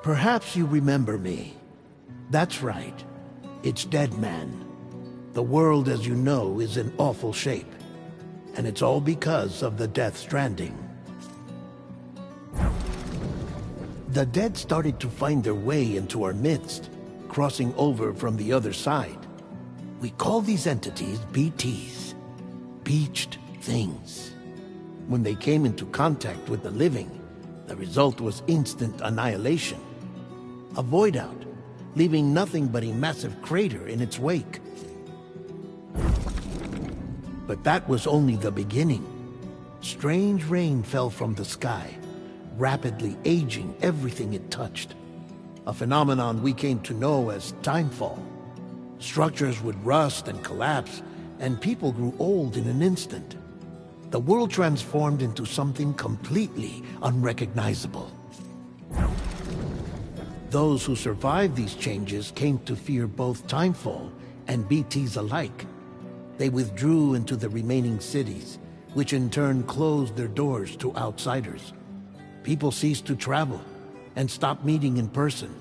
Perhaps you remember me. That's right. It's Dead Man. The world, as you know, is in awful shape. And it's all because of the Death Stranding. The dead started to find their way into our midst, crossing over from the other side. We call these entities BTs, Beached Things. When they came into contact with the living, the result was instant annihilation. A void out, leaving nothing but a massive crater in its wake. But that was only the beginning. Strange rain fell from the sky, rapidly aging everything it touched. A phenomenon we came to know as timefall. Structures would rust and collapse, and people grew old in an instant. The world transformed into something completely unrecognizable. Those who survived these changes came to fear both timefall and BTs alike. They withdrew into the remaining cities, which in turn closed their doors to outsiders. People ceased to travel and stopped meeting in person.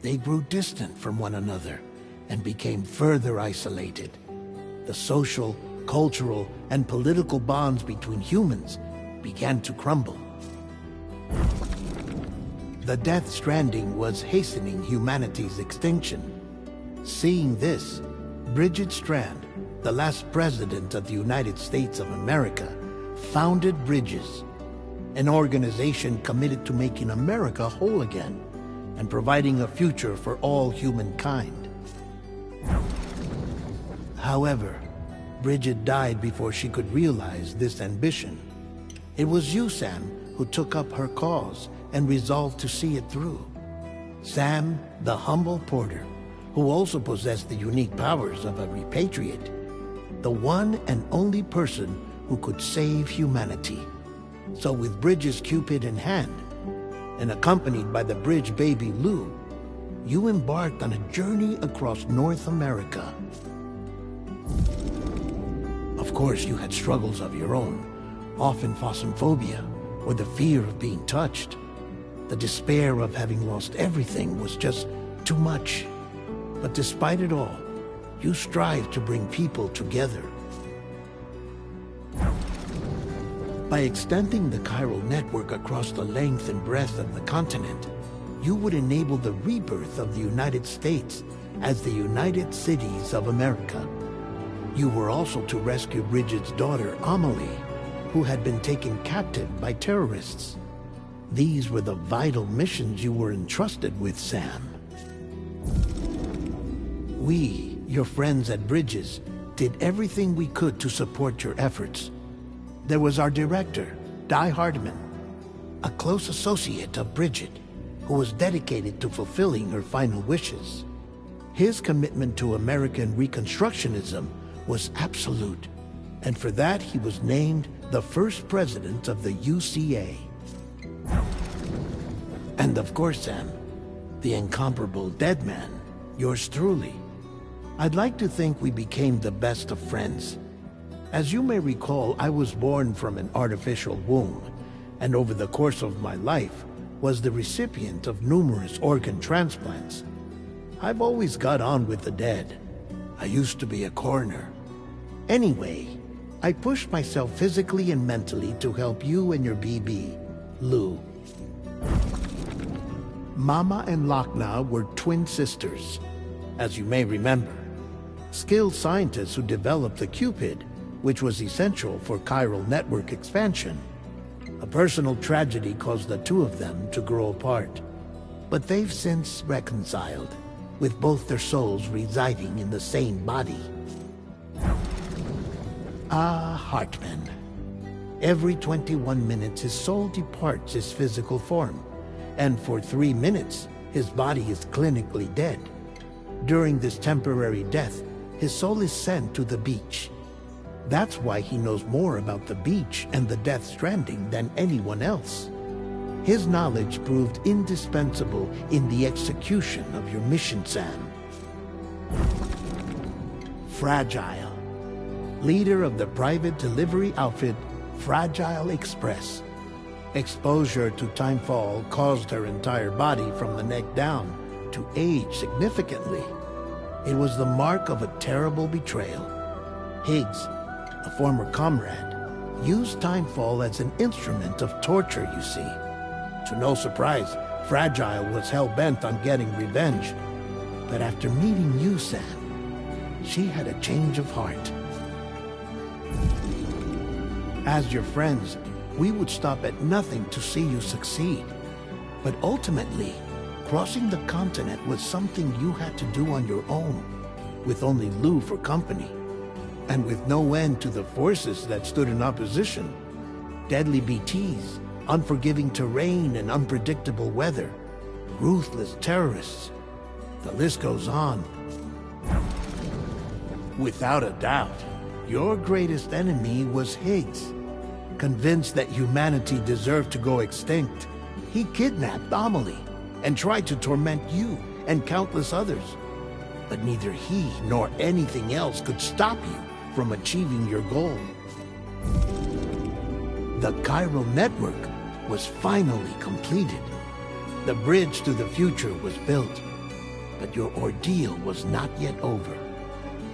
They grew distant from one another and became further isolated. The social, cultural, and political bonds between humans began to crumble. The Death Stranding was hastening humanity's extinction. Seeing this, Bridget Strand, the last president of the United States of America, founded Bridges, an organization committed to making America whole again and providing a future for all humankind. However, Bridget died before she could realize this ambition. It was you, Sam, who took up her cause and resolved to see it through. Sam, the humble porter, who also possessed the unique powers of a repatriate, the one and only person who could save humanity. So with Bridges' Cupid in hand, and accompanied by the bridge baby Lou, you embarked on a journey across North America. Of course, you had struggles of your own, often phasmophobia, or the fear of being touched. The despair of having lost everything was just too much. But despite it all, you strive to bring people together. By extending the chiral network across the length and breadth of the continent, you would enable the rebirth of the United States as the United Cities of America. You were also to rescue Bridget's daughter, Amelie, who had been taken captive by terrorists. These were the vital missions you were entrusted with, Sam. We, your friends at Bridges, did everything we could to support your efforts. There was our director, Di Hardman, a close associate of Bridget, who was dedicated to fulfilling her final wishes. His commitment to American Reconstructionism was absolute, and for that he was named the first president of the UCA. And of course, Sam, the incomparable Dead Man, yours truly. I'd like to think we became the best of friends. As you may recall, I was born from an artificial womb, and over the course of my life was the recipient of numerous organ transplants. I've always got on with the dead. I used to be a coroner. Anyway, I pushed myself physically and mentally to help you and your BB, Lou. Mama and Lochna were twin sisters, as you may remember. Skilled scientists who developed the Cupid, which was essential for chiral network expansion. A personal tragedy caused the two of them to grow apart. But they've since reconciled, with both their souls residing in the same body. Ah, Hartman. Every 21 minutes his soul departs his physical form, and for 3 minutes his body is clinically dead. During this temporary death, his soul is sent to the beach. That's why he knows more about the beach and the Death Stranding than anyone else. His knowledge proved indispensable in the execution of your mission, Sam. Fragile, leader of the private delivery outfit Fragile Express. Exposure to timefall caused her entire body from the neck down to age significantly. It was the mark of a terrible betrayal. Higgs, a former comrade, used timefall as an instrument of torture, you see. To no surprise, Fragile was hell-bent on getting revenge. But after meeting you, Sam, she had a change of heart. As your friends, we would stop at nothing to see you succeed. But ultimately, crossing the continent was something you had to do on your own, with only Lou for company, and with no end to the forces that stood in opposition. Deadly BTs, unforgiving terrain and unpredictable weather, ruthless terrorists. The list goes on. Without a doubt, your greatest enemy was Higgs. Convinced that humanity deserved to go extinct, he kidnapped Amelie and tried to torment you and countless others. But neither he nor anything else could stop you from achieving your goal. The chiral network was finally completed. The bridge to the future was built, but your ordeal was not yet over.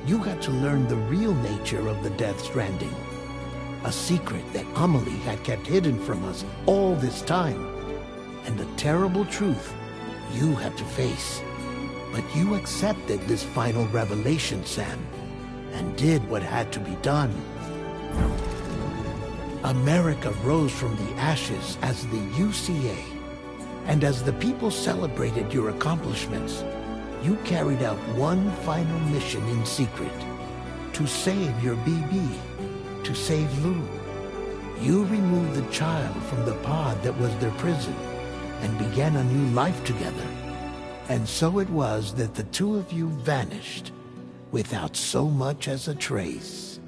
You had to learn the real nature of the Death Stranding, a secret that Amelie had kept hidden from us all this time, and the terrible truth you had to face. But you accepted this final revelation, Sam, and did what had to be done. America rose from the ashes as the UCA, and as the people celebrated your accomplishments, you carried out one final mission in secret: to save your BB, to save Lou. You removed the child from the pod that was their prison and began a new life together. And so it was that the two of you vanished without so much as a trace.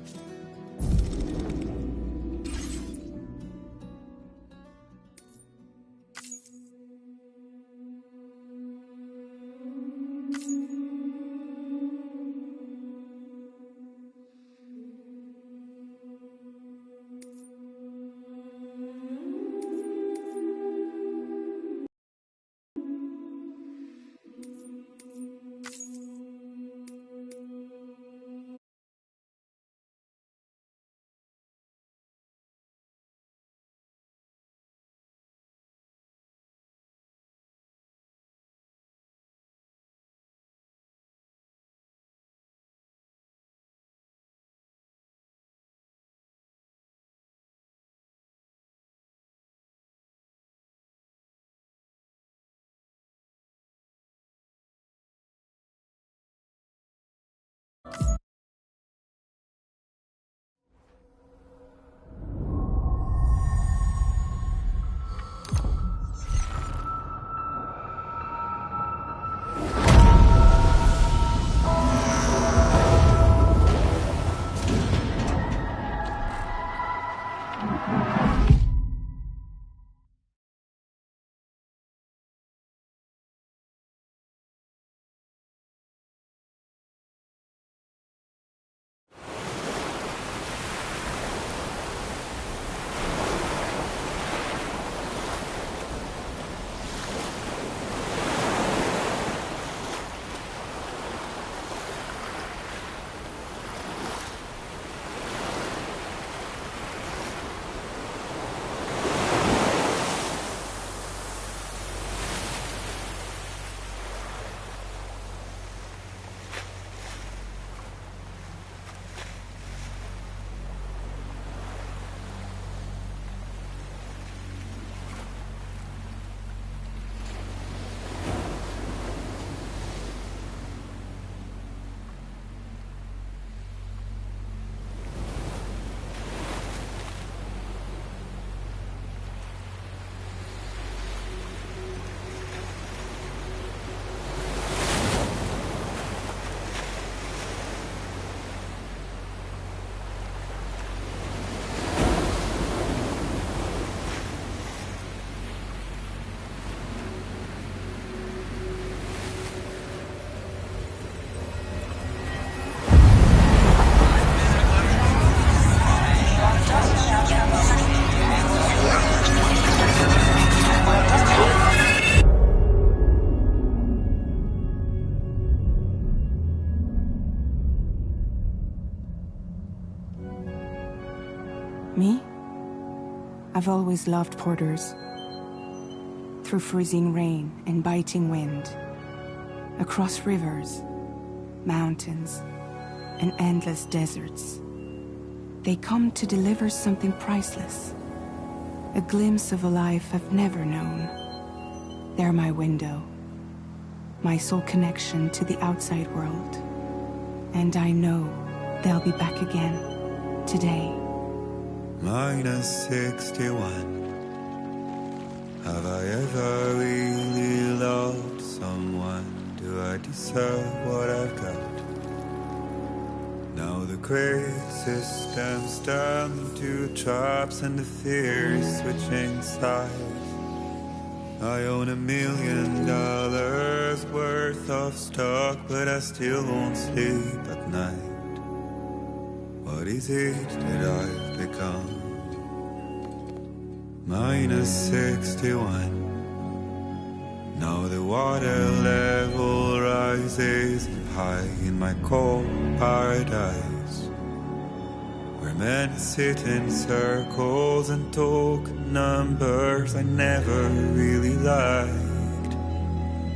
Me? I've always loved porters. Through freezing rain and biting wind, across rivers, mountains, and endless deserts, they come to deliver something priceless, a glimpse of a life I've never known. They're my window, my sole connection to the outside world. And I know they'll be back again, today. -61. Have I ever really loved someone? Do I deserve what I've got? Now the crazy system's turned into traps and the fear is switching sides. I own $1 million worth of stock, but I still won't sleep at night. What is it that I've become? -61. Now the water level rises high in my cold paradise, where men sit in circles and talk numbers I never really liked.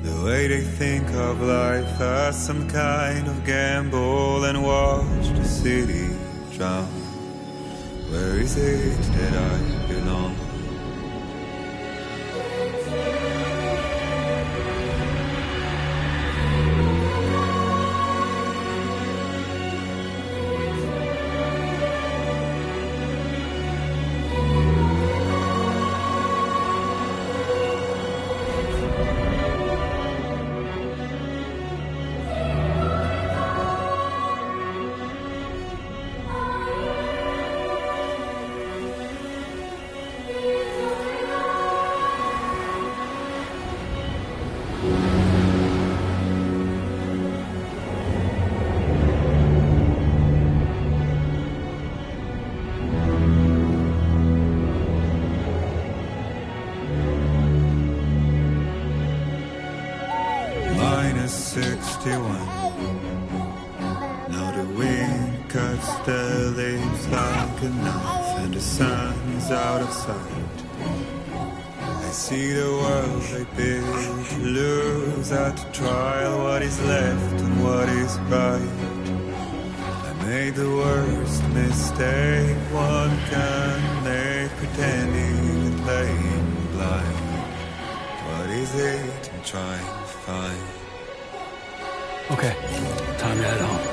The way they think of life as some kind of gamble and watch the city drown. Where is it that I belong? -61. Now the wind cuts the leaves like a knife and the sun is out of sight. I see the world they build to lose at the trial, what is left and what is right. I made the worst mistake one can make, pretending and playing blind. What is it I'm trying to find? Okay, time to head home.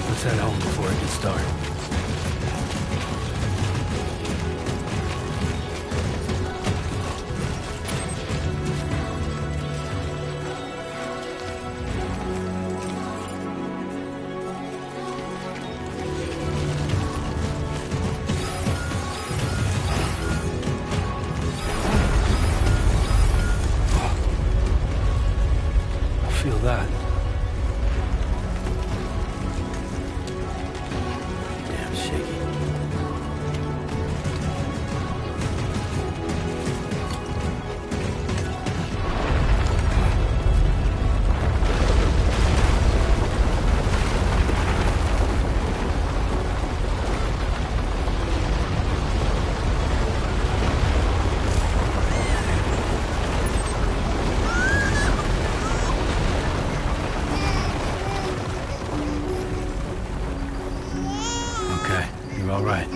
Let's head home before it gets dark. that? Damn shaky. Okay, you're all right.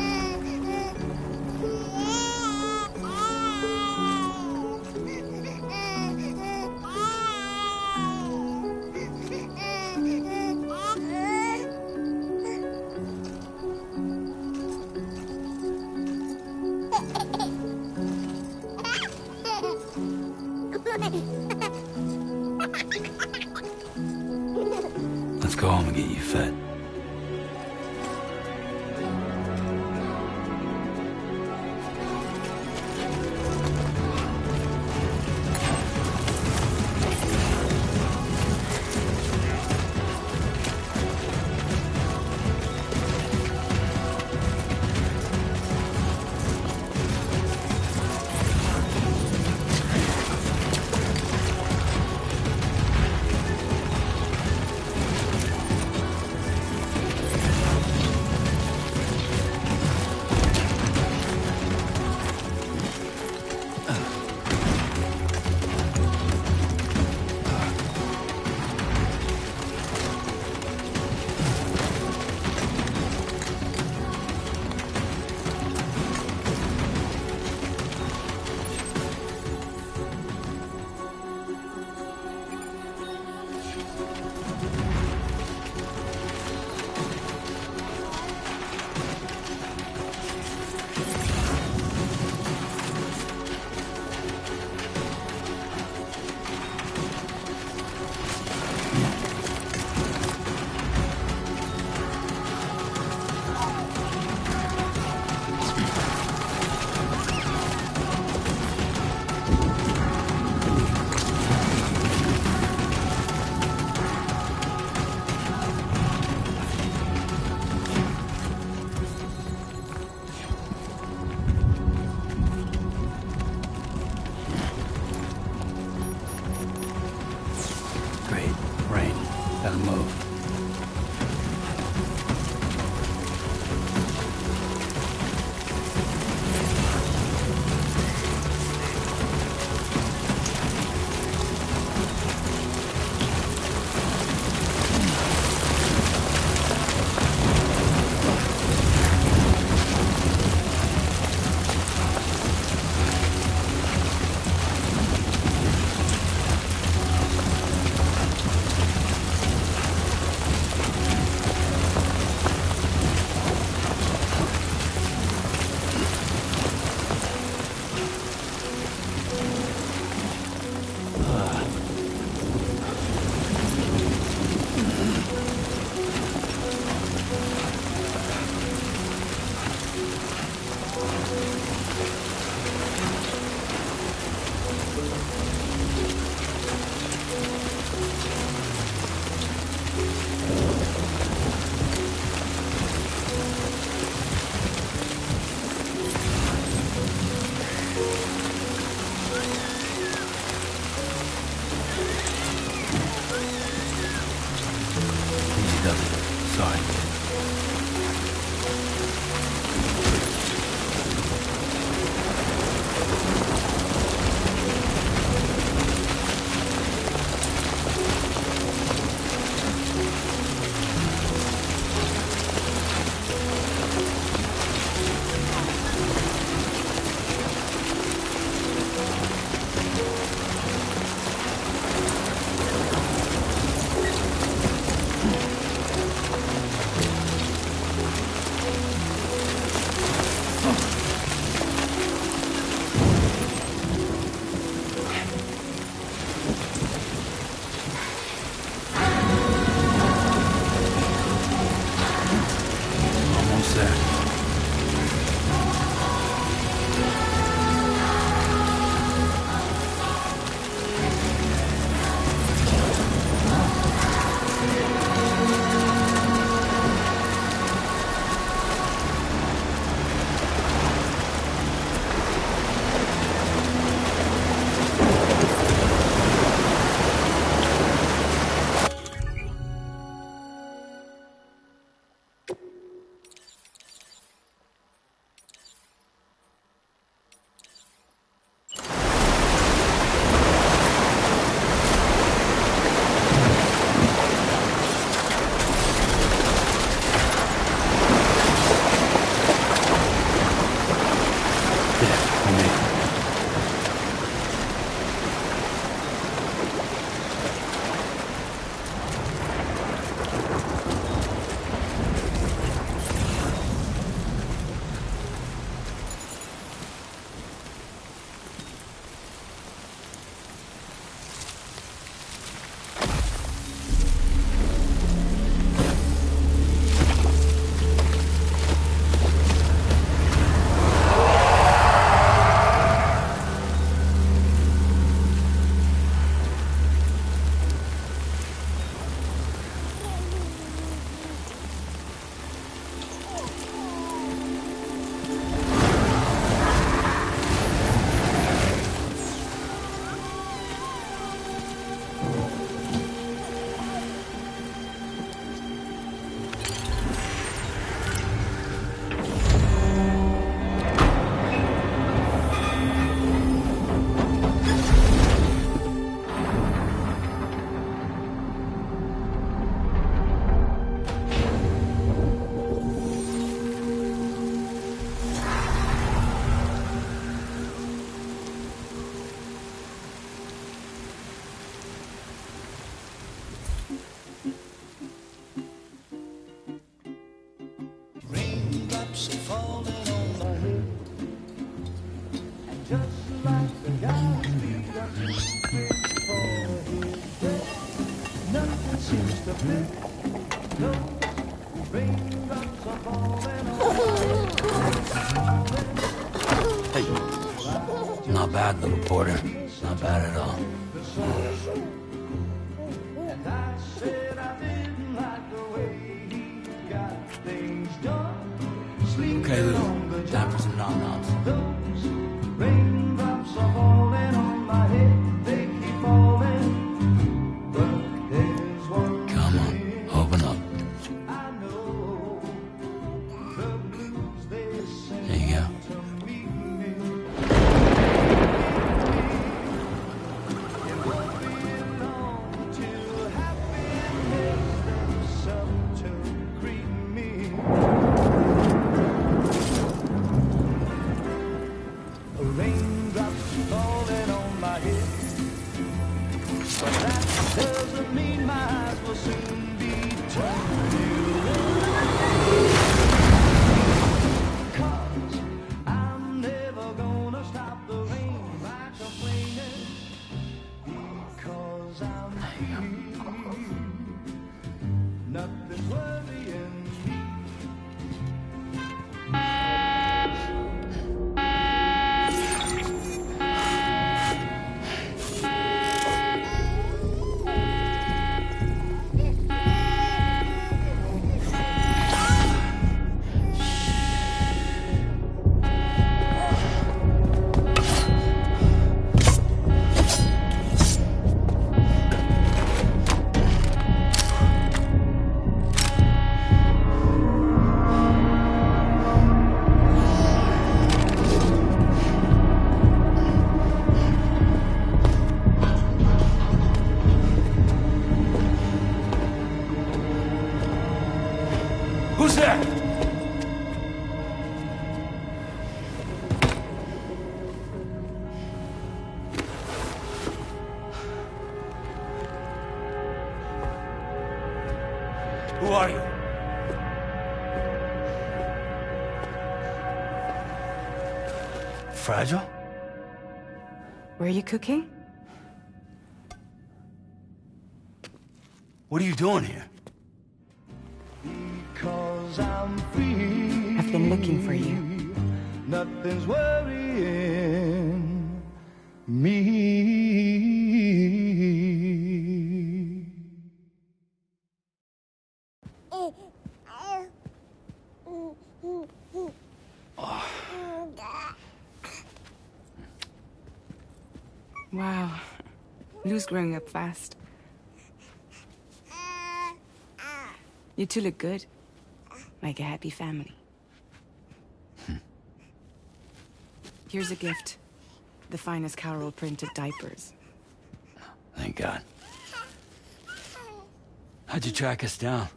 Let's go home and get you fed. Great. Rain. Gotta move. Hey. Not bad, little porter. Not bad at all. Okay, Lou. Time for some nom-noms. Raindrops are falling on my head, they keep falling. But there's one Come on, open up. I know, the blues they sing There you go. to me. It won't be long till happiness steps up to greet me. Raindrops falling on my head, but that doesn't mean my eyes will soon be turned to red. 'Cause I'm never gonna stop the rain by complaining, because I'm free. Nothing's worrying me. Who's there? Who are you? Fragile? Were you cooking? What are you doing here? Because I'm free. I've been looking for you. Nothing's worrying me. Wow. Lou's growing up fast. You two look good. Like a happy family. Here's a gift. The finest Carol printed diapers. Thank God. How'd you track us down?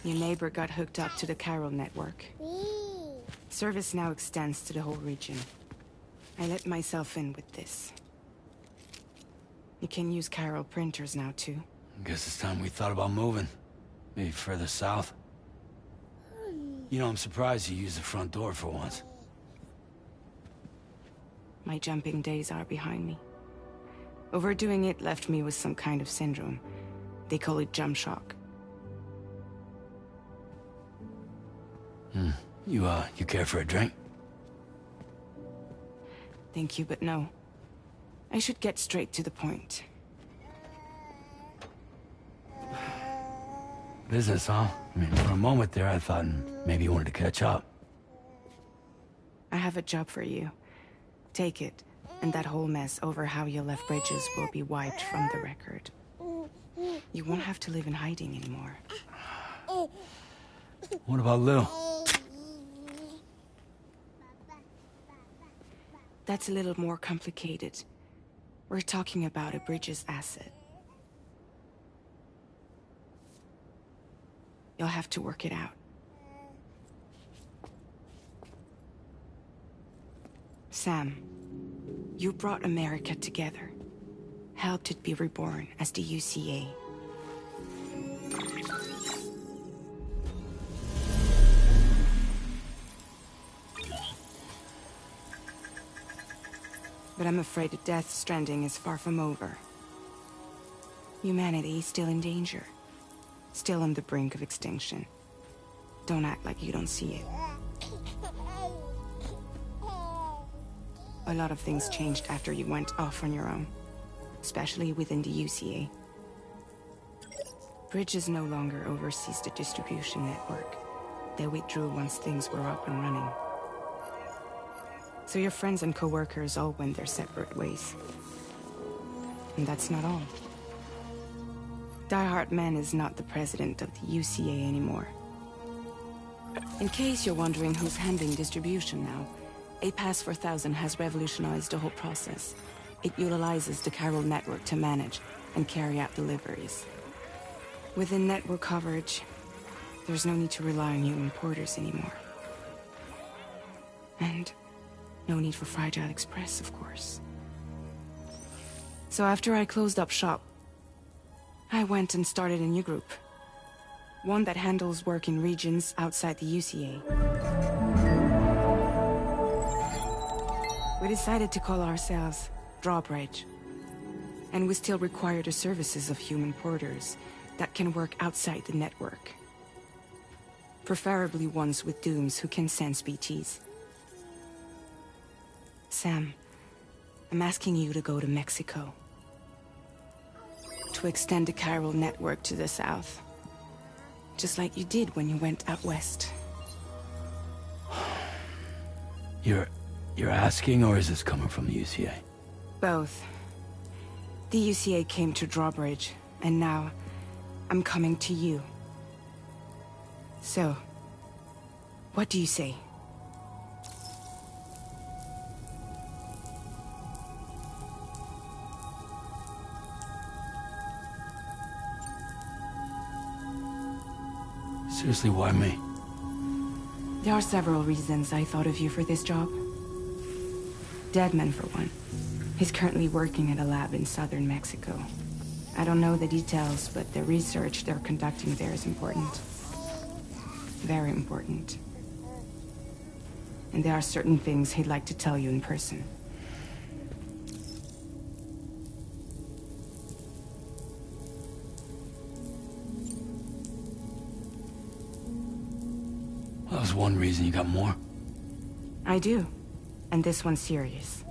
Your neighbor got hooked up to the Carol network. Service now extends to the whole region. I let myself in with this. You can use Carol printers now, too. Guess it's time we thought about moving. Maybe further south. You know, I'm surprised you used the front door for once. My jumping days are behind me. Overdoing it left me with some kind of syndrome. They call it jump shock. You care for a drink? Thank you, but no. I should get straight to the point. Business, huh? I mean, for a moment there, I thought maybe you wanted to catch up. I have a job for you. Take it, and that whole mess over how you left Bridges will be wiped from the record. You won't have to live in hiding anymore. What about Lou? That's a little more complicated. We're talking about a Bridges asset. You'll have to work it out. Sam, you brought America together. Helped it be reborn as the UCA. But I'm afraid that Death Stranding is far from over. Humanity is still in danger. still on the brink of extinction. Don't act like you don't see it. A lot of things changed after you went off on your own, especially within the UCA. Bridges no longer oversees the distribution network. They withdrew once things were up and running. So your friends and co-workers all went their separate ways. And that's not all. Die Hard Man is not the president of the UCA anymore. In case you're wondering who's handling distribution now, A Pass 4000 has revolutionized the whole process. It utilizes the chiral network to manage and carry out deliveries. Within network coverage, there's no need to rely on human porters anymore. And no need for Fragile Express, of course. So after I closed up shop, I went and started a new group. One that handles work in regions outside the UCA. We decided to call ourselves Drawbridge. And we still require the services of human porters that can work outside the network. Preferably ones with dooms who can sense BTs. Sam, I'm asking you to go to Mexico. To extend the chiral network to the south. Just like you did when you went out west. You're asking, or is this coming from the UCA? Both. The UCA came to Drawbridge, and now I'm coming to you. So, what do you say? Seriously, why me? There are several reasons I thought of you for this job. Deadman, for one. He's currently working at a lab in southern Mexico. I don't know the details, but the research they're conducting there is important. Very important. And there are certain things he'd like to tell you in person. That was one reason. You got more? I do. And this one's serious.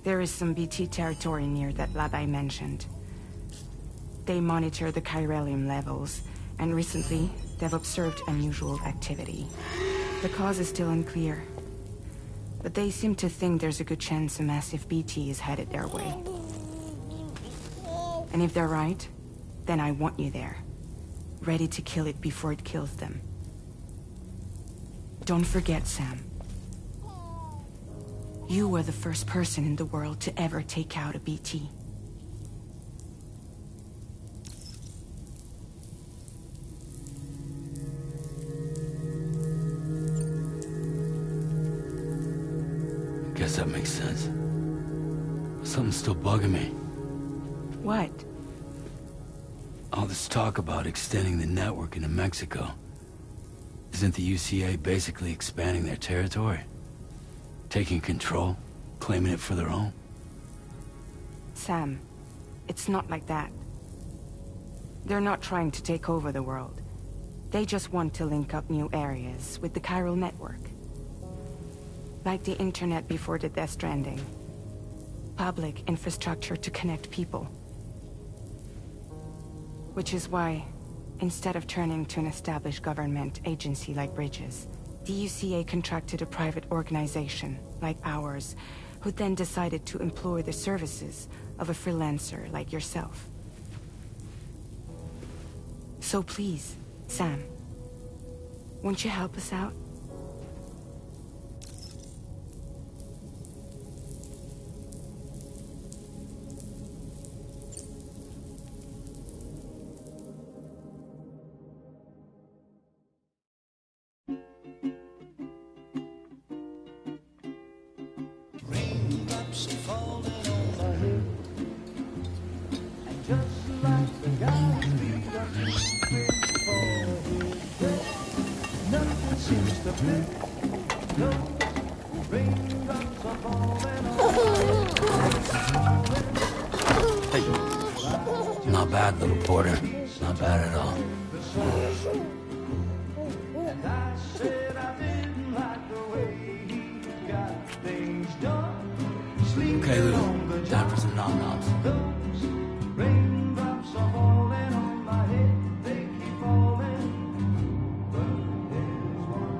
There is some BT territory near that lab I mentioned. They monitor the chiralium levels, and recently, they've observed unusual activity. The cause is still unclear, but they seem to think there's a good chance a massive BT is headed their way. And if they're right, then I want you there, ready to kill it before it kills them. Don't forget, Sam. You were the first person in the world to ever take out a BT. Guess that makes sense. But something's still bugging me. What? All this talk about extending the network into Mexico. Isn't the UCA basically expanding their territory? Taking control? Claiming it for their own? Sam, it's not like that. They're not trying to take over the world. They just want to link up new areas with the chiral network. Like the internet before the Death Stranding. Public infrastructure to connect people. Which is why, instead of turning to an established government agency like Bridges, the UCA contracted a private organization, like ours, who then decided to employ the services of a freelancer like yourself. So please, Sam, won't you help us out? Not bad, little porter. Not Not bad at all. And I said I didn't like the way he got things done. Okay, Lou, time for some nom-noms. Those raindrops are falling on my head, they keep falling. But there's one.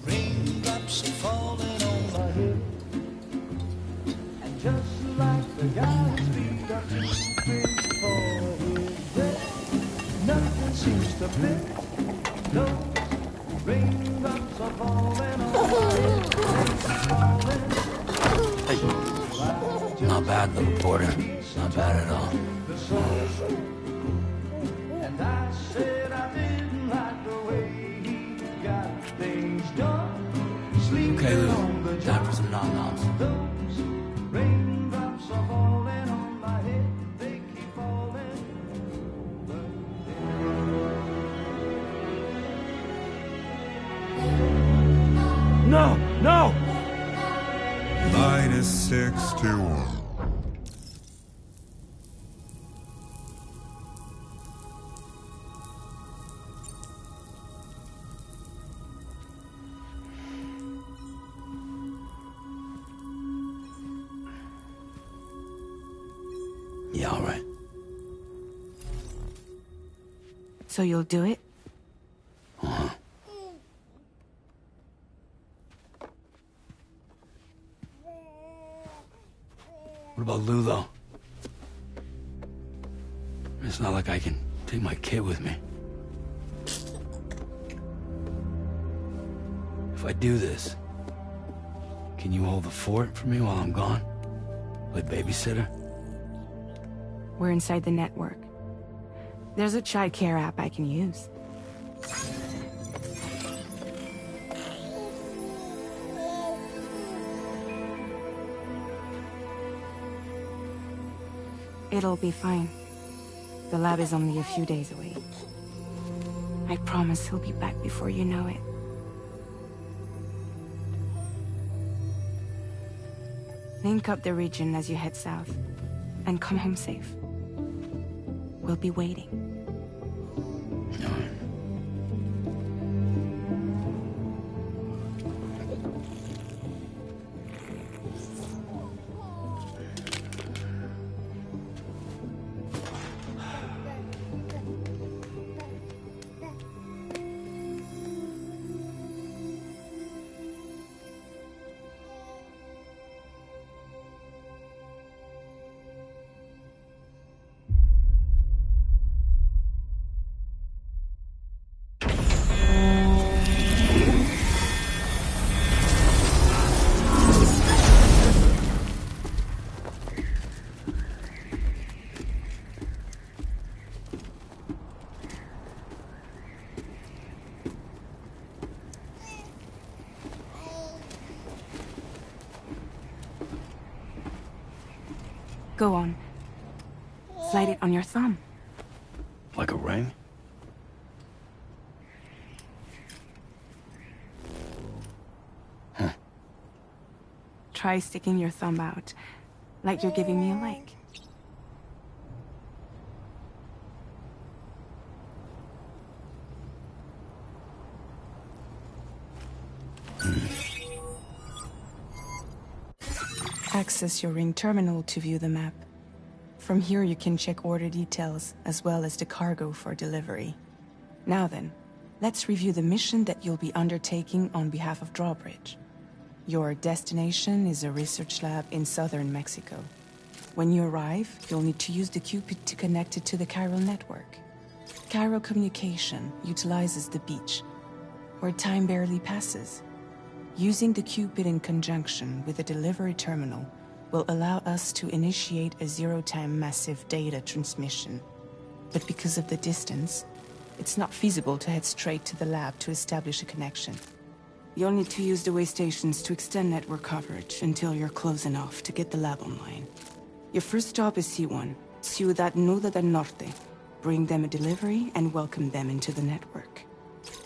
Raindrops are falling on my head, and just like the guy whose feet are too big for his bed, nothing seems to fit. Those raindrops are falling on my head, they keep falling. Not bad, little porter. Not bad at all. And I said I didn't like the way he got things done. Okay, Lou, time for some nom-noms. Those raindrops are falling on my head, they keep falling. No! No! -61. Yeah, all right. So you'll do it? Uh-huh. What about Lou, though? It's not like I can take my kid with me. If I do this, can you hold the fort for me while I'm gone? Play babysitter? We're inside the network. There's a child care app I can use. It'll be fine. The lab is only a few days away. I promise he'll be back before you know it. Link up the region as you head south, and come home safe. We'll be waiting. All right. Go on. Slide it on your thumb. Like a ring? Huh. Try sticking your thumb out, like you're giving me a like. Access your ring terminal to view the map. From here you can check order details, as well as the cargo for delivery. Now then, let's review the mission that you'll be undertaking on behalf of Drawbridge. Your destination is a research lab in southern Mexico. When you arrive, you'll need to use the Cupid to connect it to the chiral network. Chiral communication utilizes the beach, where time barely passes. Using the Cupid in conjunction with the delivery terminal will allow us to initiate a zero-time massive data transmission. But because of the distance, It's not feasible to head straight to the lab to establish a connection. You'll need to use the way stations to extend network coverage until you're close enough to get the lab online. Your first stop is C1, Ciudad Nuda del Norte. Bring them a delivery and welcome them into the network.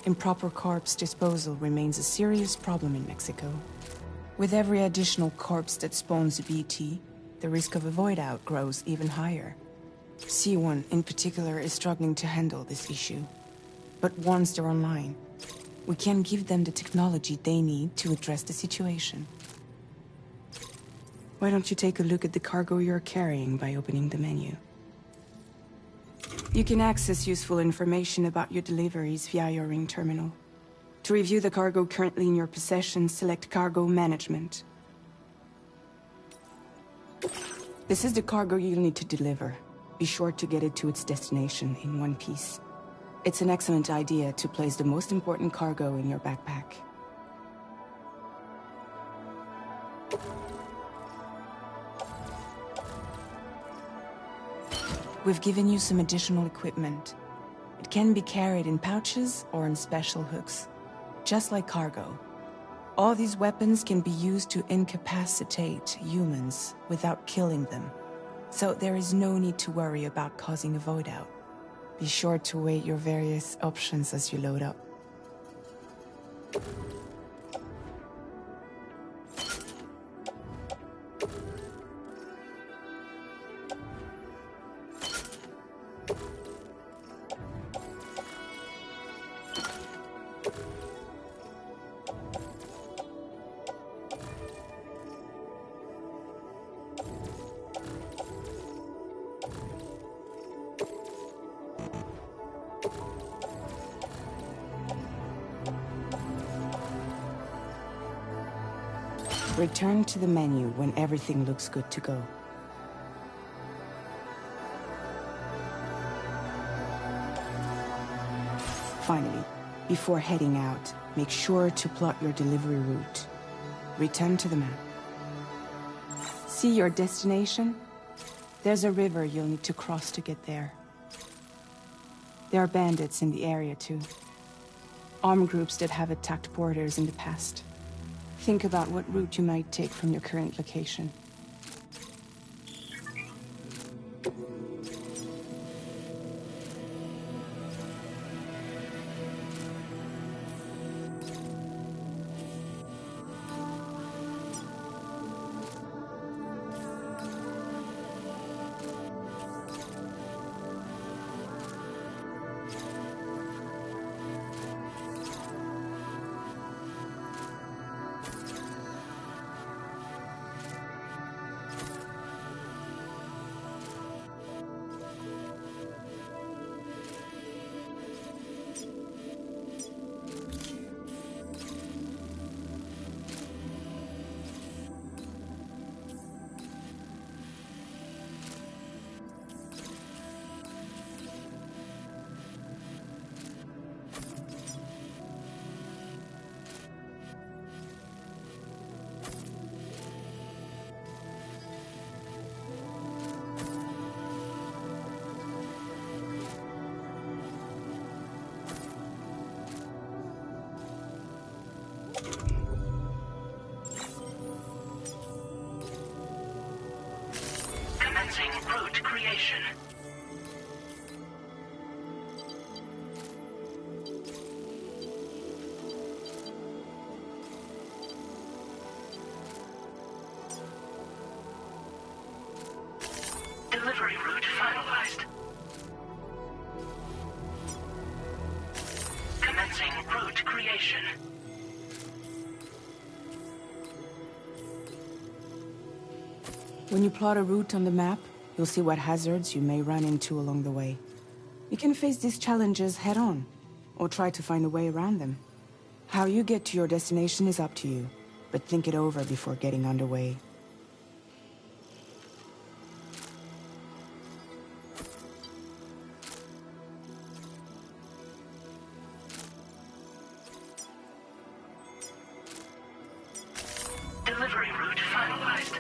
Improper corpse disposal remains a serious problem in Mexico. With every additional corpse that spawns a BT, the risk of a void out grows even higher. C1 in particular is struggling to handle this issue. But once they're online, we can give them the technology they need to address the situation. Why don't you take a look at the cargo you're carrying by opening the menu? You can access useful information about your deliveries via your ring terminal. To review the cargo currently in your possession, select Cargo Management. This is the cargo you'll need to deliver. Be sure to get it to its destination in one piece. It's an excellent idea to place the most important cargo in your backpack. We've given you some additional equipment. It can be carried in pouches or in special hooks, just like cargo. All these weapons can be used to incapacitate humans without killing them, so there is no need to worry about causing a void out. Be sure to weigh your various options as you load up. Return to the menu when everything looks good to go. Finally, before heading out, make sure to plot your delivery route. Return to the map. See your destination? There's a river you'll need to cross to get there. There are bandits in the area too. Armed groups that have attacked borders in the past. Think about what route you might take from your current location. Route creation. Delivery route finalized. Commencing route creation. When you plot a route on the map, you'll see what hazards you may run into along the way. You can face these challenges head-on, or try to find a way around them. How you get to your destination is up to you, but think it over before getting underway. Delivery route finalized.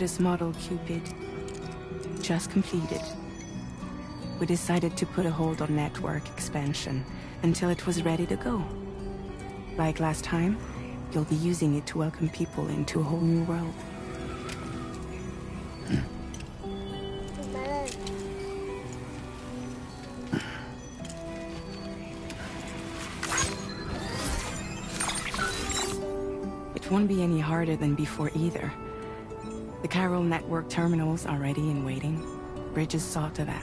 latest model Cupid. Just completed. We decided to put a hold on network expansion until it was ready to go. Like last time, you'll be using it to welcome people into a whole new world. It won't be any harder than before either. The Carol network terminals are ready and waiting. Bridges saw to that.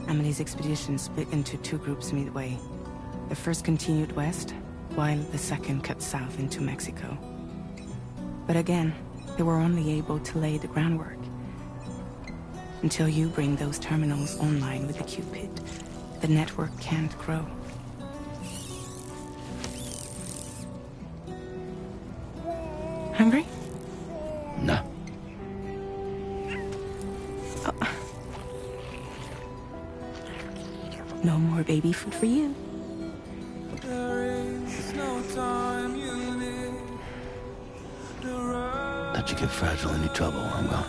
Amelie's expedition split into two groups midway. The first continued west, while the second cut south into Mexico. But again, they were only able to lay the groundwork. Until you bring those terminals online with the Cupid, the network can't grow. Hungry? No. Oh. No more baby food for you. Let you get fragile, any trouble, I'm gone.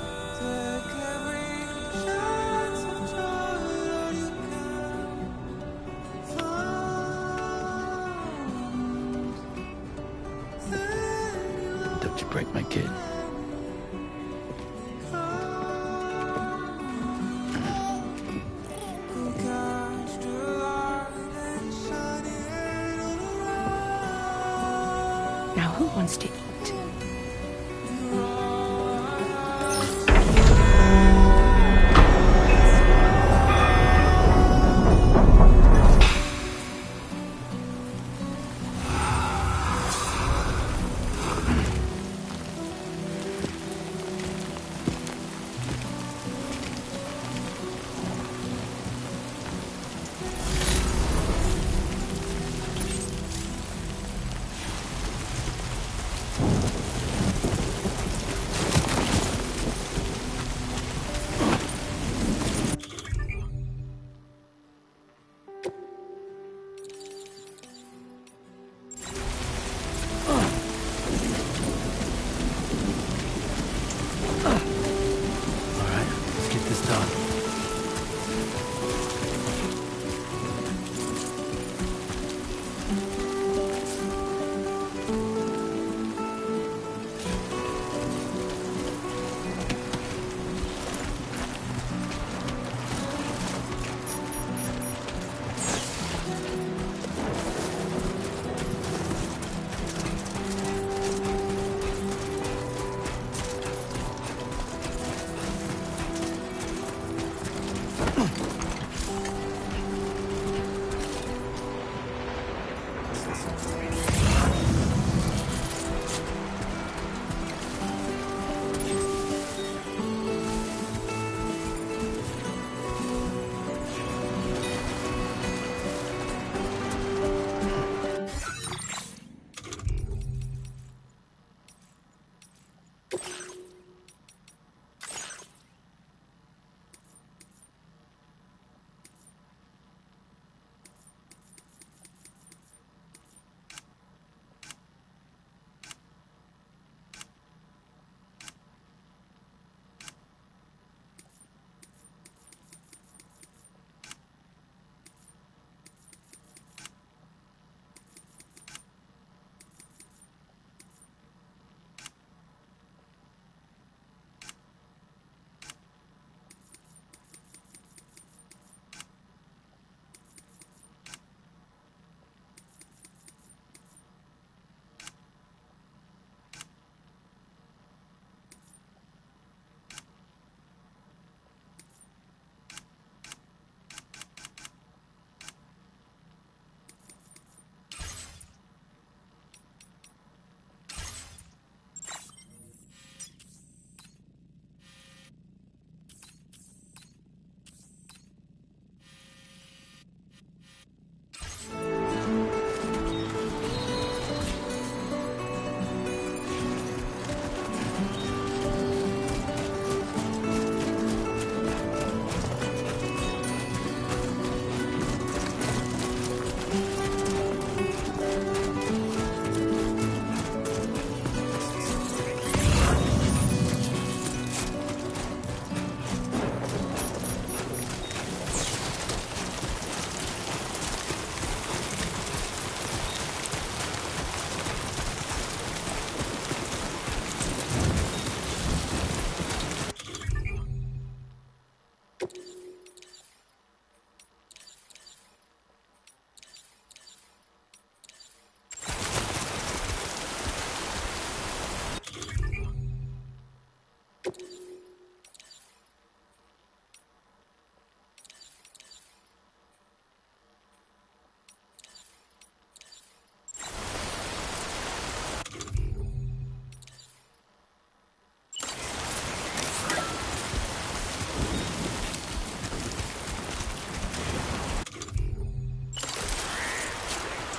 Don't you break my kid. Now who wants to eat?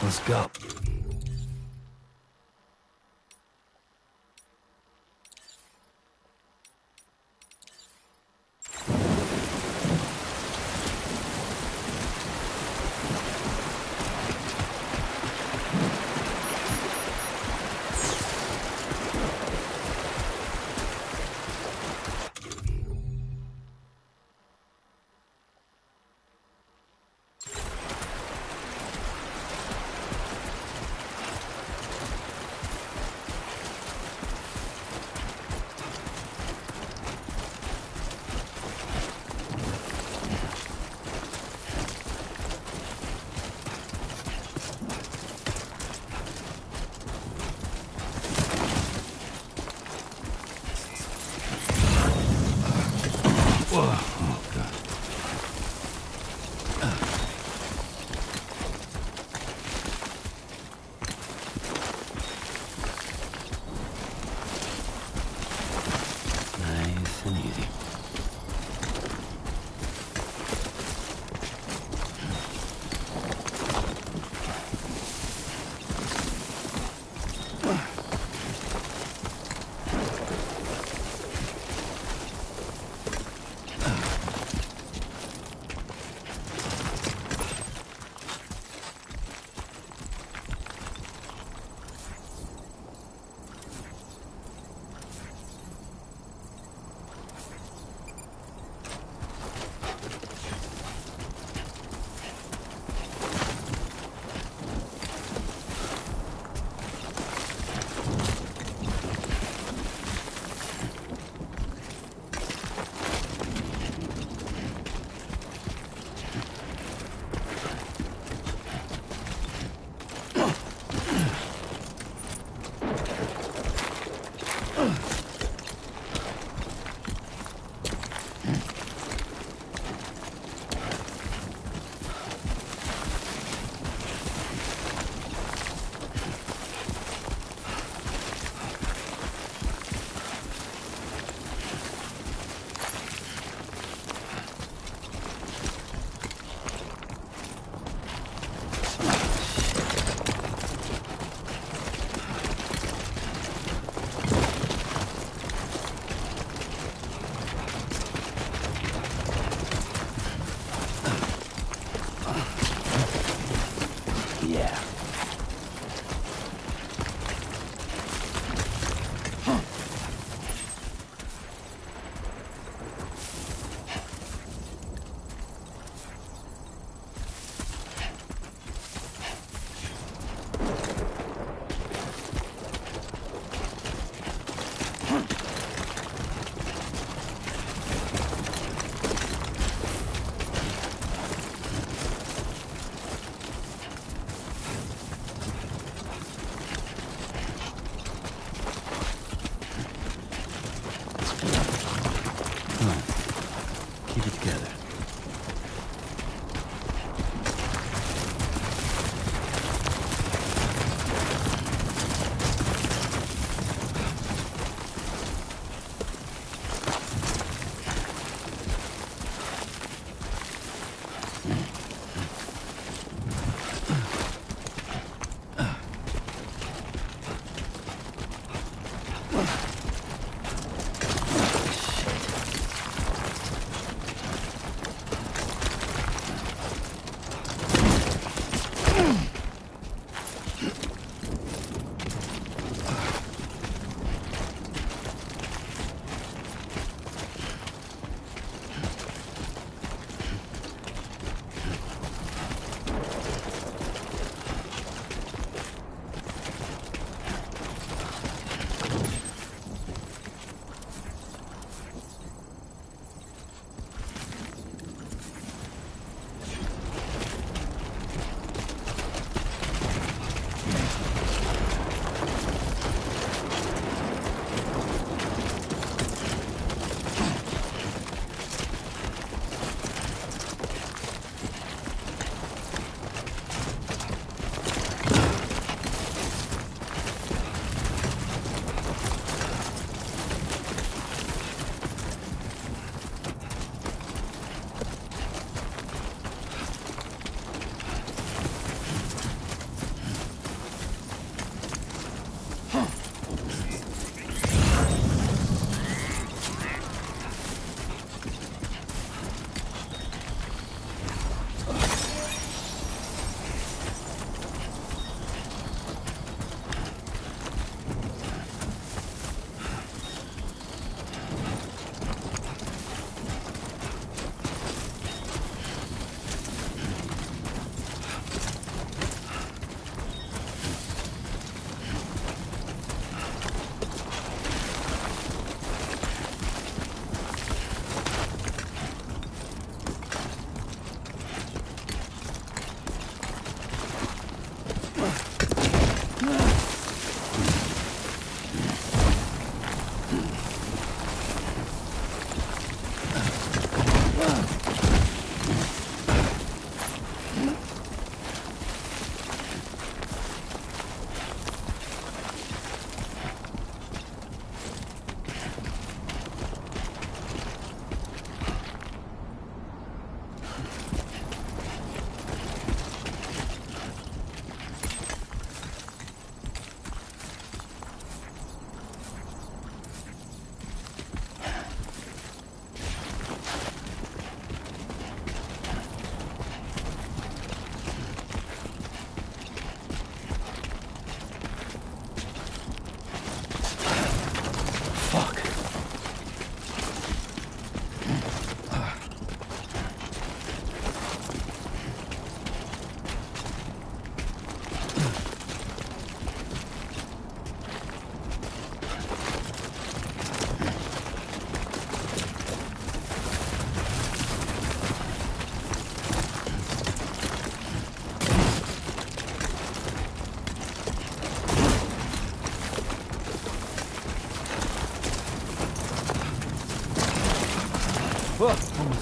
Let's go. Nice and easy. Yeah.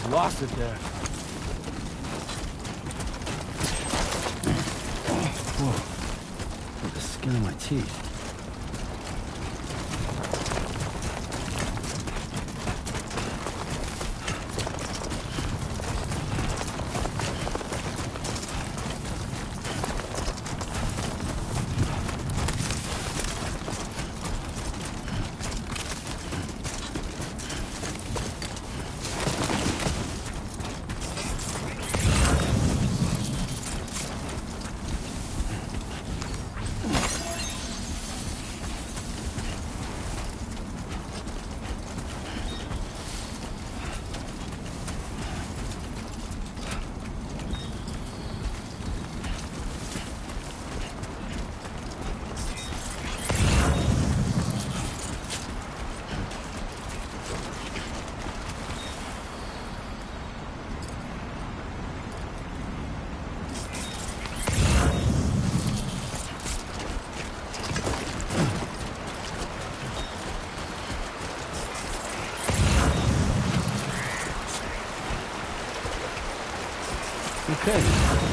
lost it there. Whoa. Got the skin of my teeth. Okay.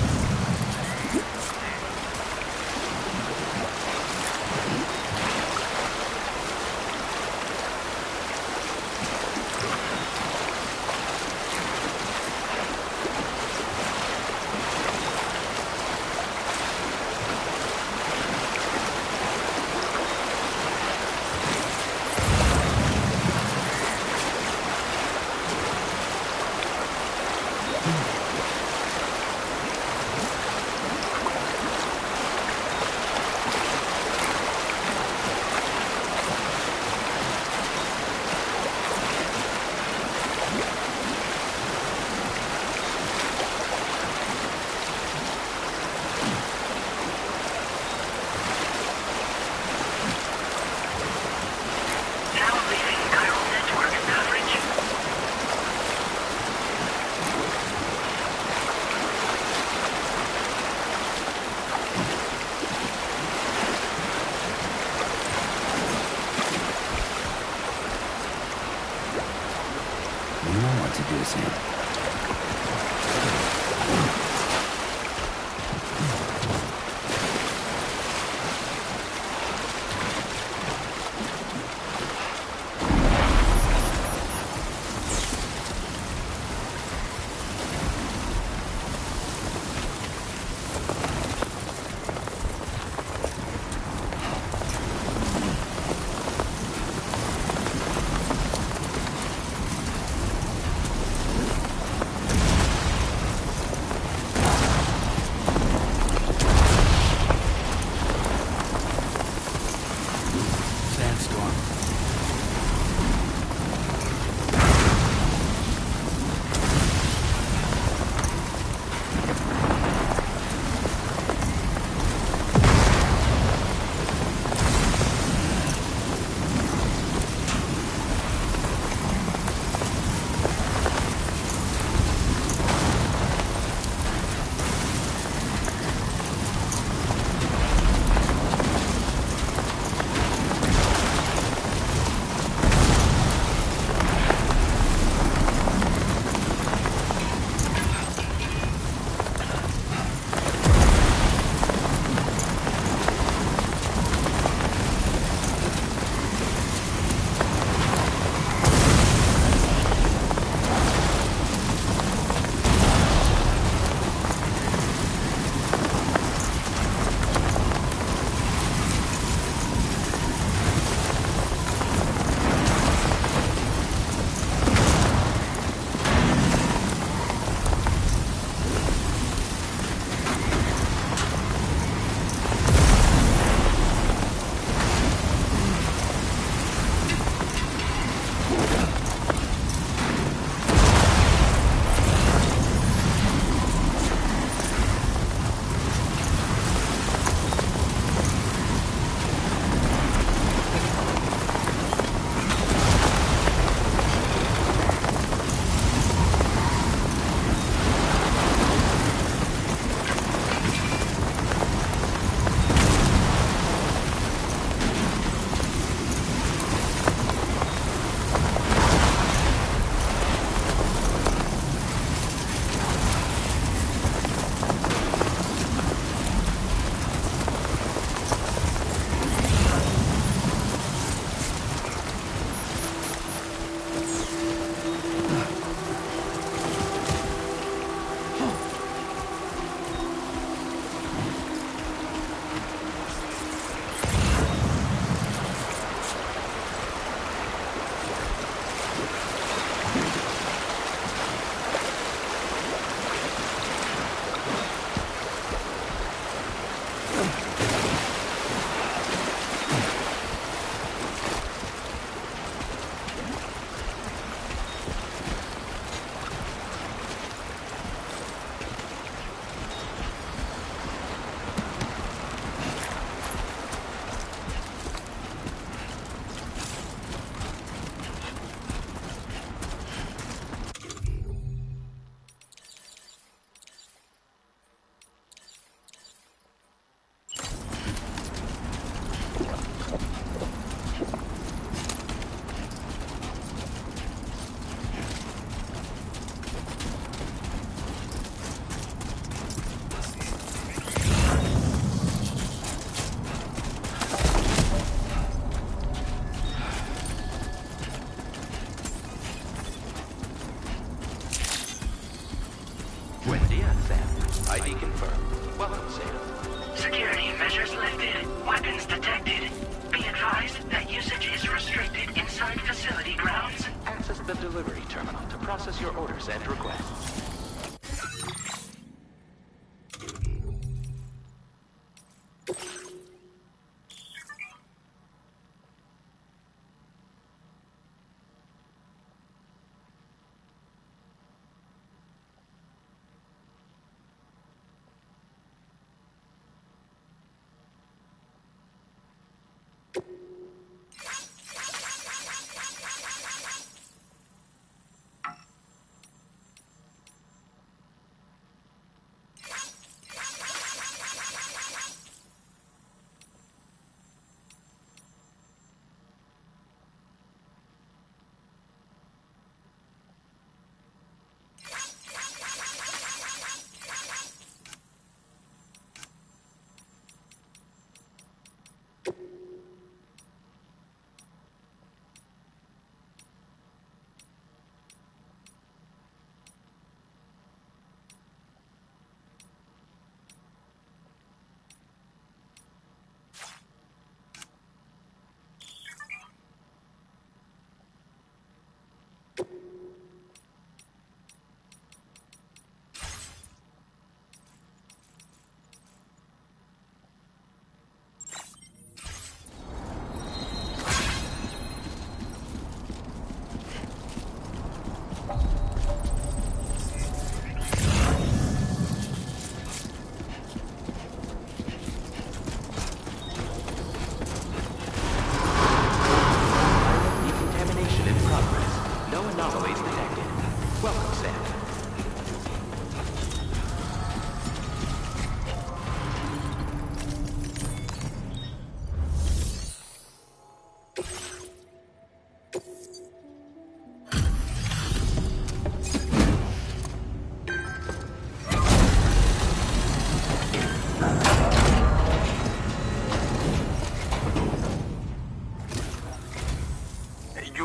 Sam. ID confirmed. Welcome, Sam. Security measures lifted. Weapons detected. Be advised that usage is restricted inside facility grounds. Access the delivery terminal to process your orders and requests.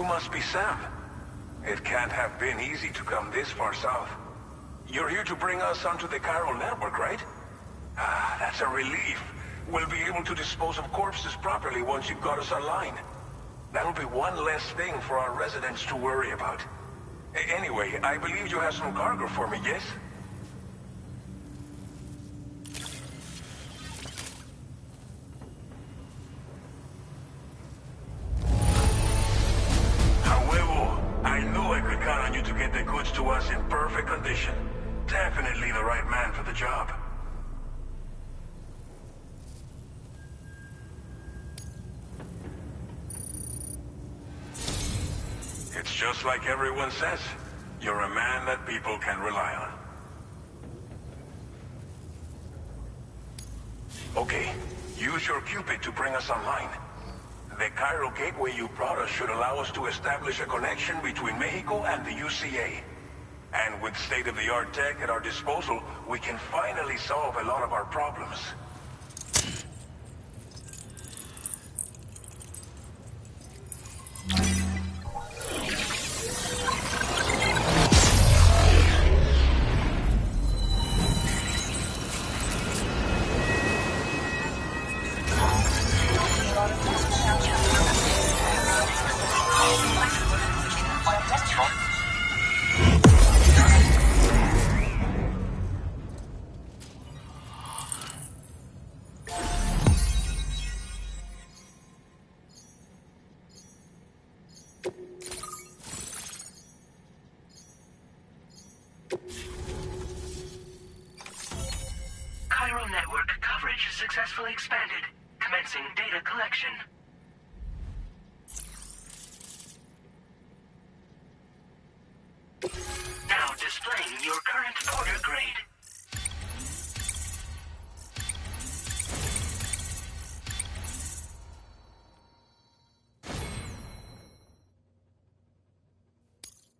Must be Sam. It can't have been easy to come this far south. You're here to bring us onto the chiral network, right? Ah, that's a relief. We'll be able to dispose of corpses properly once you've got us online. That'll be one less thing for our residents to worry about. Anyway, I believe you have some cargo for me, yes? To us in perfect condition. Definitely the right man for the job. It's just like everyone says. You're a man that people can rely on. Okay, use your Cupid to bring us online. The chiral gateway you brought us should allow us to establish a connection between Mexico and the UCA. And with state-of-the-art tech at our disposal, we can finally solve a lot of our problems. Chiral network coverage successfully expanded. Commencing data collection. Now displaying your current porter grade.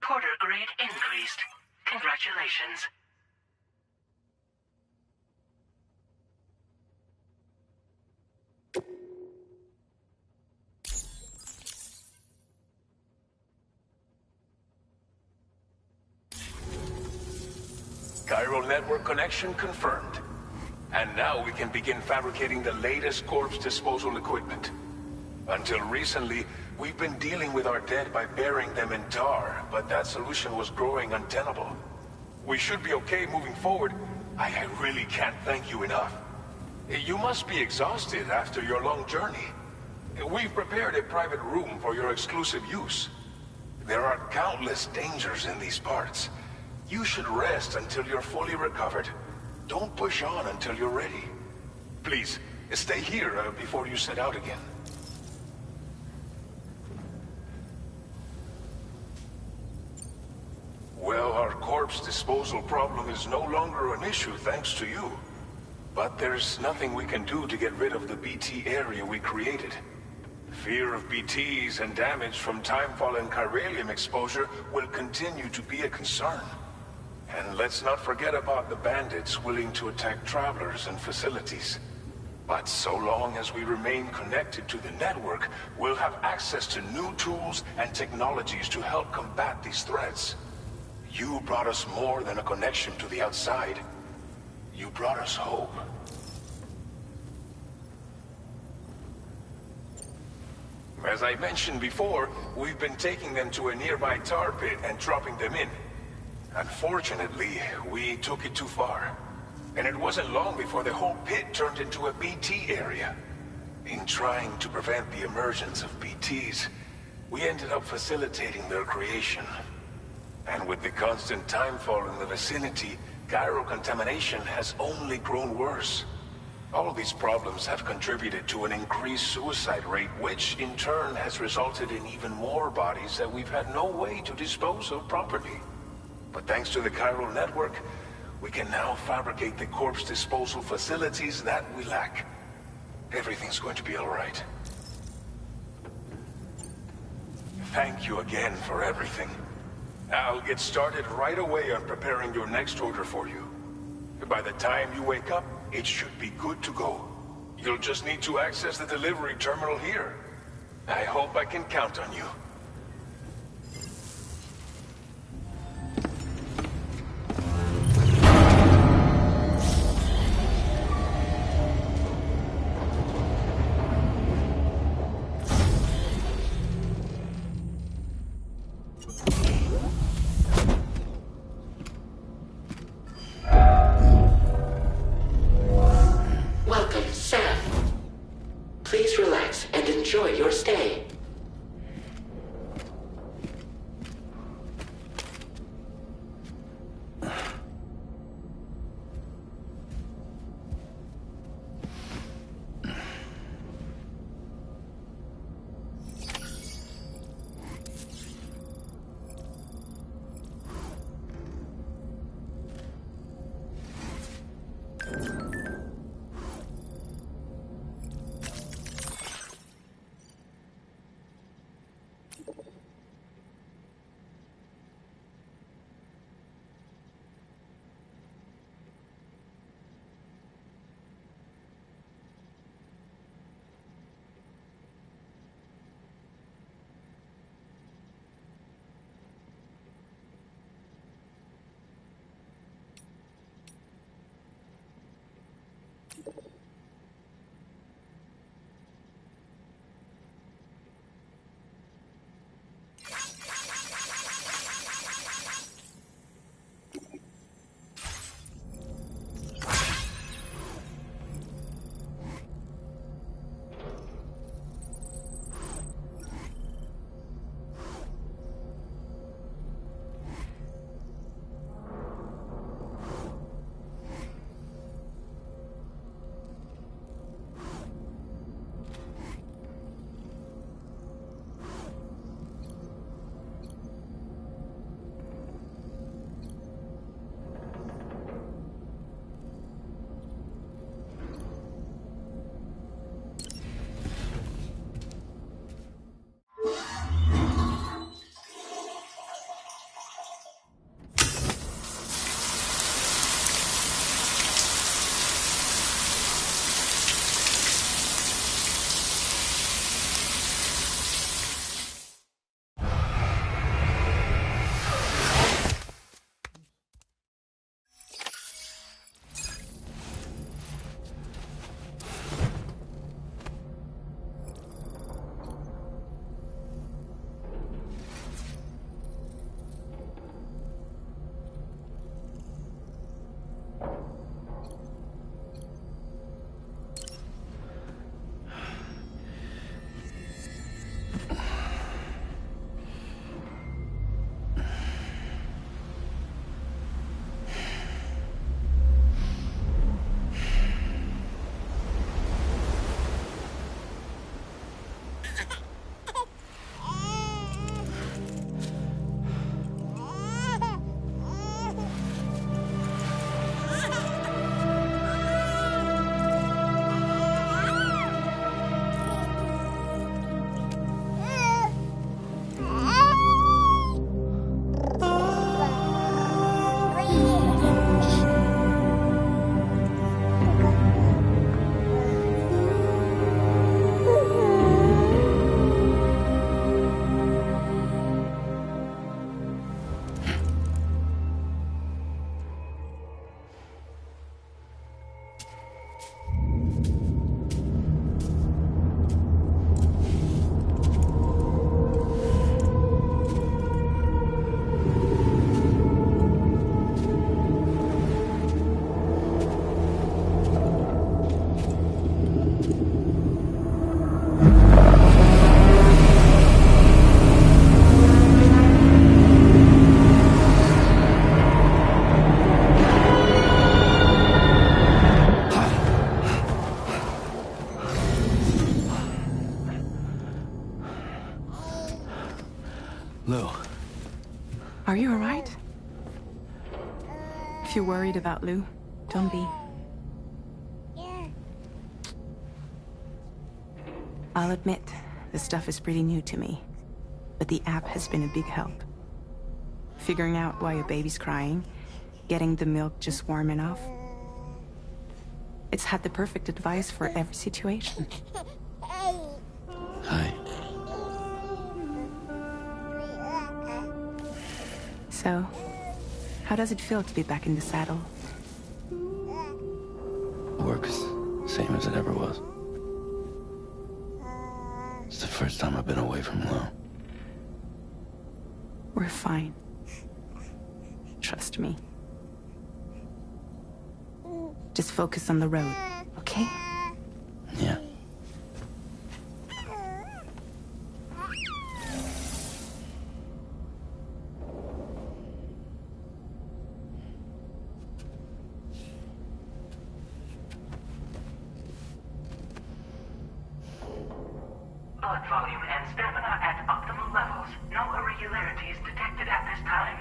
Porter grade increased. Congratulations. Chiral network connection confirmed. And now we can begin fabricating the latest corpse disposal equipment. Until recently, we've been dealing with our dead by burying them in tar, but that solution was growing untenable. We should be okay moving forward. I really can't thank you enough. You must be exhausted after your long journey. We've prepared a private room for your exclusive use. There are countless dangers in these parts. You should rest until you're fully recovered. Don't push on until you're ready. Please, stay here before you set out again. Well, our corpse disposal problem is no longer an issue thanks to you. But there's nothing we can do to get rid of the BT area we created. Fear of BTs and damage from timefall and chiralium exposure will continue to be a concern. And let's not forget about the bandits willing to attack travelers and facilities. But so long as we remain connected to the network, we'll have access to new tools and technologies to help combat these threats. You brought us more than a connection to the outside. You brought us hope. As I mentioned before, we've been taking them to a nearby tar pit and dropping them in. Unfortunately, we took it too far. And it wasn't long before the whole pit turned into a BT area. In trying to prevent the emergence of BTs, we ended up facilitating their creation. And with the constant timefall in the vicinity, chiral contamination has only grown worse. All these problems have contributed to an increased suicide rate, which in turn has resulted in even more bodies that we've had no way to dispose of properly. But thanks to the chiral network, we can now fabricate the corpse disposal facilities that we lack. Everything's going to be all right. Thank you again for everything. I'll get started right away on preparing your next order for you. By the time you wake up, it should be good to go. You'll just need to access the delivery terminal here. I hope I can count on you. Enjoy your stay. too worried about Lou. Don't be. I'll admit, this stuff is pretty new to me, but the app has been a big help. Figuring out why a baby's crying, getting the milk just warm enough. It's had the perfect advice for every situation. Hi. So, how does it feel to be back in the saddle? Works, same as it ever was. It's the first time I've been away from Lou. We're fine. Trust me. Just focus on the road, okay? Yeah. Blood volume and stamina at optimal levels. No irregularities detected at this time.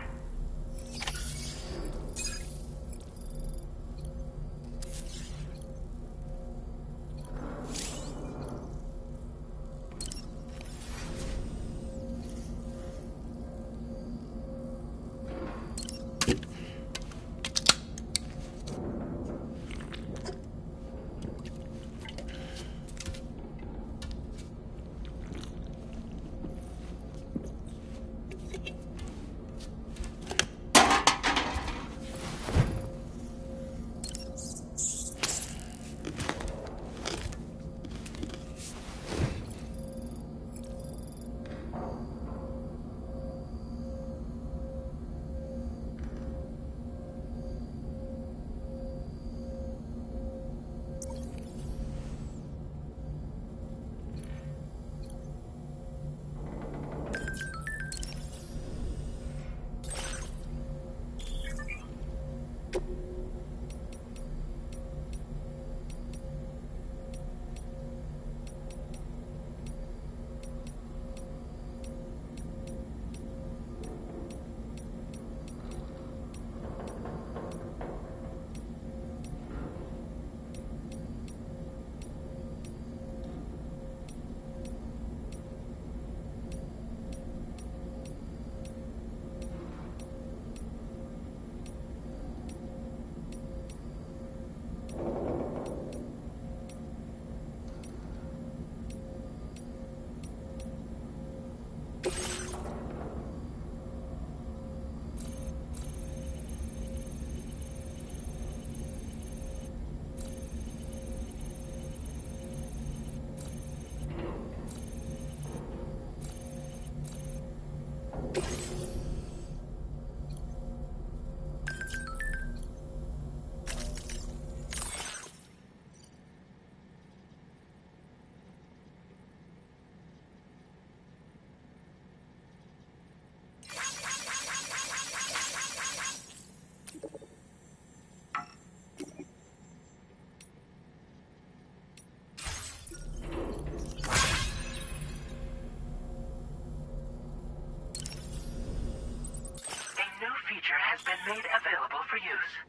Has been made available for use.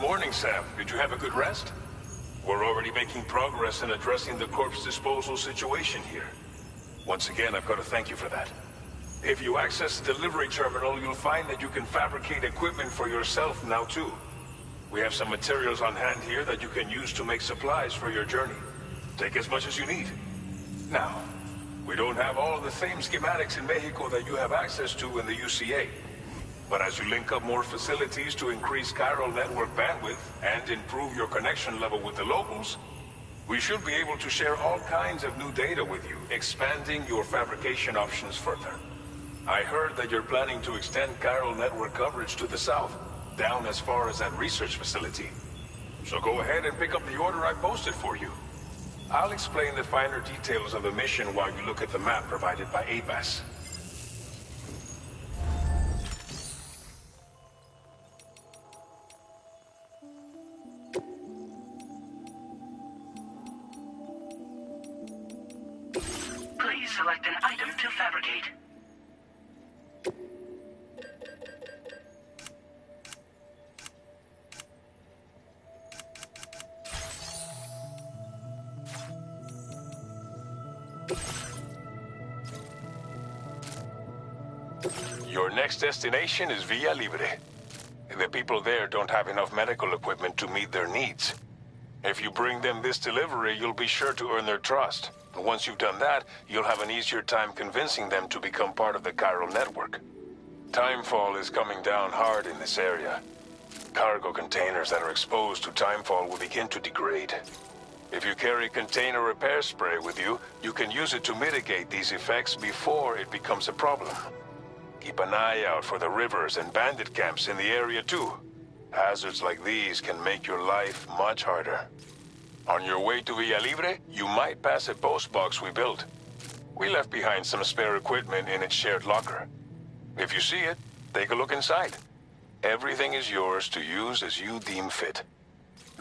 morning, Sam. Did you have a good rest? We're already making progress in addressing the corpse disposal situation here. Once again, I've got to thank you for that. If you access the delivery terminal, you'll find that you can fabricate equipment for yourself now too. We have some materials on hand here that you can use to make supplies for your journey. Take as much as you need. Now, we don't have all the same schematics in Mexico that you have access to in the UCA. But as you link up more facilities to increase chiral network bandwidth and improve your connection level with the locals, we should be able to share all kinds of new data with you, expanding your fabrication options further. I heard that you're planning to extend chiral network coverage to the south, down as far as that research facility. So go ahead and pick up the order I posted for you. I'll explain the finer details of the mission while you look at the map provided by ABAS. Please select an item to fabricate. Your next destination is Villa Libre. The people there don't have enough medical equipment to meet their needs. If you bring them this delivery, you'll be sure to earn their trust. And once you've done that, you'll have an easier time convincing them to become part of the chiral network. Timefall is coming down hard in this area. Cargo containers that are exposed to timefall will begin to degrade. If you carry container repair spray with you, you can use it to mitigate these effects before it becomes a problem. Keep an eye out for the rivers and bandit camps in the area too. Hazards like these can make your life much harder. On your way to Villa Libre, you might pass a post box we built. We left behind some spare equipment in its shared locker. If you see it, take a look inside. Everything is yours to use as you deem fit.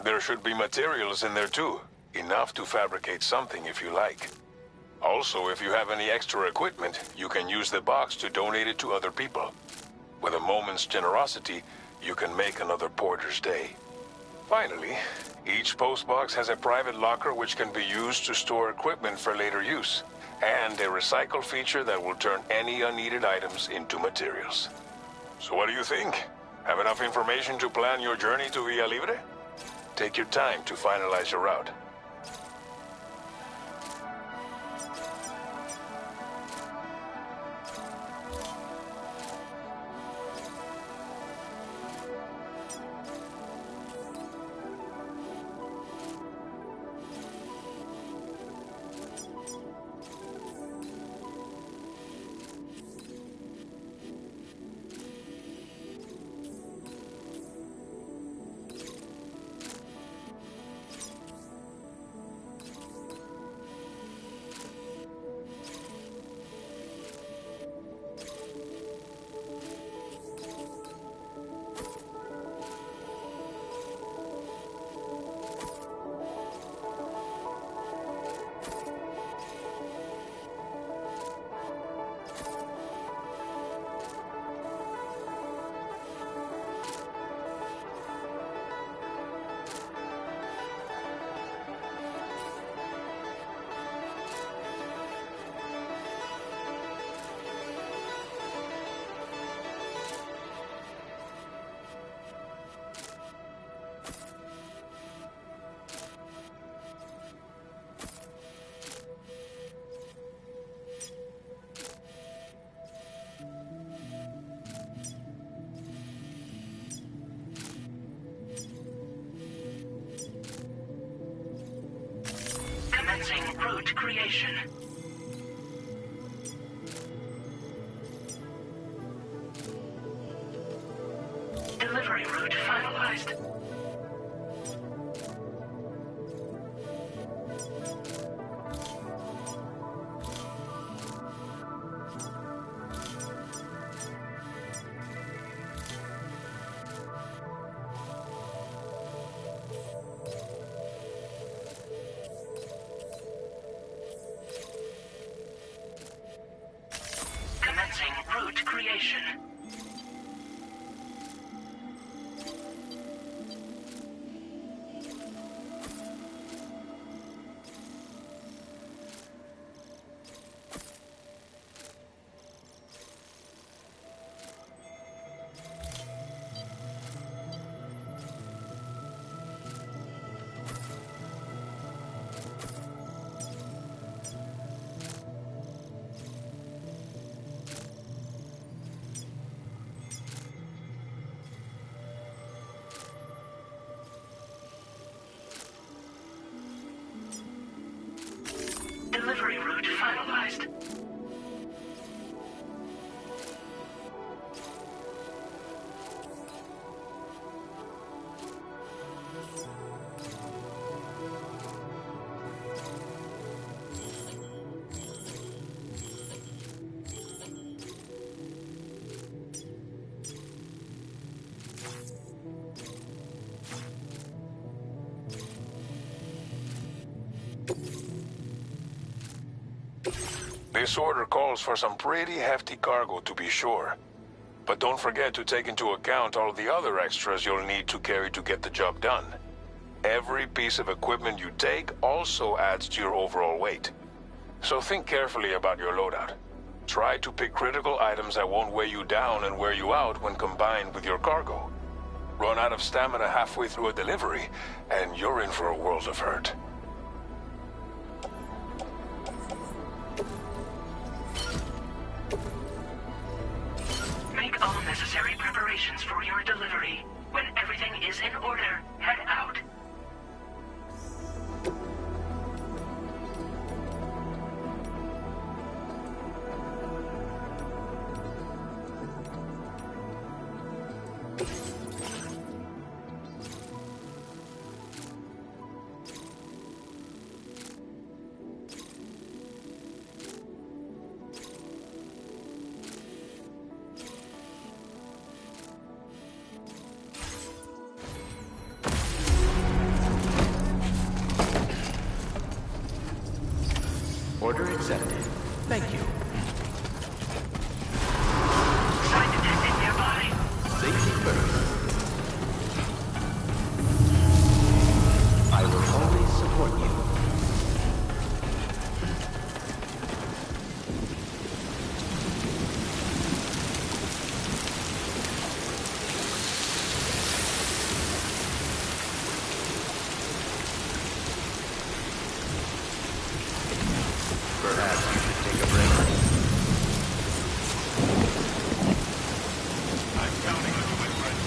There should be materials in there too, enough to fabricate something if you like. Also, if you have any extra equipment, you can use the box to donate it to other people. With a moment's generosity, you can make another porter's day. Finally, each postbox has a private locker which can be used to store equipment for later use, and a recycle feature that will turn any unneeded items into materials. So what do you think? Have enough information to plan your journey to Villa Libre? Take your time to finalize your route. Commencing route creation. Delivery route finalized. Commencing route creation. delivery route finalized. This order calls for some pretty hefty cargo to be sure. But don't forget to take into account all the other extras you'll need to carry to get the job done. Every piece of equipment you take also adds to your overall weight. So think carefully about your loadout. Try to pick critical items that won't weigh you down and wear you out when combined with your cargo. Run out of stamina halfway through a delivery, and you're in for a world of hurt. Make all necessary preparations for your delivery. When everything is in order, head out. Order accepted. Thank you. Sign detected nearby. Safety first. I will always support you. Perhaps you should take a break. I'm counting on you, my friend.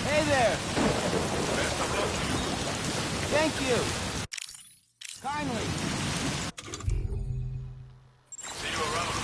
Hey there! Best of luck to you. Thank you! Kindly! See you around.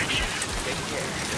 connection. Take care.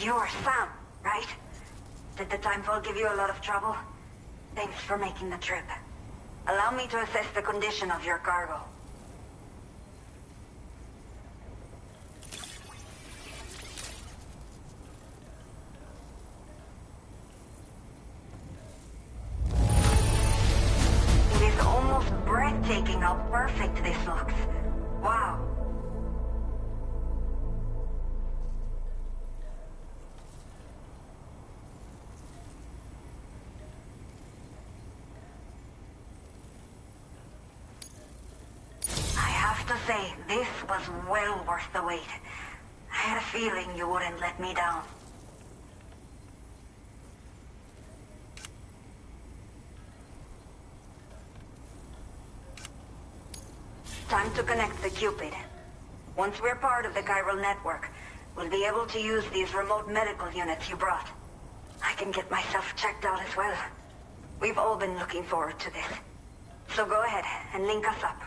You're Sam, right? Did the timefall give you a lot of trouble? Thanks for making the trip. Allow me to assess the condition of your cargo. It is almost breathtaking how perfect this looks. Wow. To say, this was well worth the wait. I had a feeling you wouldn't let me down. time to connect the Cupid. Once we're part of the chiral network, we'll be able to use these remote medical units you brought. I can get myself checked out as well. We've all been looking forward to this. So go ahead and link us up.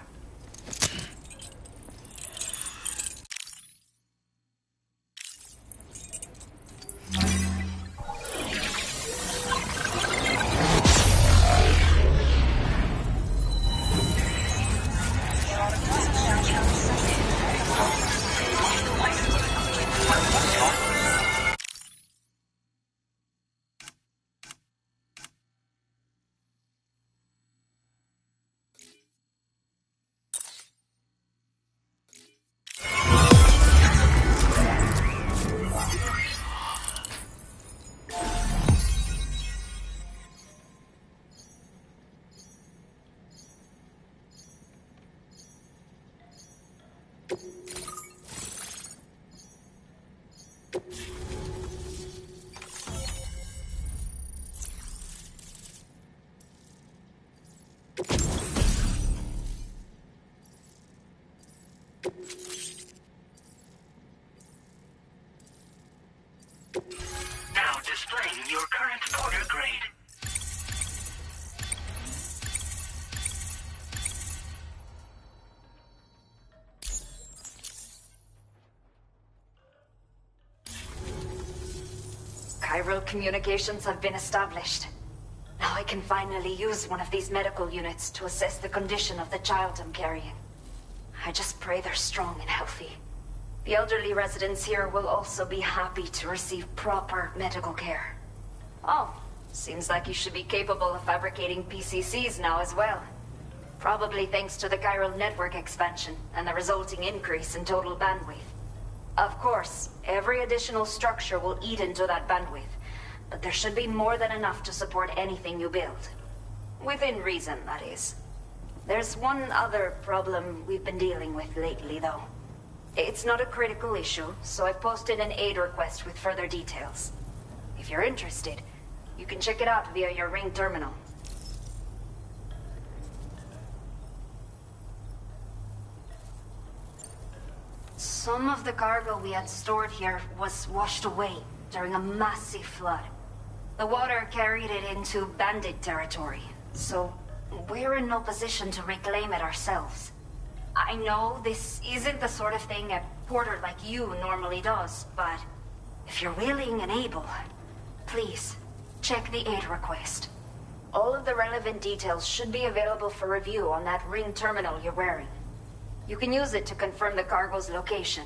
Now displaying your current porter grade. Chiral communications have been established. Now I can finally use one of these medical units to assess the condition of the child I'm carrying. I just pray they're strong and healthy. The elderly residents here will also be happy to receive proper medical care. Oh, seems like you should be capable of fabricating PCCs now as well. Probably thanks to the chiral network expansion and the resulting increase in total bandwidth. Of course, every additional structure will eat into that bandwidth, but there should be more than enough to support anything you build. Within reason, that is. There's one other problem we've been dealing with lately, though. It's not a critical issue, so I've posted an aid request with further details. If you're interested, you can check it out via your ring terminal. Some of the cargo we had stored here was washed away during a massive flood. The water carried it into bandit territory, so we're in no position to reclaim it ourselves. I know this isn't the sort of thing a porter like you normally does, but if you're willing and able, please check the aid request. All of the relevant details should be available for review on that ring terminal you're wearing. You can use it to confirm the cargo's location.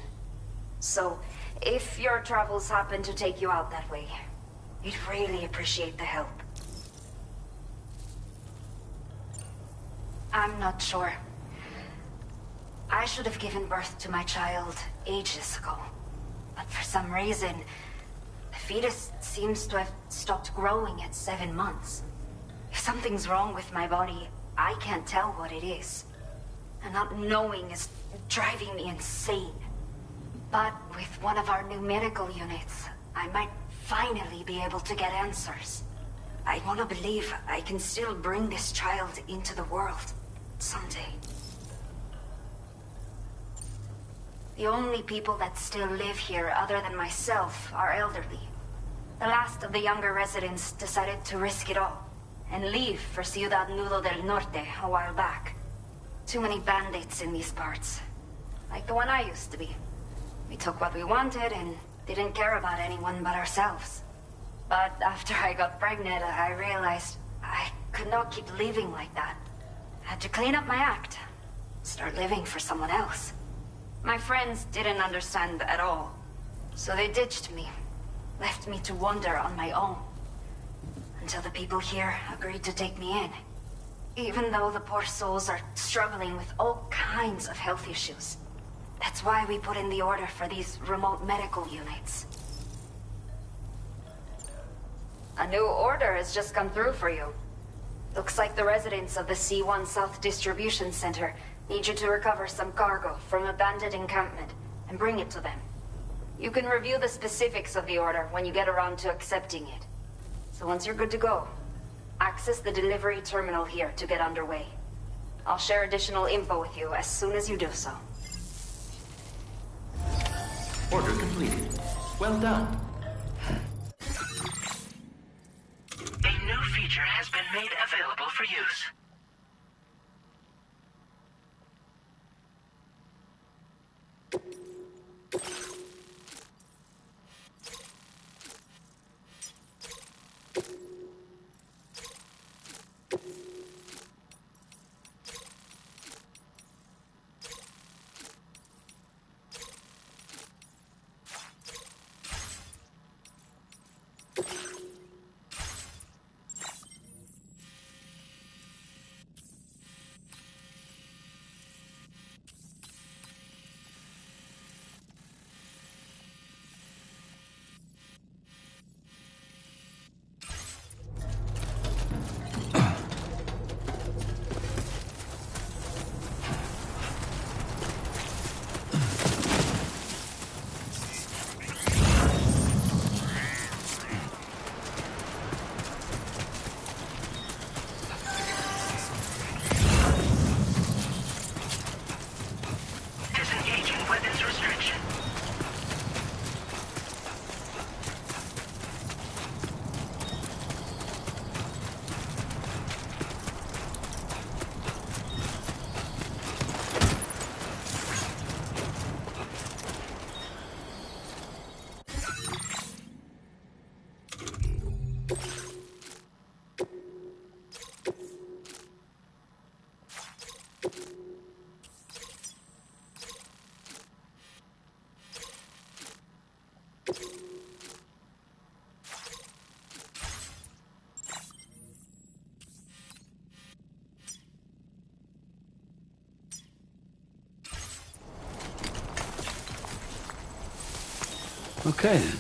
So, if your travels happen to take you out that way, we'd really appreciate the help. I'm not sure. I should have given birth to my child ages ago. But for some reason, the fetus seems to have stopped growing at 7 months. If something's wrong with my body, I can't tell what it is. And not knowing is driving me insane. But with one of our new medical units, I might finally be able to get answers. I want to believe I can still bring this child into the world someday. The only people that still live here other than myself are elderly. The last of the younger residents decided to risk it all and leave for Ciudad Nudo del Norte a while back. Too many bandits in these parts. Like the one I used to be. We took what we wanted and didn't care about anyone but ourselves. But after I got pregnant, I realized I could not keep living like that. I had to clean up my act. Start living for someone else. My friends didn't understand at all. So they ditched me. Left me to wander on my own. Until the people here agreed to take me in. Even though the poor souls are struggling with all kinds of health issues. That's why we put in the order for these remote medical units. A new order has just come through for you. Looks like the residents of the C1 South Distribution Center need you to recover some cargo from a bandit encampment and bring it to them. You can review the specifics of the order when you get around to accepting it. So once you're good to go, access the delivery terminal here to get underway. I'll share additional info with you as soon as you do so. Order completed. Well done. A new feature has been made available for use. Disengaging weapons restriction. Okay then.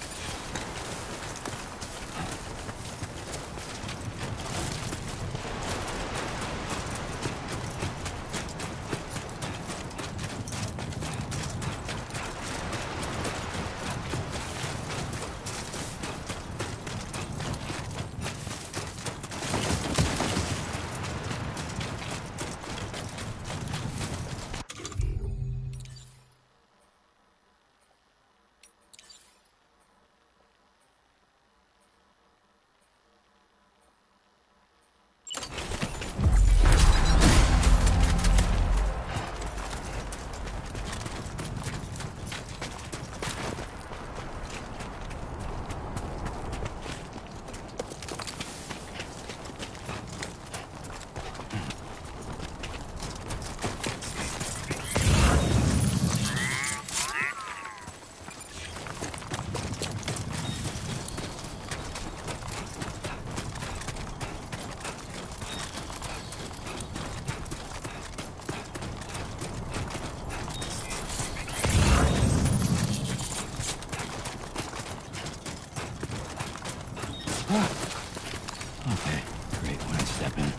Okay, great. One step in.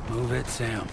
Move it, Sam.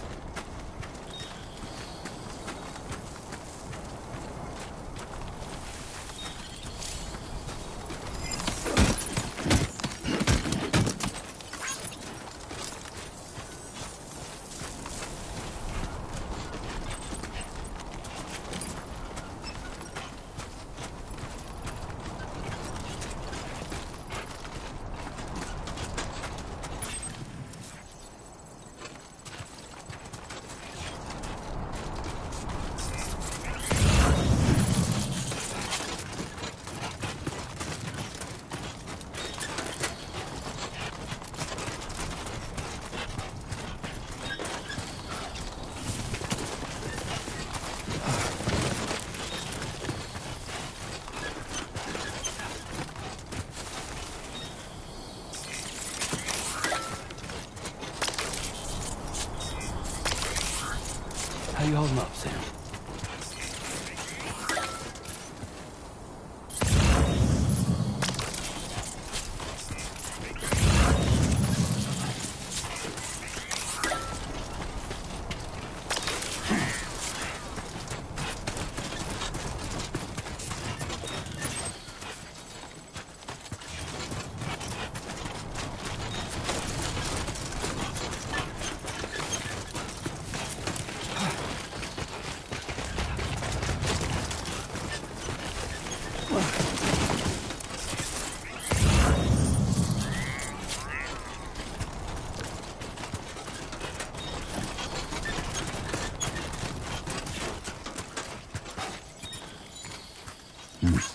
How you holding up, Sam?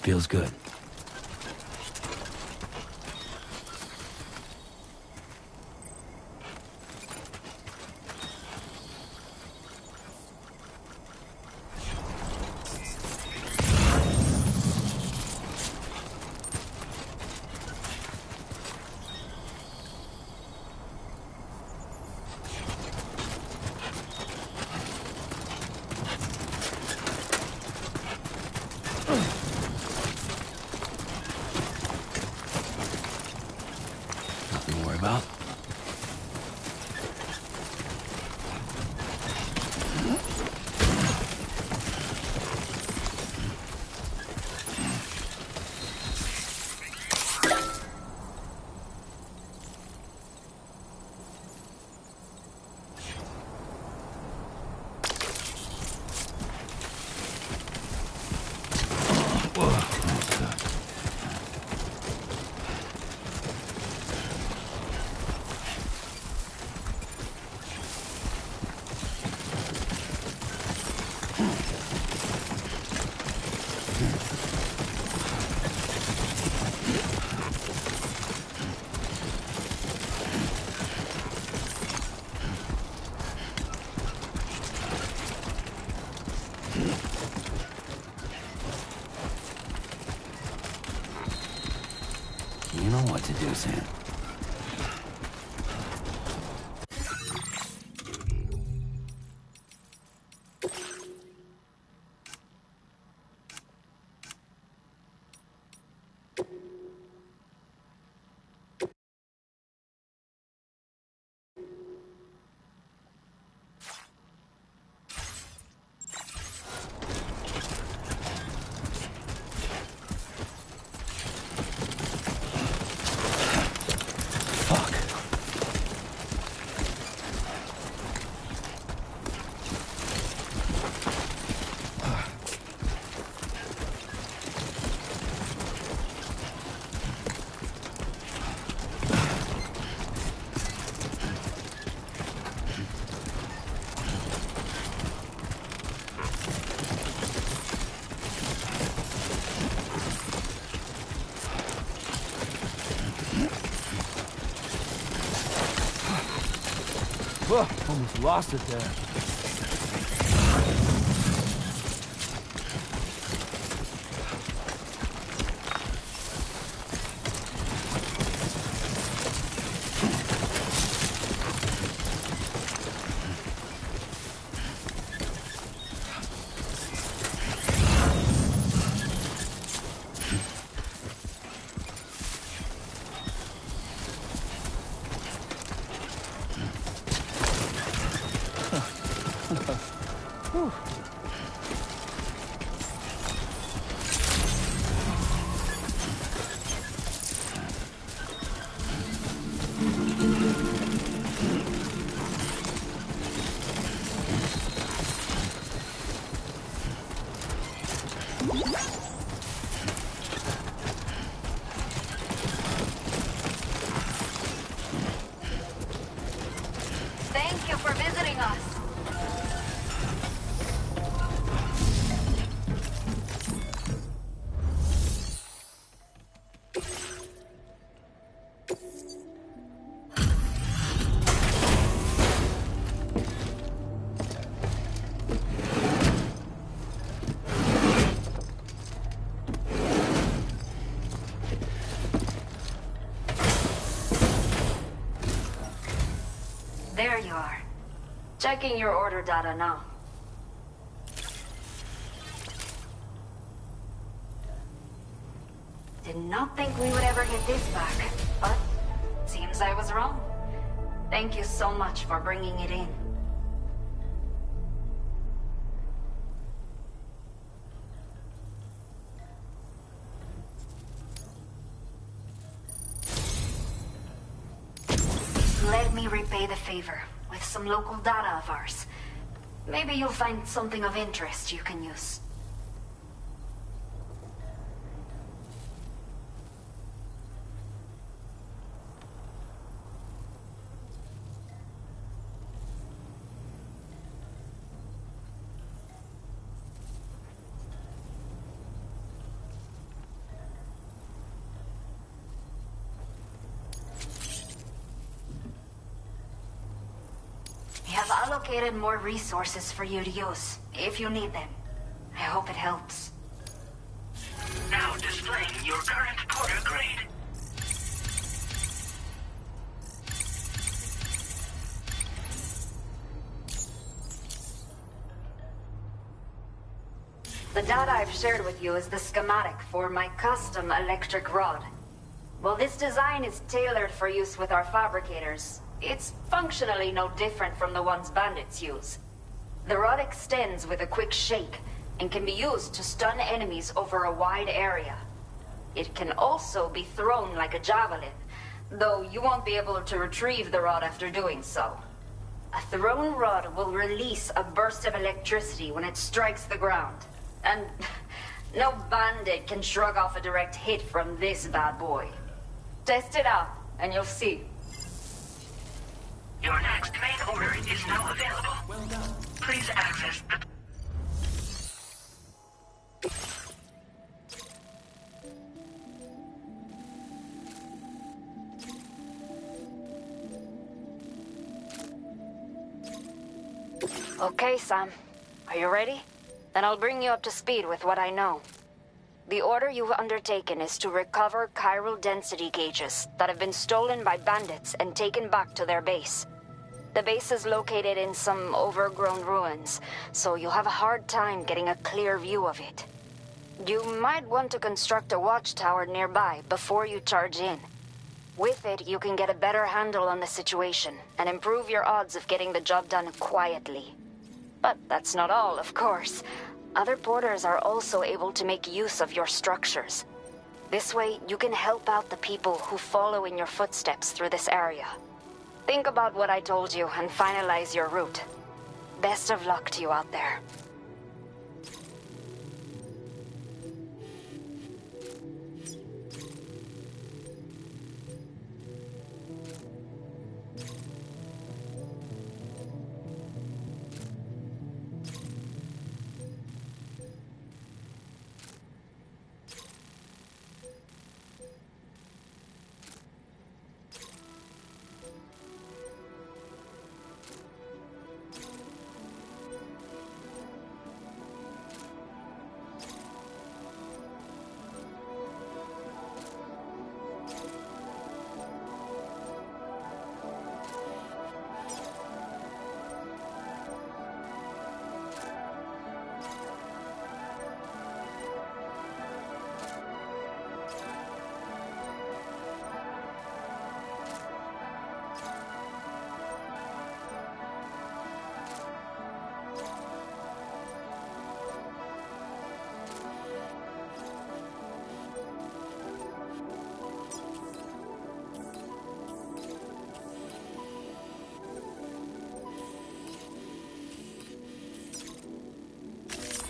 Feels good. Nothing to worry about. You know what to do, Sam. Whoa, almost lost it there. Thank you for visiting us. There you are. Checking your order data now. Did not think we would ever get this back, but seems I was wrong. Thank you so much for bringing it in. Let me repay the favor with some local data of ours. Maybe you'll find something of interest you can use. We have allocated more resources for you to use, if you need them. I hope it helps. Now displaying your current porter grade. The data I've shared with you is the schematic for my custom electric rod. While this design is tailored for use with our fabricators, it's functionally no different from the ones bandits use. The rod extends with a quick shake and can be used to stun enemies over a wide area. It can also be thrown like a javelin, though you won't be able to retrieve the rod after doing so. A thrown rod will release a burst of electricity when it strikes the ground. And no bandit can shrug off a direct hit from this bad boy. Test it out, and you'll see. Your next main order is now available. Well done. Please access the... Okay, Sam. Are you ready? Then I'll bring you up to speed with what I know. The order you've undertaken is to recover chiral density gauges that have been stolen by bandits and taken back to their base. The base is located in some overgrown ruins, so you'll have a hard time getting a clear view of it. You might want to construct a watchtower nearby before you charge in. With it, you can get a better handle on the situation and improve your odds of getting the job done quietly. But that's not all, of course. Other porters are also able to make use of your structures. This way, you can help out the people who follow in your footsteps through this area. Think about what I told you and finalize your route. Best of luck to you out there.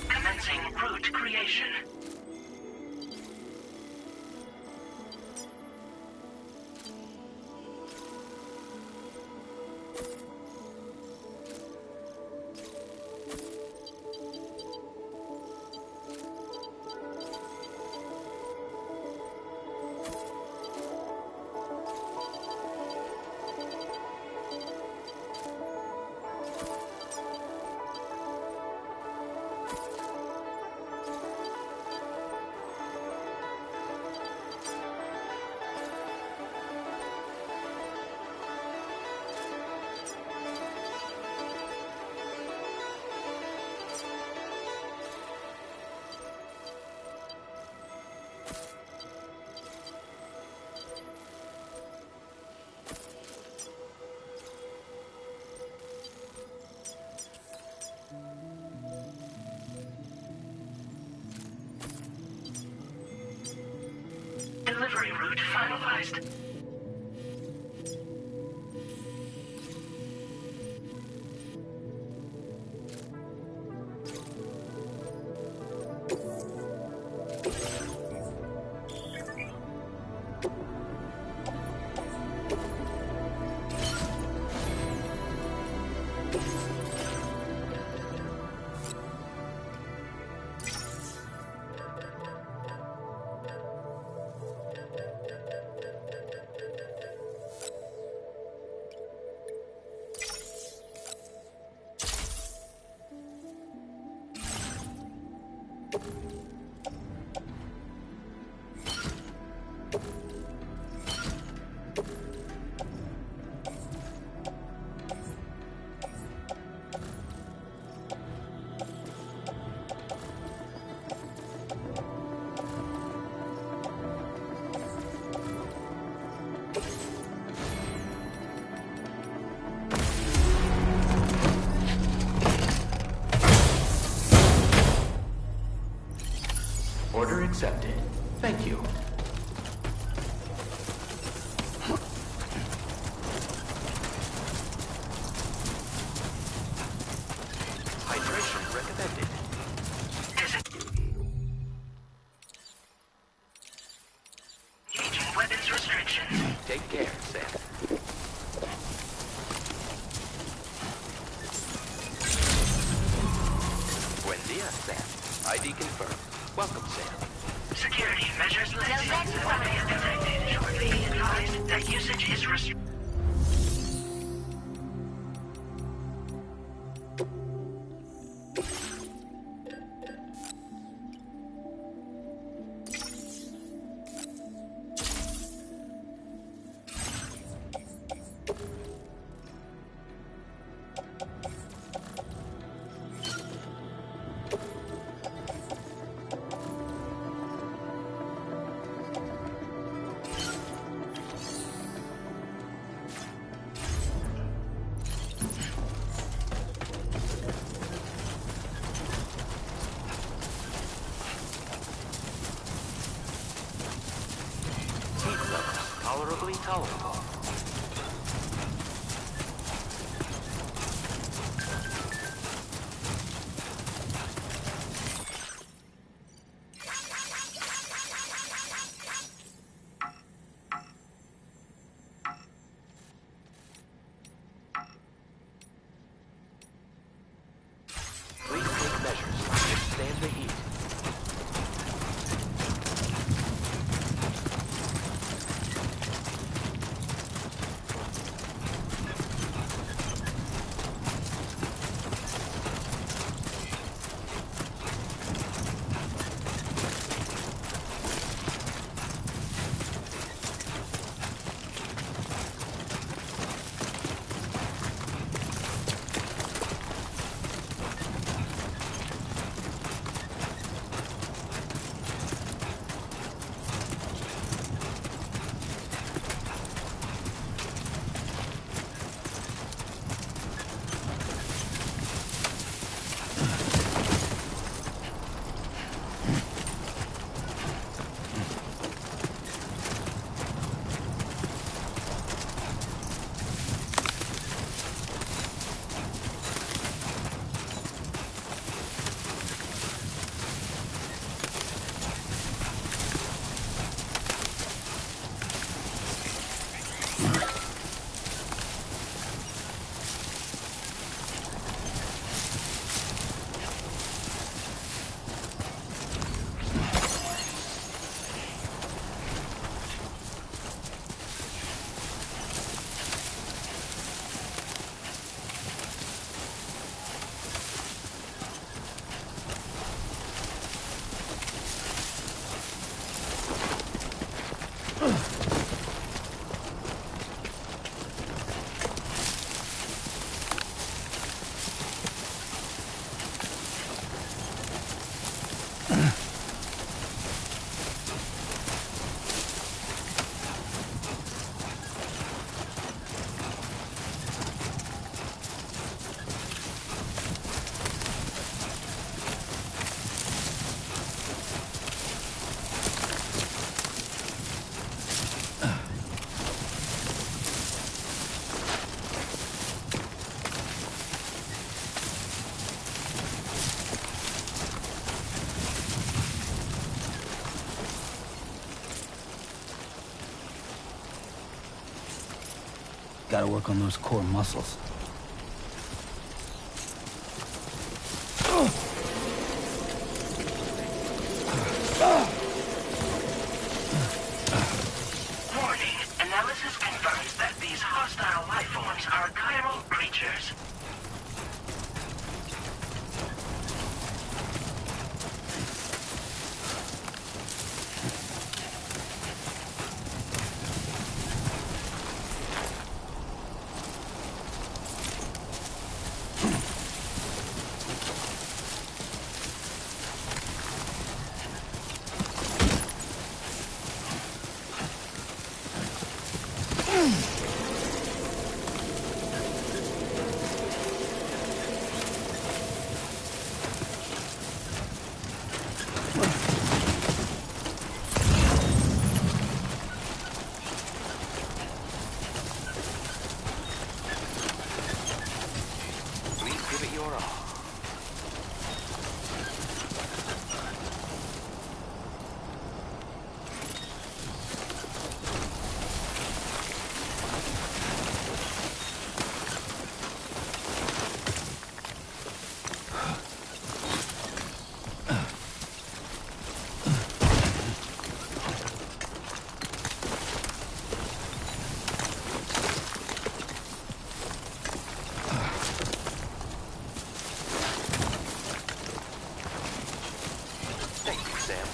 Commencing route creation. delivery route finalized. Order accepted. Thank you. Hydration recommended. Engaging weapons restrictions. Take care, Sam. Buen dia, Sam. ID confirmed. Welcome, Sam. Security measures lifted. Weapon detected. Shortly be advised that usage is restricted. Tolerably tolerable. Please take measures to withstand the heat. Gotta work on those core muscles. Warning. Analysis confirms that these hostile life forms are chiral creatures. Please give it your all. Thank you, Sam.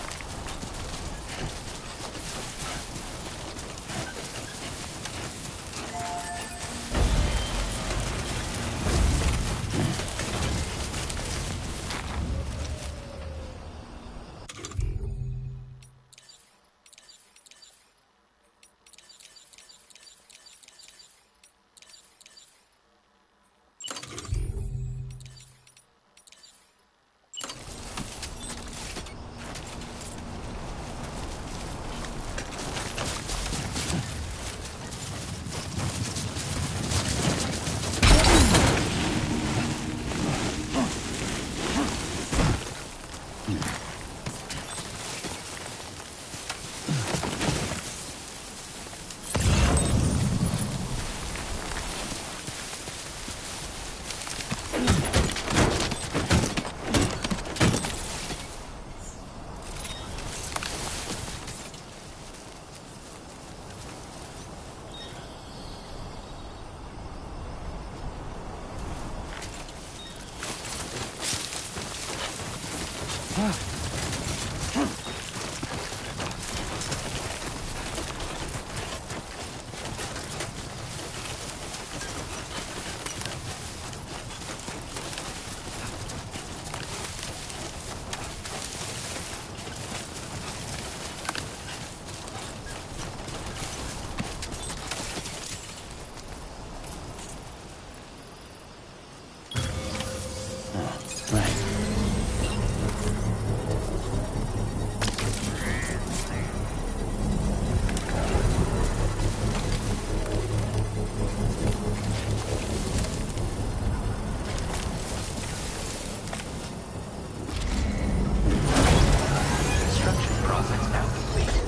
Construction process now complete.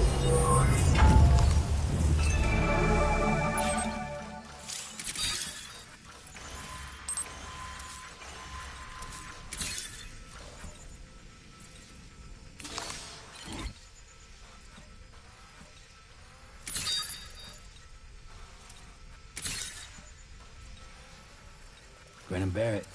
Brennan Barrett.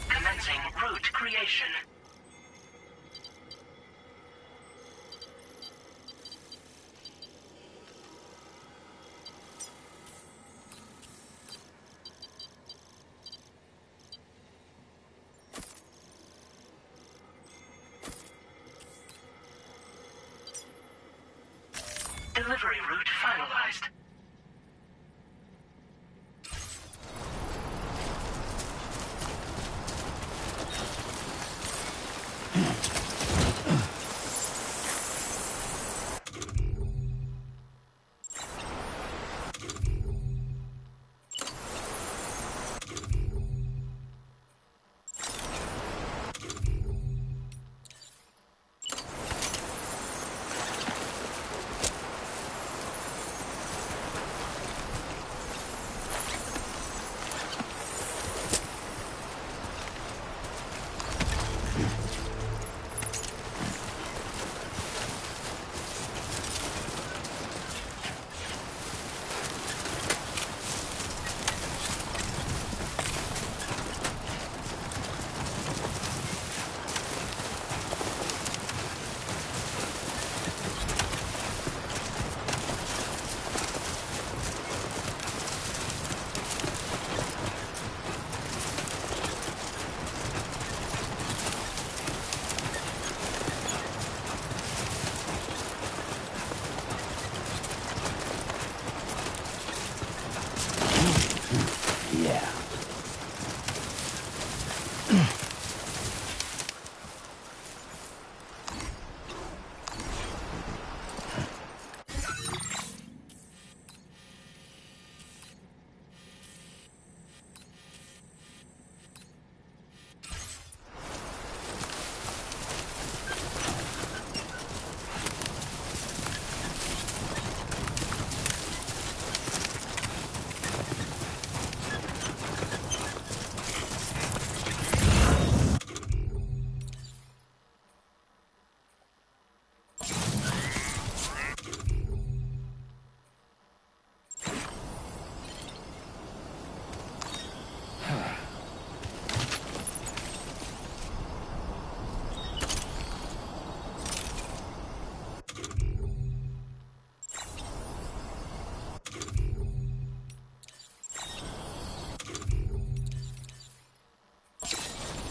Commencing route creation. Delivery route finalized.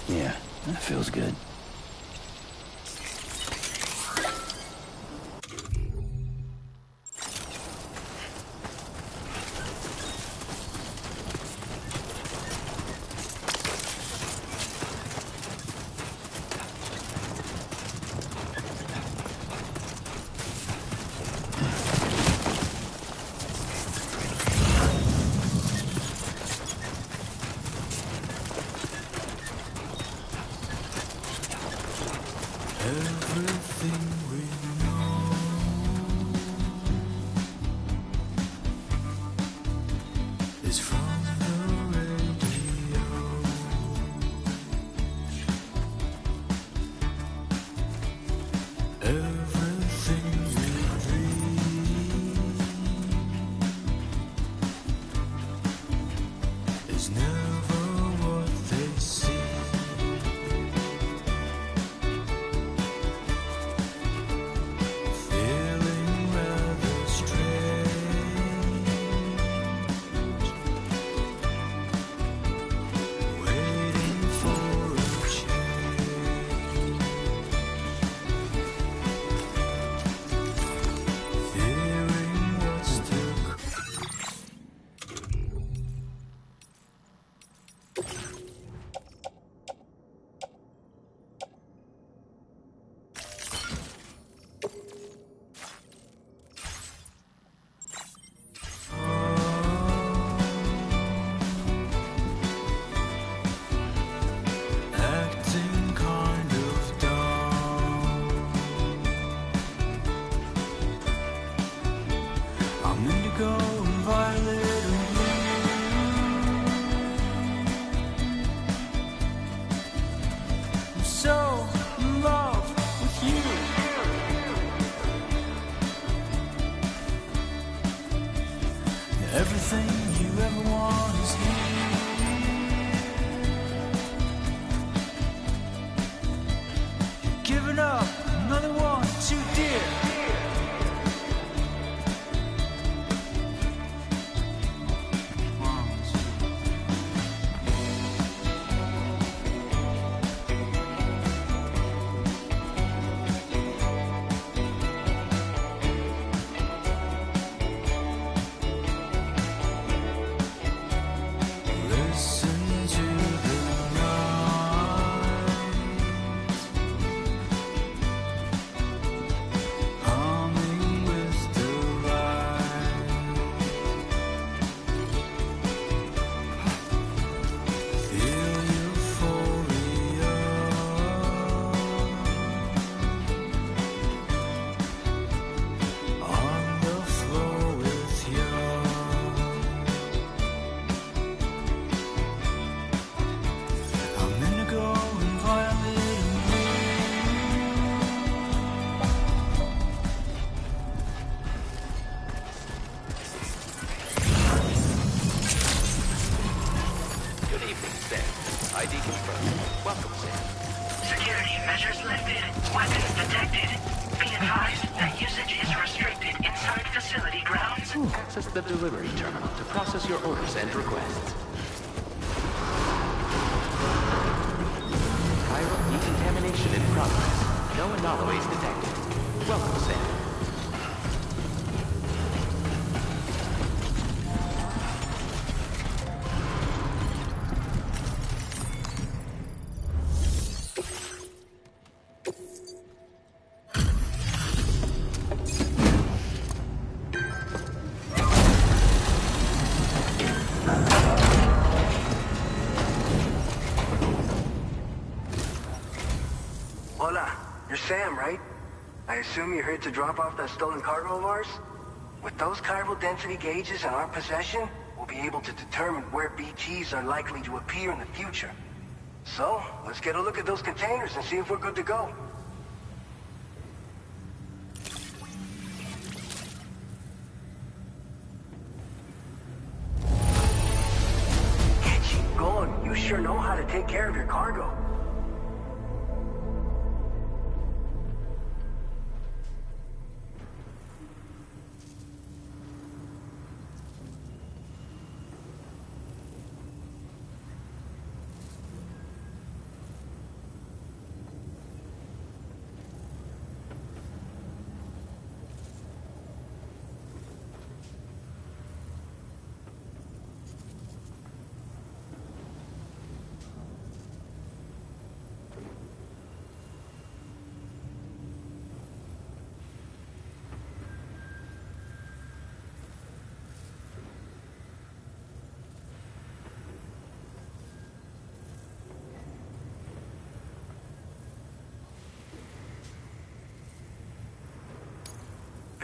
Yeah, that feels good. Everything you ever want is here. Giving up, another one too dear. Access the delivery terminal to process your orders and requests. Chiral decontamination in progress. No anomalies detected. Welcome, Sam. Sam, right? I assume you're here to drop off that stolen cargo of ours? With those chiral density gauges in our possession, we'll be able to determine where BTs are likely to appear in the future. So, let's get a look at those containers and see if we're good to go. Keep going. You sure know how to take care of your cargo.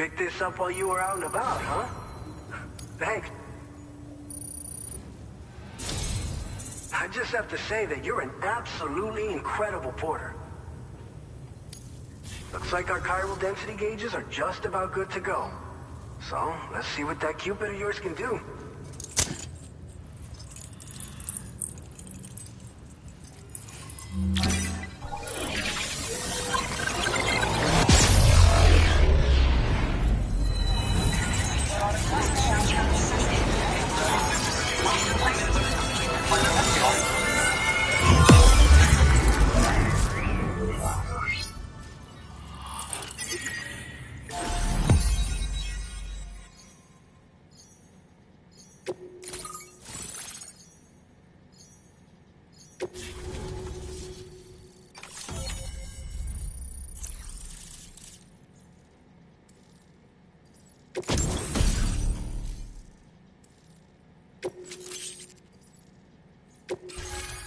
Picked this up while you were out and about, huh? Thanks. I just have to say that you're an absolutely incredible porter. Looks like our chiral density gauges are just about good to go. So, let's see what that Cupid of yours can do.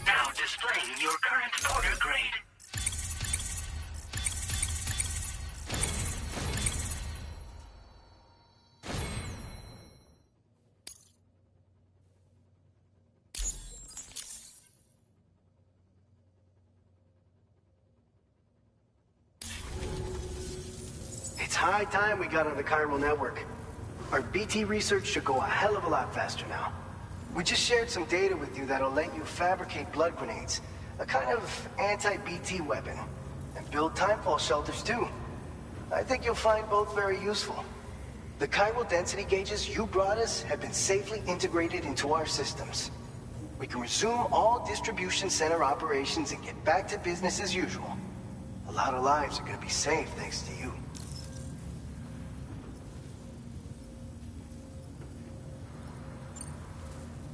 Now displaying your current porter grade. It's high time we got on the chiral network. Our BT research should go a hell of a lot faster now. We just shared some data with you that'll let you fabricate blood grenades, a kind of anti-BT weapon, and build timefall shelters too. I think you'll find both very useful. The chiral density gauges you brought us have been safely integrated into our systems. We can resume all distribution center operations and get back to business as usual. A lot of lives are gonna be saved thanks to you.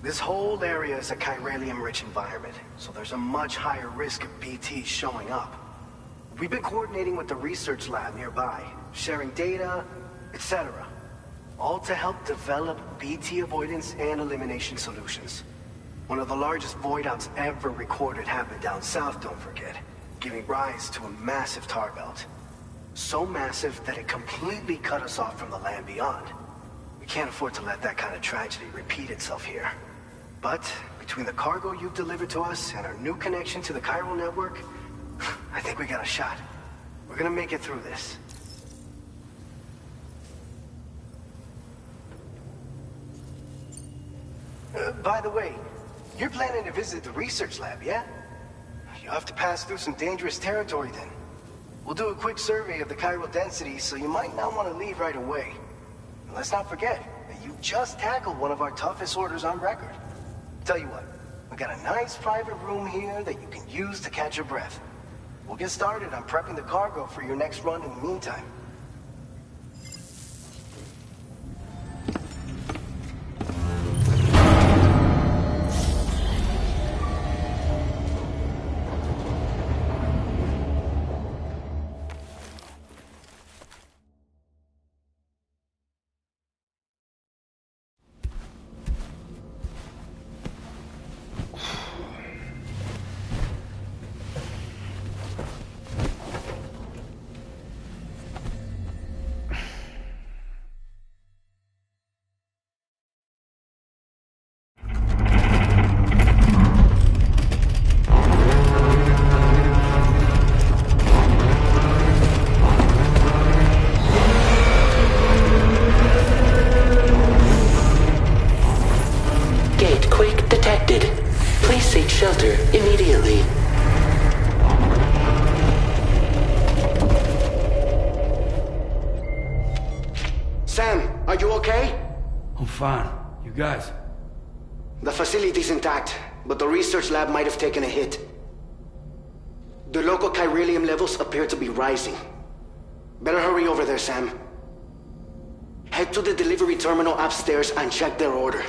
This whole area is a chiralium-rich environment, so there's a much higher risk of BTs showing up. We've been coordinating with the research lab nearby, sharing data, etc. All to help develop BT avoidance and elimination solutions. One of the largest void outs ever recorded happened down south, don't forget, giving rise to a massive tar belt. So massive that it completely cut us off from the land beyond. We can't afford to let that kind of tragedy repeat itself here. But between the cargo you've delivered to us and our new connection to the chiral network, I think we got a shot. We're gonna make it through this. By the way, you're planning to visit the research lab, yeah? You'll have to pass through some dangerous territory then. We'll do a quick survey of the chiral density, so you might not want to leave right away. And let's not forget that you just tackled one of our toughest orders on record. Tell you what, we got a nice private room here that you can use to catch your breath. We'll get started on prepping the cargo for your next run in the meantime. Shelter immediately. Sam, are you okay? I'm fine. You guys? The facility's intact, but the research lab might have taken a hit. The local chiralium levels appear to be rising. Better hurry over there, Sam. Head to the delivery terminal upstairs and check their order.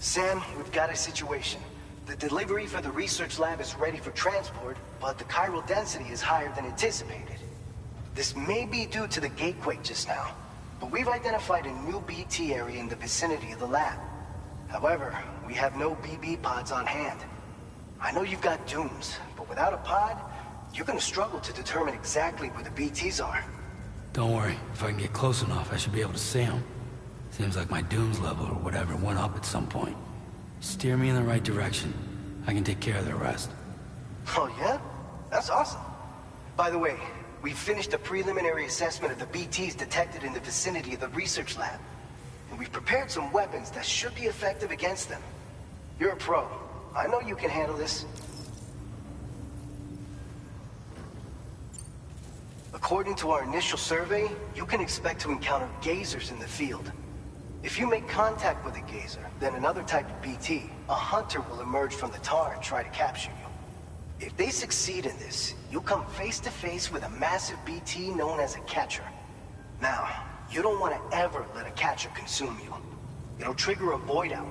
Sam, we've got a situation. The delivery for the research lab is ready for transport, but the chiral density is higher than anticipated. This may be due to the gatequake just now, but we've identified a new BT area in the vicinity of the lab. However, we have no BB pods on hand. I know you've got dooms, but without a pod, you're gonna struggle to determine exactly where the BTs are. Don't worry, if I can get close enough, I should be able to see them. Seems like my dooms level or whatever went up at some point. Steer me in the right direction. I can take care of the rest. Oh yeah? That's awesome. By the way, we've finished a preliminary assessment of the BTs detected in the vicinity of the research lab. And we've prepared some weapons that should be effective against them. You're a pro. I know you can handle this. According to our initial survey, you can expect to encounter gazers in the field. If you make contact with a gazer, then another type of BT, a hunter will emerge from the tar and try to capture you. If they succeed in this, you'll come face to face with a massive BT known as a catcher. Now, you don't want to ever let a catcher consume you. It'll trigger a void out,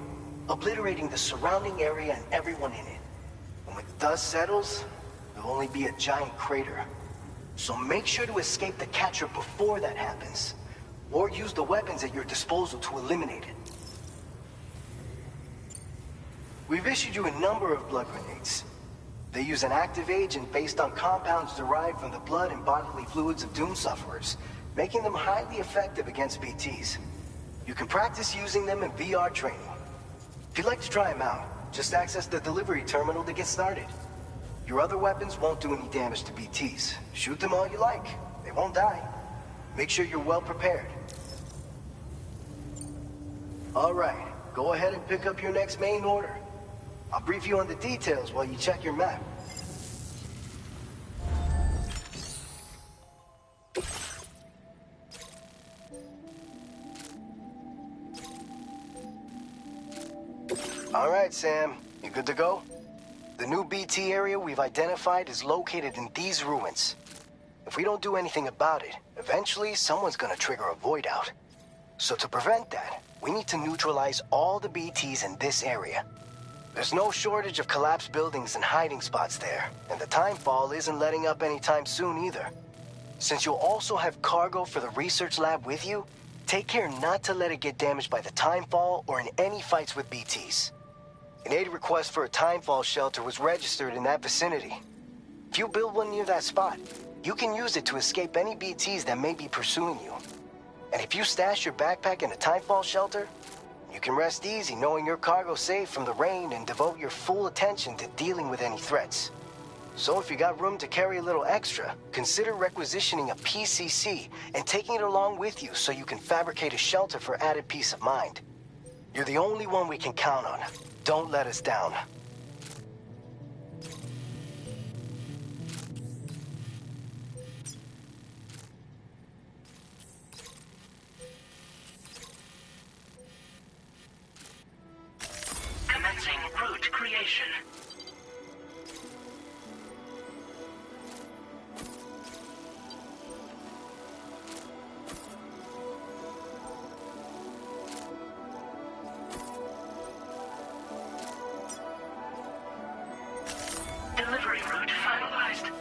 obliterating the surrounding area and everyone in it. And when the dust settles, there'll only be a giant crater. So make sure to escape the catcher before that happens, or use the weapons at your disposal to eliminate it. We've issued you a number of blood grenades. They use an active agent based on compounds derived from the blood and bodily fluids of Doom sufferers, making them highly effective against BTs. You can practice using them in VR training. If you'd like to try them out, just access the delivery terminal to get started. Your other weapons won't do any damage to BTs. Shoot them all you like. They won't die. Make sure you're well prepared. All right, go ahead and pick up your next main order. I'll brief you on the details while you check your map. All right, Sam, you good to go? The new BT area we've identified is located in these ruins. If we don't do anything about it, eventually someone's gonna trigger a void out. So to prevent that, we need to neutralize all the BTs in this area. There's no shortage of collapsed buildings and hiding spots there, and the timefall isn't letting up anytime soon either. Since you'll also have cargo for the research lab with you, take care not to let it get damaged by the timefall or in any fights with BTs. An aid request for a timefall shelter was registered in that vicinity. If you build one near that spot, you can use it to escape any BTs that may be pursuing you. And if you stash your backpack in a timefall shelter, you can rest easy knowing your cargo's safe from the rain and devote your full attention to dealing with any threats. So if you got room to carry a little extra, consider requisitioning a PCC and taking it along with you so you can fabricate a shelter for added peace of mind. You're the only one we can count on. Don't let us down. Commencing route creation. Delivery route finalized.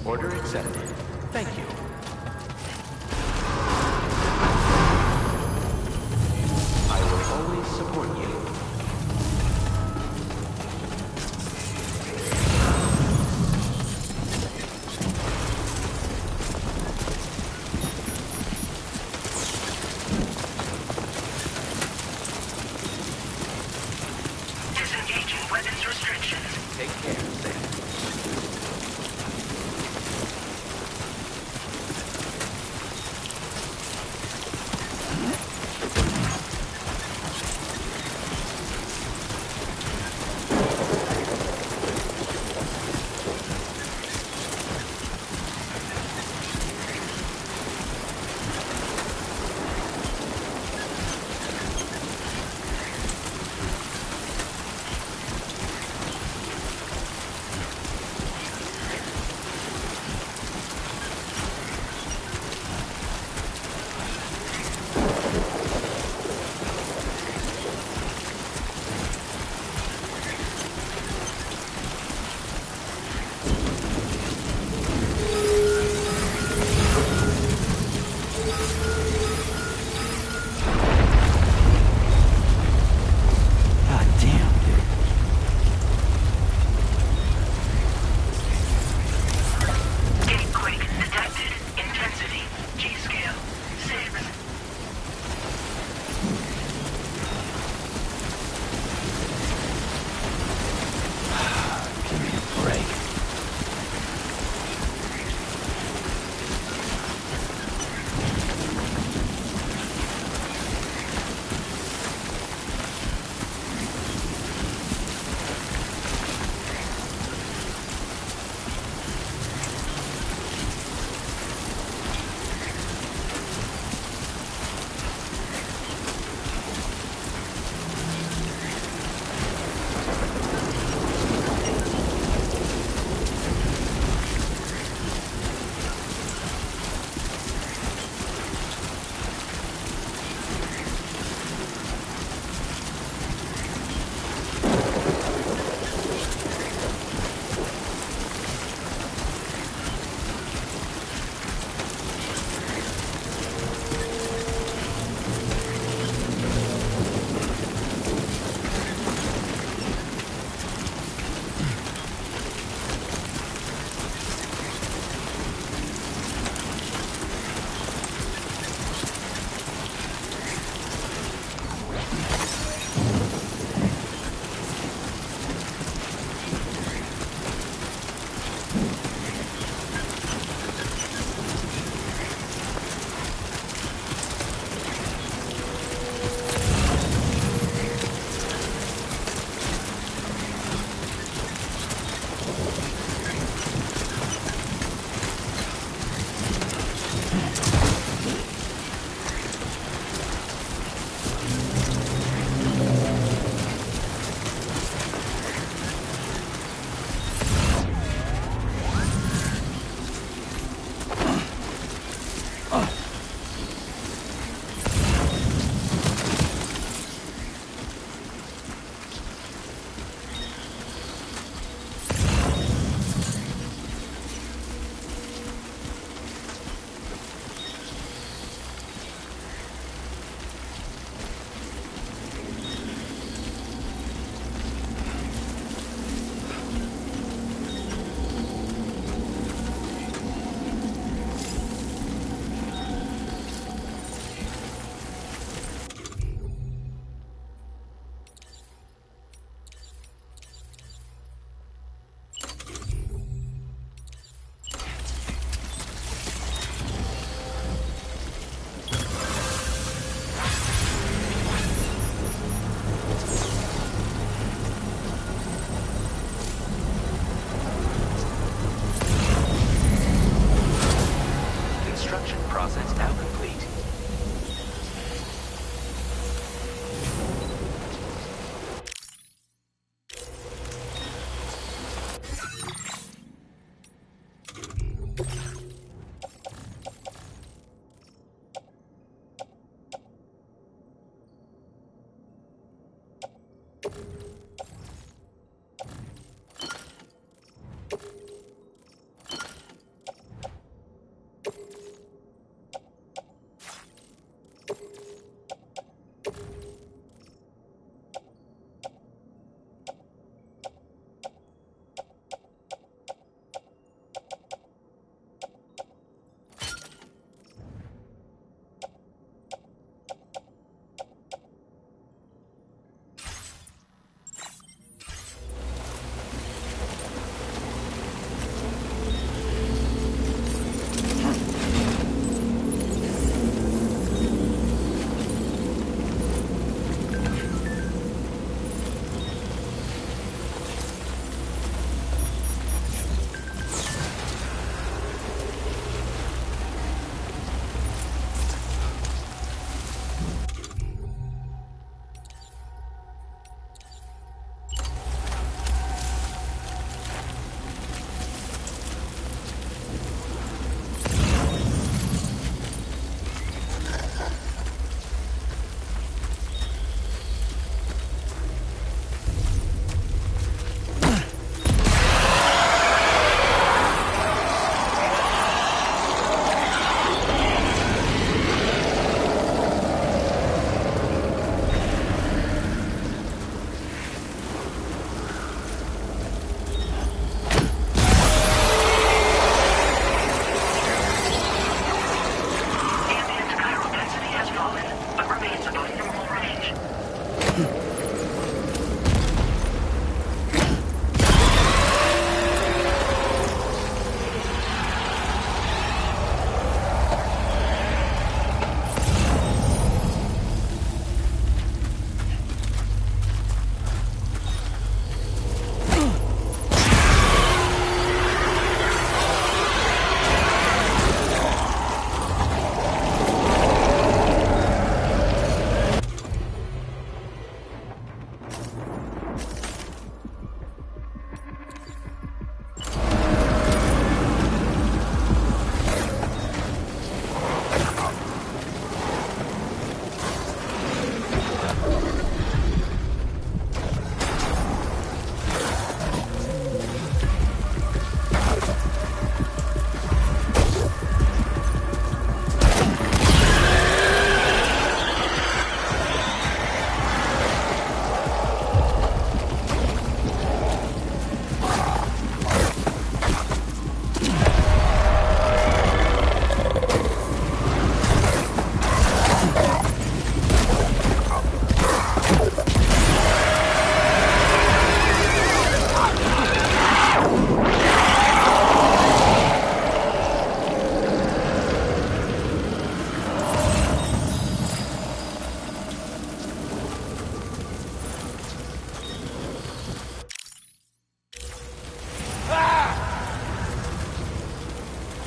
Order accepted. Thank you. I will always support you. Disengaging weapon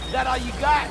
Is that all you got?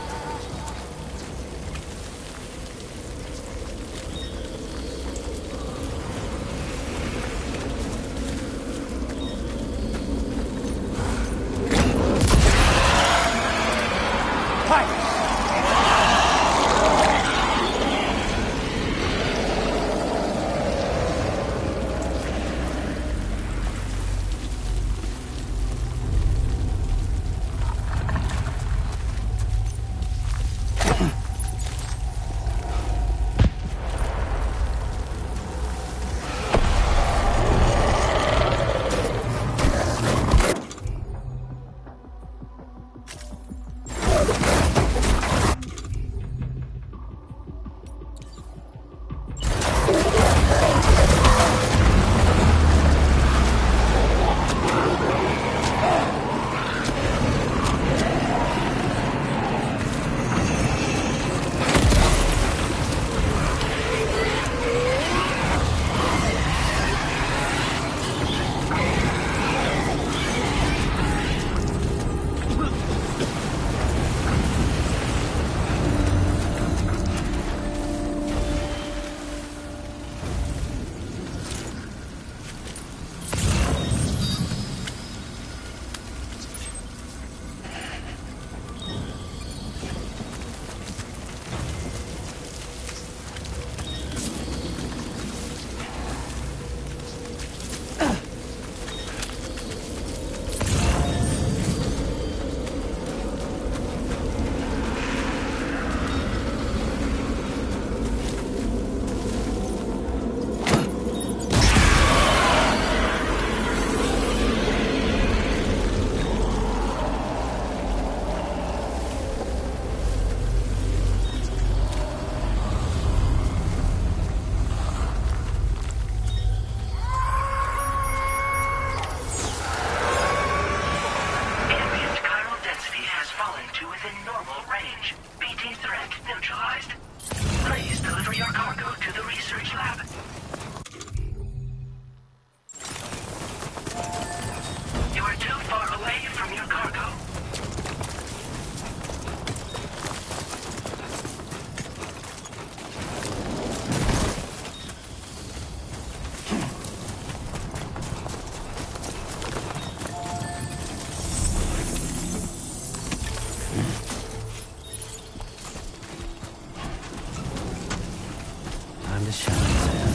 Time to shine, Sam.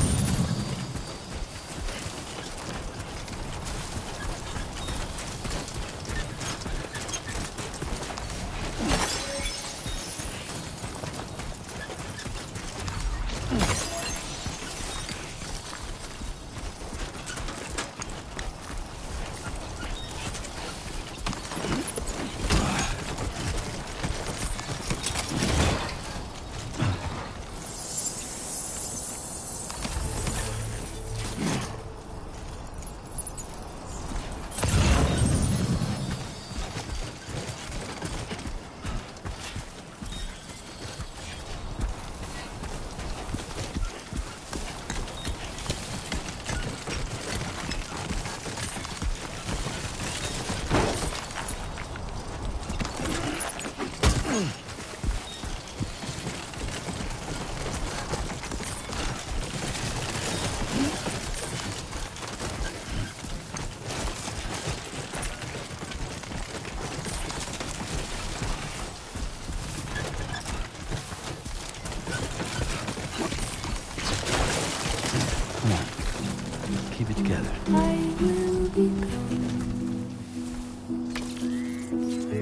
Keep it together. I will be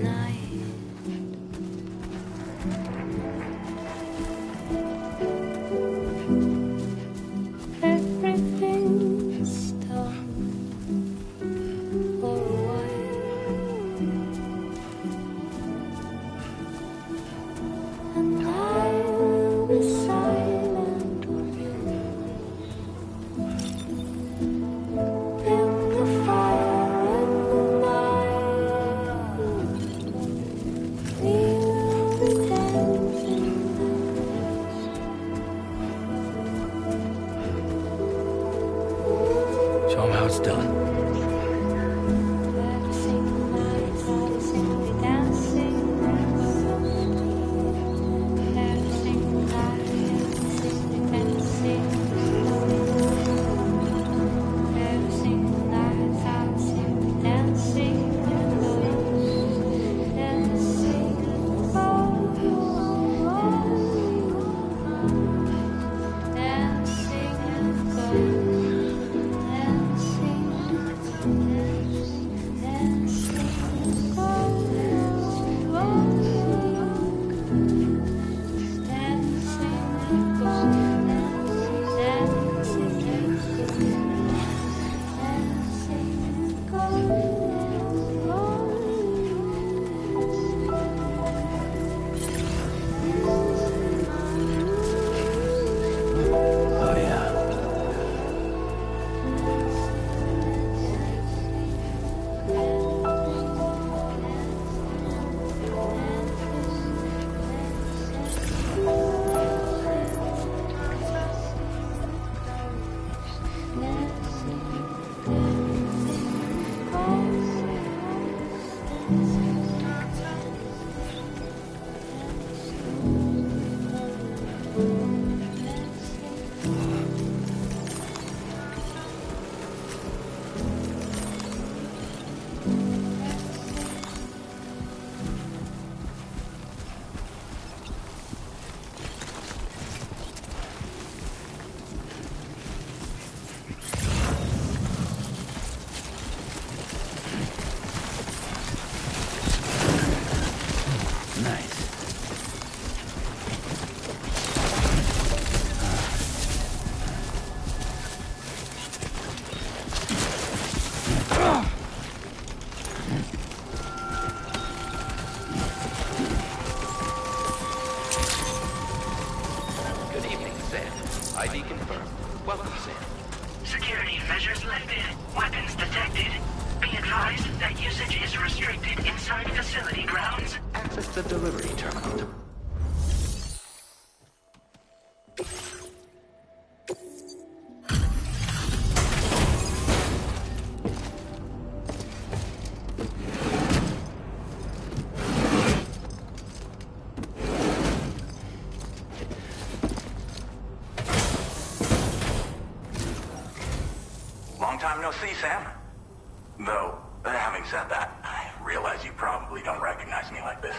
night. Nice. Good evening, Sam. ID confirmed. Welcome, Sam. Security measures lifted. Weapons detected. Be advised that usage is restricted inside facility grounds. Access the delivery terminal to... Long time no see, Sam. Though, having said that, I realize you probably don't recognize me like this.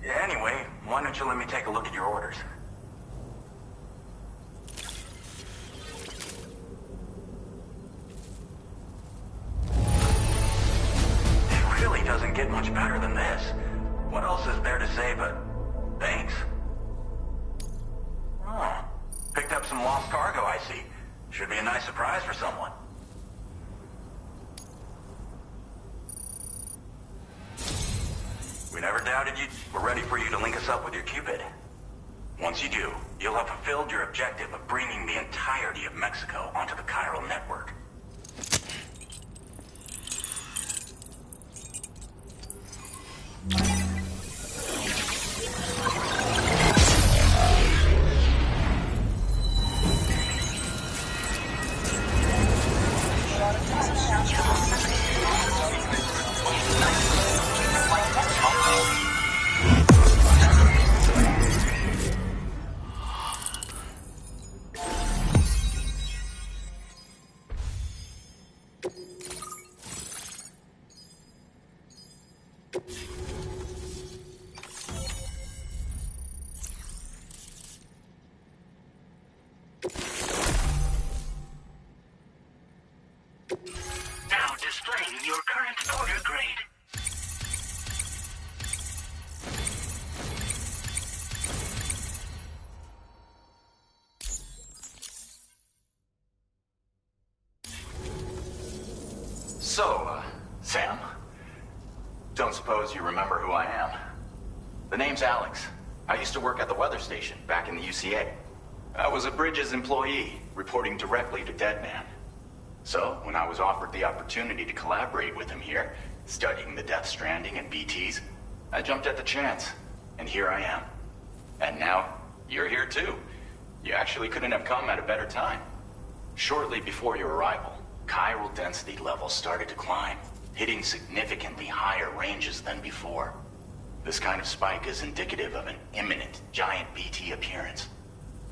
Anyway, why don't you let me take a look at your orders? It really doesn't get much better than this. What else is there to say but thanks? Oh, picked up some lost cargo, I see. Should be a nice surprise for someone. We never doubted you. We're ready for you to link us up with your Cupid. Once you do, you'll have fulfilled your objective of bringing the entirety of Mexico onto the chiral network. Now displaying your current order grade. So, Sam, don't suppose you remember who I am? The name's Alex. I used to work at the weather station back in the UCA. I was a Bridges employee, reporting directly to Deadman. So, when I was offered the opportunity to collaborate with him here, studying the Death Stranding and BTs, I jumped at the chance, and here I am. And now, you're here too. You actually couldn't have come at a better time. Shortly before your arrival, chiral density levels started to climb, hitting significantly higher ranges than before. This kind of spike is indicative of an imminent giant BT appearance.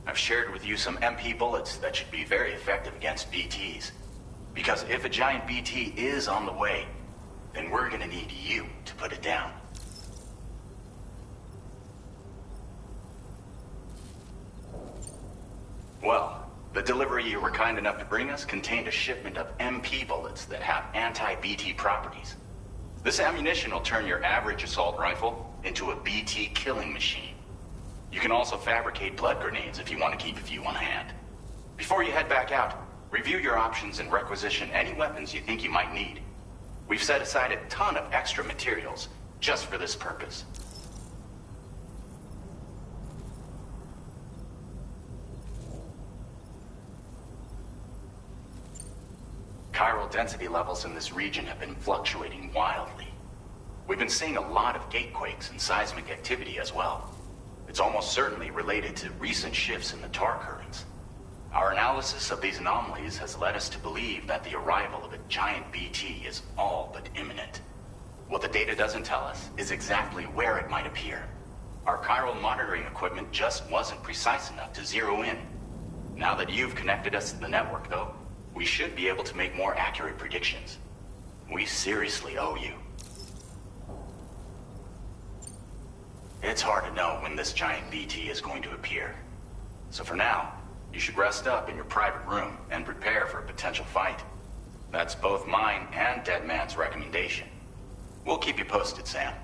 I've shared with you some MP bullets that should be very effective against BTs. Because if a giant BT is on the way, then we're gonna need you to put it down. Well, the delivery you were kind enough to bring us contained a shipment of MP bullets that have anti-BT properties. This ammunition will turn your average assault rifle into a BT killing machine. You can also fabricate blood grenades if you want to keep a few on hand. Before you head back out, review your options and requisition any weapons you think you might need. We've set aside a ton of extra materials just for this purpose. Chiral density levels in this region have been fluctuating wildly. We've been seeing a lot of gatequakes and seismic activity as well. It's almost certainly related to recent shifts in the tar currents. Our analysis of these anomalies has led us to believe that the arrival of a giant BT is all but imminent. What the data doesn't tell us is exactly where it might appear. Our chiral monitoring equipment just wasn't precise enough to zero in. Now that you've connected us to the network, though, we should be able to make more accurate predictions. We seriously owe you. It's hard to know when this giant BT is going to appear. So for now, you should rest up in your private room and prepare for a potential fight. That's both mine and Deadman's recommendation. We'll keep you posted, Sam.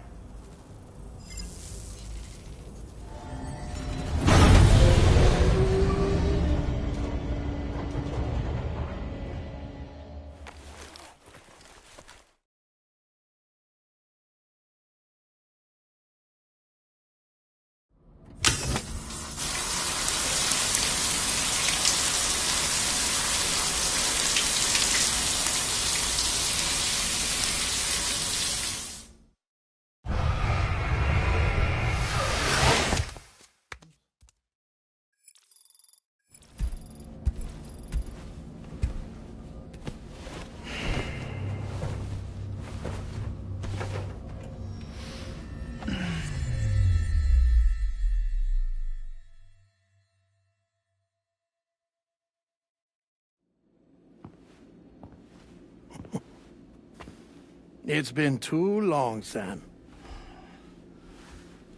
It's been too long, Sam.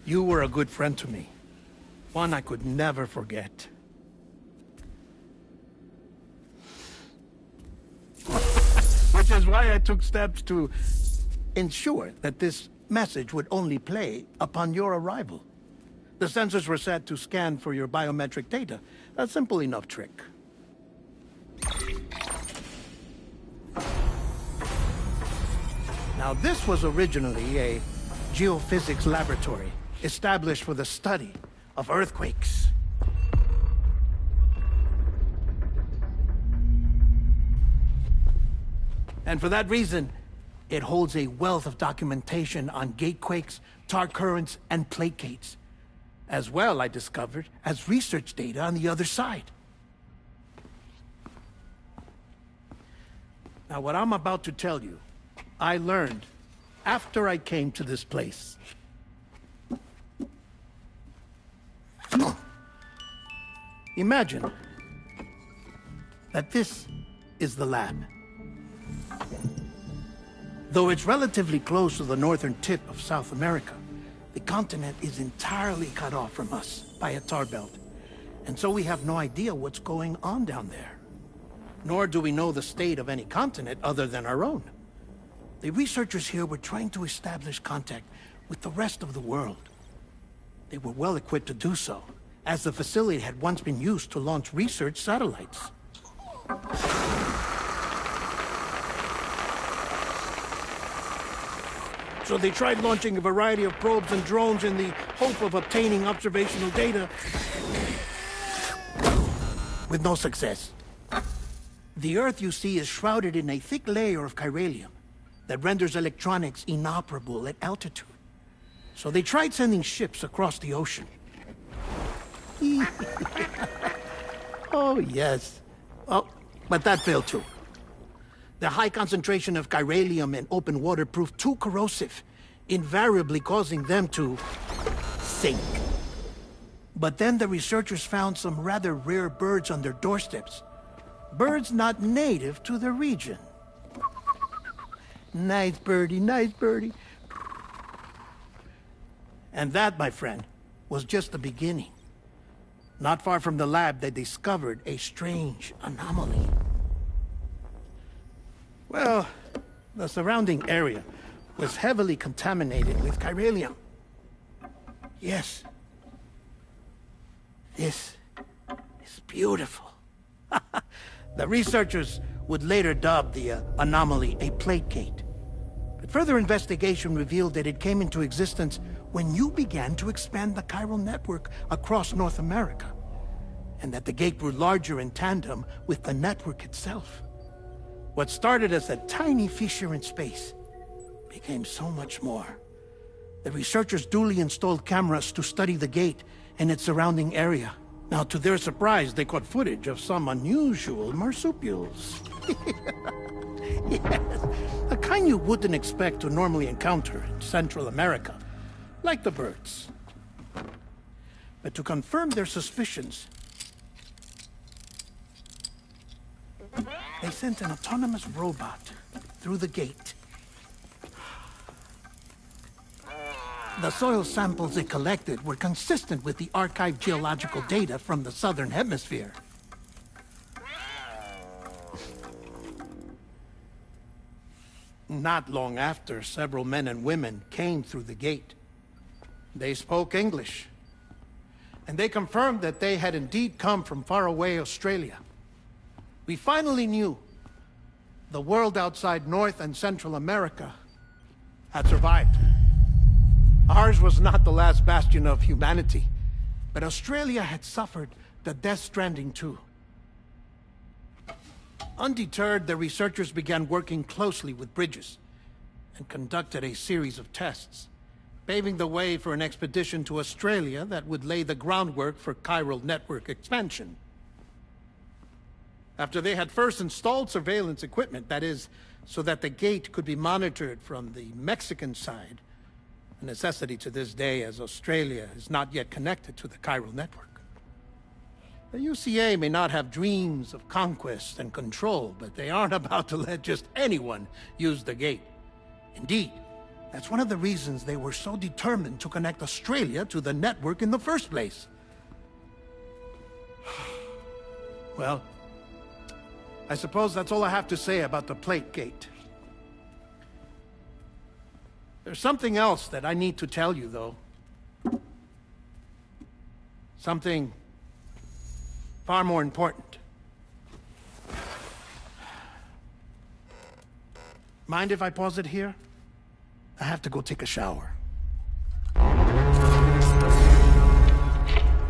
You were a good friend to me. One I could never forget. Which is why I took steps to ensure that this message would only play upon your arrival. The sensors were set to scan for your biometric data. A simple enough trick. Now, this was originally a geophysics laboratory established for the study of earthquakes. And for that reason, it holds a wealth of documentation on gatequakes, tar currents, and placates. As well, I discovered, as research data on the other side. Now, what I'm about to tell you, I learned after I came to this place. Imagine that this is the lab. Though it's relatively close to the northern tip of South America, the continent is entirely cut off from us by a tar belt. And so we have no idea what's going on down there. Nor do we know the state of any continent other than our own. The researchers here were trying to establish contact with the rest of the world. They were well equipped to do so, as the facility had once been used to launch research satellites. So they tried launching a variety of probes and drones in the hope of obtaining observational data, with no success. The Earth, you see, is shrouded in a thick layer of chiralium that renders electronics inoperable at altitude. So they tried sending ships across the ocean. Oh, yes. Oh, but that failed too. The high concentration of chiralium in open water proved too corrosive, invariably causing them to sink. But then the researchers found some rather rare birds on their doorsteps. Birds not native to the region. Nice birdie, nice birdie. And that, my friend, was just the beginning. Not far from the lab, they discovered a strange anomaly. Well, the surrounding area was heavily contaminated with chiralium. Yes. This is beautiful. The researchers would later dub the anomaly a plate gate. But further investigation revealed that it came into existence when you began to expand the chiral network across North America, and that the gate grew larger in tandem with the network itself. What started as a tiny fissure in space became so much more. The researchers duly installed cameras to study the gate and its surrounding area. Now, to their surprise, they caught footage of some unusual marsupials. Yes, a kind you wouldn't expect to normally encounter in Central America, like the birds. But to confirm their suspicions, they sent an autonomous robot through the gate. The soil samples it collected were consistent with the archived geological data from the southern hemisphere. Not long after, several men and women came through the gate. They spoke English, and they confirmed that they had indeed come from faraway Australia. We finally knew the world outside North and Central America had survived. Ours was not the last bastion of humanity, but Australia had suffered the death stranding too. Undeterred, the researchers began working closely with Bridges and conducted a series of tests, paving the way for an expedition to Australia that would lay the groundwork for chiral network expansion. After they had first installed surveillance equipment, that is, so that the gate could be monitored from the Mexican side, a necessity to this day as Australia is not yet connected to the chiral network. The UCA may not have dreams of conquest and control, but they aren't about to let just anyone use the gate. Indeed, that's one of the reasons they were so determined to connect Australia to the network in the first place. Well, I suppose that's all I have to say about the Plate Gate. There's something else that I need to tell you, though. Something far more important. Mind if I pause it here? I have to go take a shower.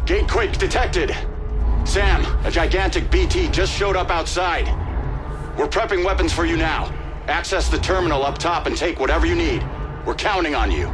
Gate quake detected. Sam, a gigantic BT just showed up outside. We're prepping weapons for you now. Access the terminal up top and take whatever you need. We're counting on you.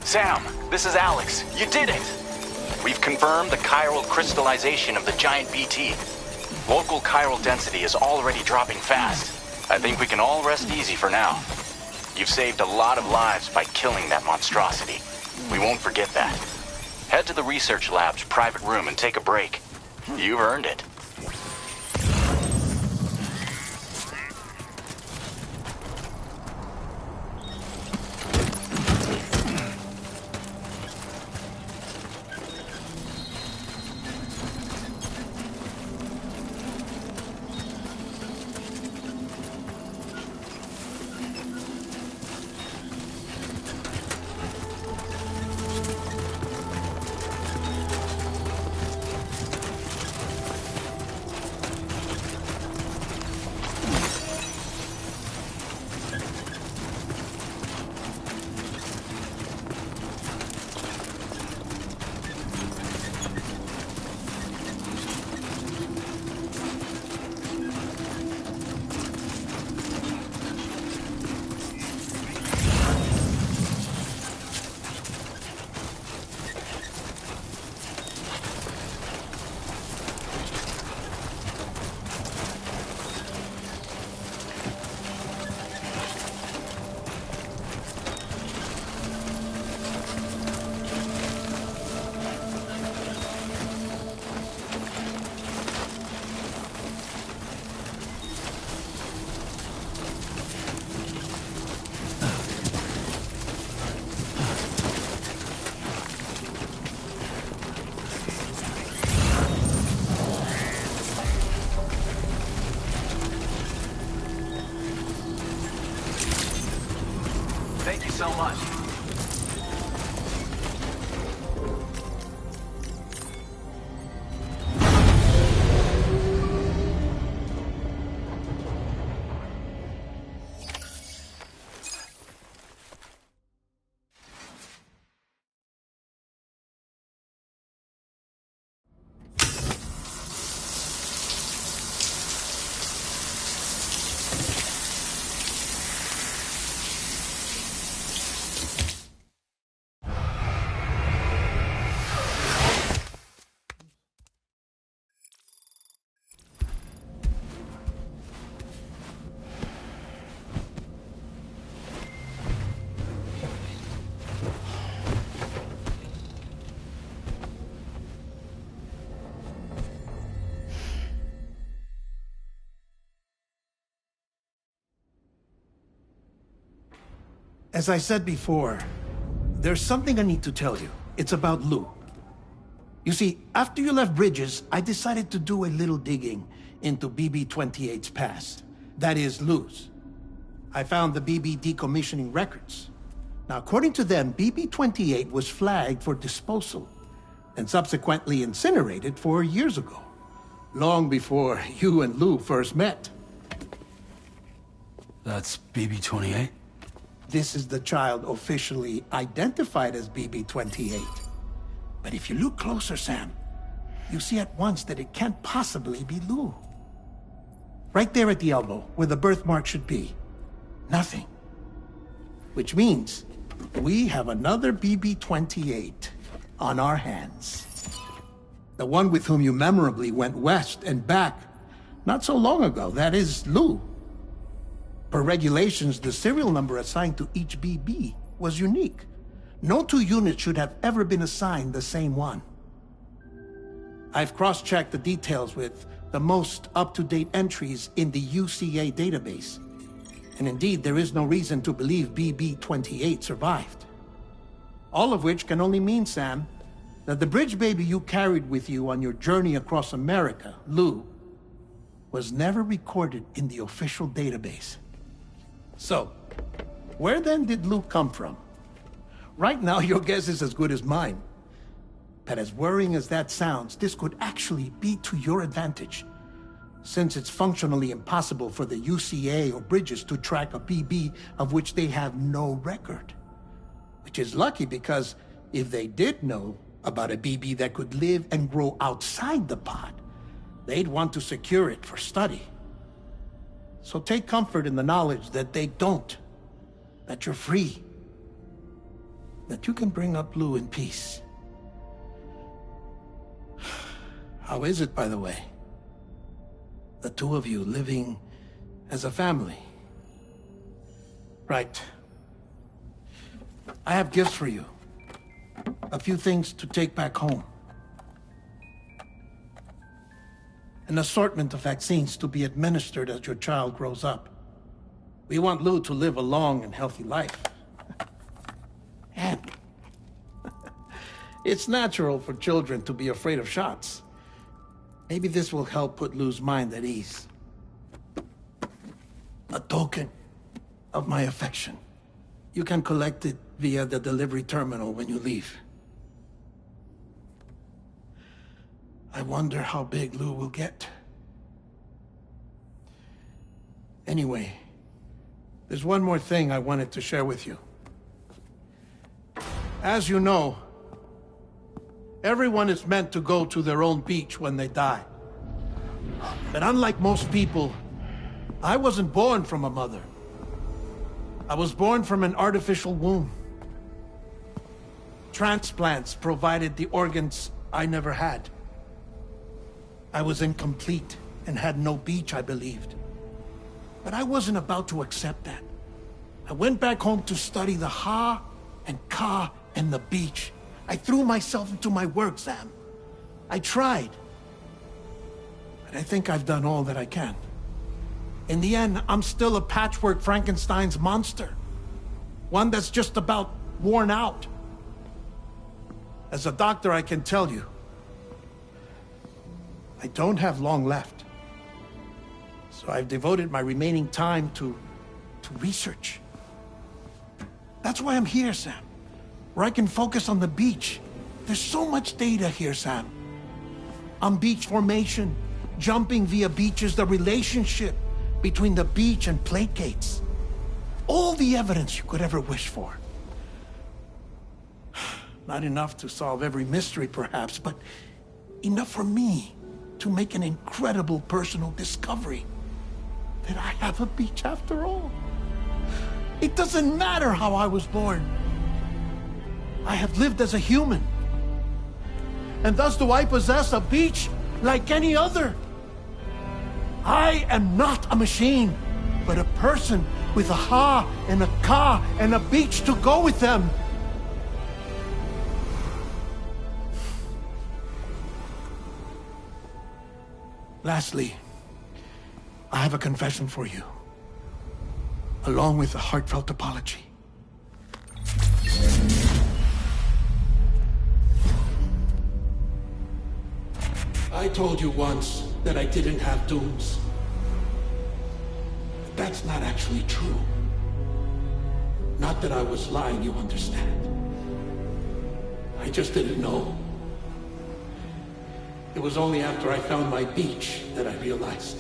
Sam, this is Alex. You did it! We've confirmed the chiral crystallization of the giant BT. Local chiral density is already dropping fast. I think we can all rest easy for now. You've saved a lot of lives by killing that monstrosity. We won't forget that. Head to the research lab's private room and take a break. You've earned it. Thank you so much. As I said before, there's something I need to tell you. It's about Lou. You see, after you left Bridges, I decided to do a little digging into BB-28's past. That is, Lou's. I found the BB decommissioning records. Now, according to them, BB-28 was flagged for disposal and subsequently incinerated 4 years ago, long before you and Lou first met. That's BB-28? This is the child officially identified as BB-28. But if you look closer, Sam, you see at once that it can't possibly be Lou. Right there at the elbow, where the birthmark should be. Nothing. Which means we have another BB-28 on our hands. The one with whom you memorably went west and back not so long ago, that is Lou. Per regulations, the serial number assigned to each BB was unique. No two units should have ever been assigned the same one. I've cross-checked the details with the most up-to-date entries in the UCA database. And indeed, there is no reason to believe BB-28 survived. All of which can only mean, Sam, that the bridge baby you carried with you on your journey across America, Lou, was never recorded in the official database. So, where then did Lou come from? Right now, your guess is as good as mine. But as worrying as that sounds, this could actually be to your advantage, since it's functionally impossible for the UCA or Bridges to track a BB of which they have no record. Which is lucky, because if they did know about a BB that could live and grow outside the pod, they'd want to secure it for study. So take comfort in the knowledge that they don't, that you're free. that you can bring up Lou in peace. How is it, by the way? The two of you living as a family. Right. I have gifts for you. A few things to take back home. An assortment of vaccines to be administered as your child grows up. We want Lou to live a long and healthy life. And it's natural for children to be afraid of shots. Maybe this will help put Lou's mind at ease. A token of my affection. You can collect it via the delivery terminal when you leave. I wonder how big Lou will get. Anyway, there's one more thing I wanted to share with you. As you know, everyone is meant to go to their own beach when they die. But unlike most people, I wasn't born from a mother. I was born from an artificial womb. Transplants provided the organs I never had. I was incomplete and had no beach, I believed. But I wasn't about to accept that. I went back home to study the Ha and Ka and the beach. I threw myself into my work, Sam. I tried. But I think I've done all that I can. In the end, I'm still a patchwork Frankenstein's monster. One that's just about worn out. As a doctor, I can tell you, I don't have long left. So I've devoted my remaining time to research. That's why I'm here, Sam. Where I can focus on the beach. There's so much data here, Sam. On beach formation, jumping via beaches, the relationship between the beach and plate gates. All the evidence you could ever wish for. Not enough to solve every mystery, perhaps, but enough for me to make an incredible personal discovery. That I have a beach after all. It doesn't matter how I was born. I have lived as a human. And thus do I possess a beach like any other. I am not a machine, but a person with a Ha and a Ka and a beach to go with them. Lastly, I have a confession for you, along with a heartfelt apology. I told you once that I didn't have dooms. But that's not actually true. Not that I was lying, you understand. I just didn't know. It was only after I found my beach that I realized.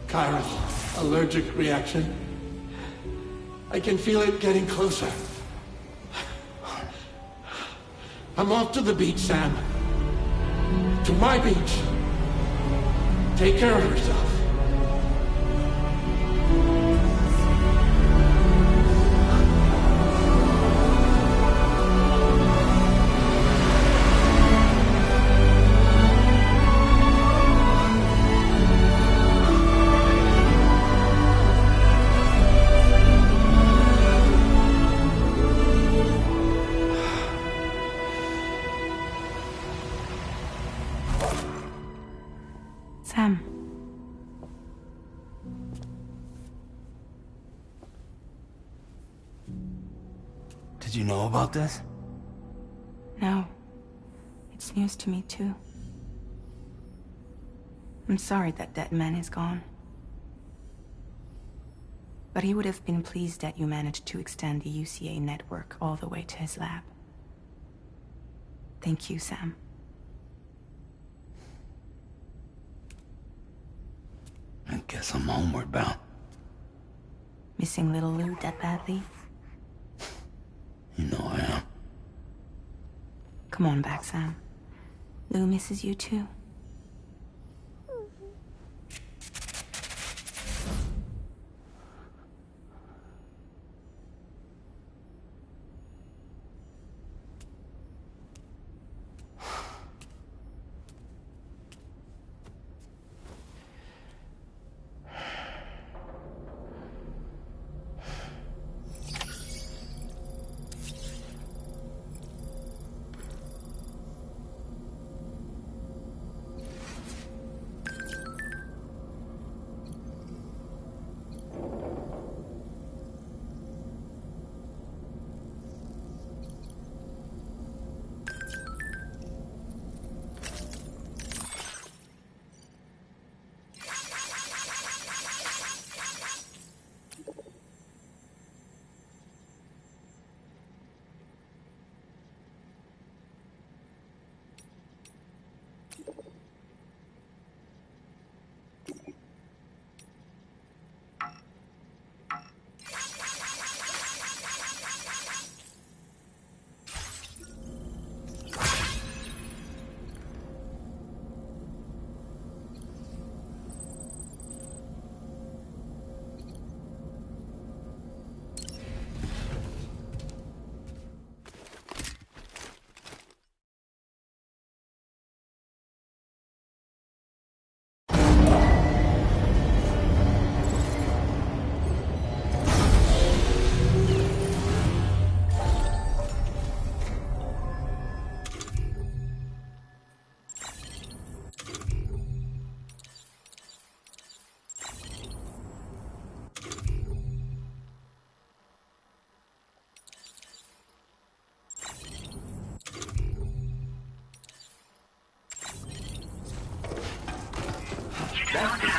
Kyra's allergic reaction. I can feel it getting closer. I'm off to the beach, Sam. To my beach. Take care of yourself. Sam. Did you know about this? No. It's news to me, too. I'm sorry that man is gone. But he would have been pleased that you managed to extend the UCA network all the way to his lab. Thank you, Sam. I guess I'm homeward bound. Missing little Lou that badly? You know I am. Come on back, Sam. Lou misses you too.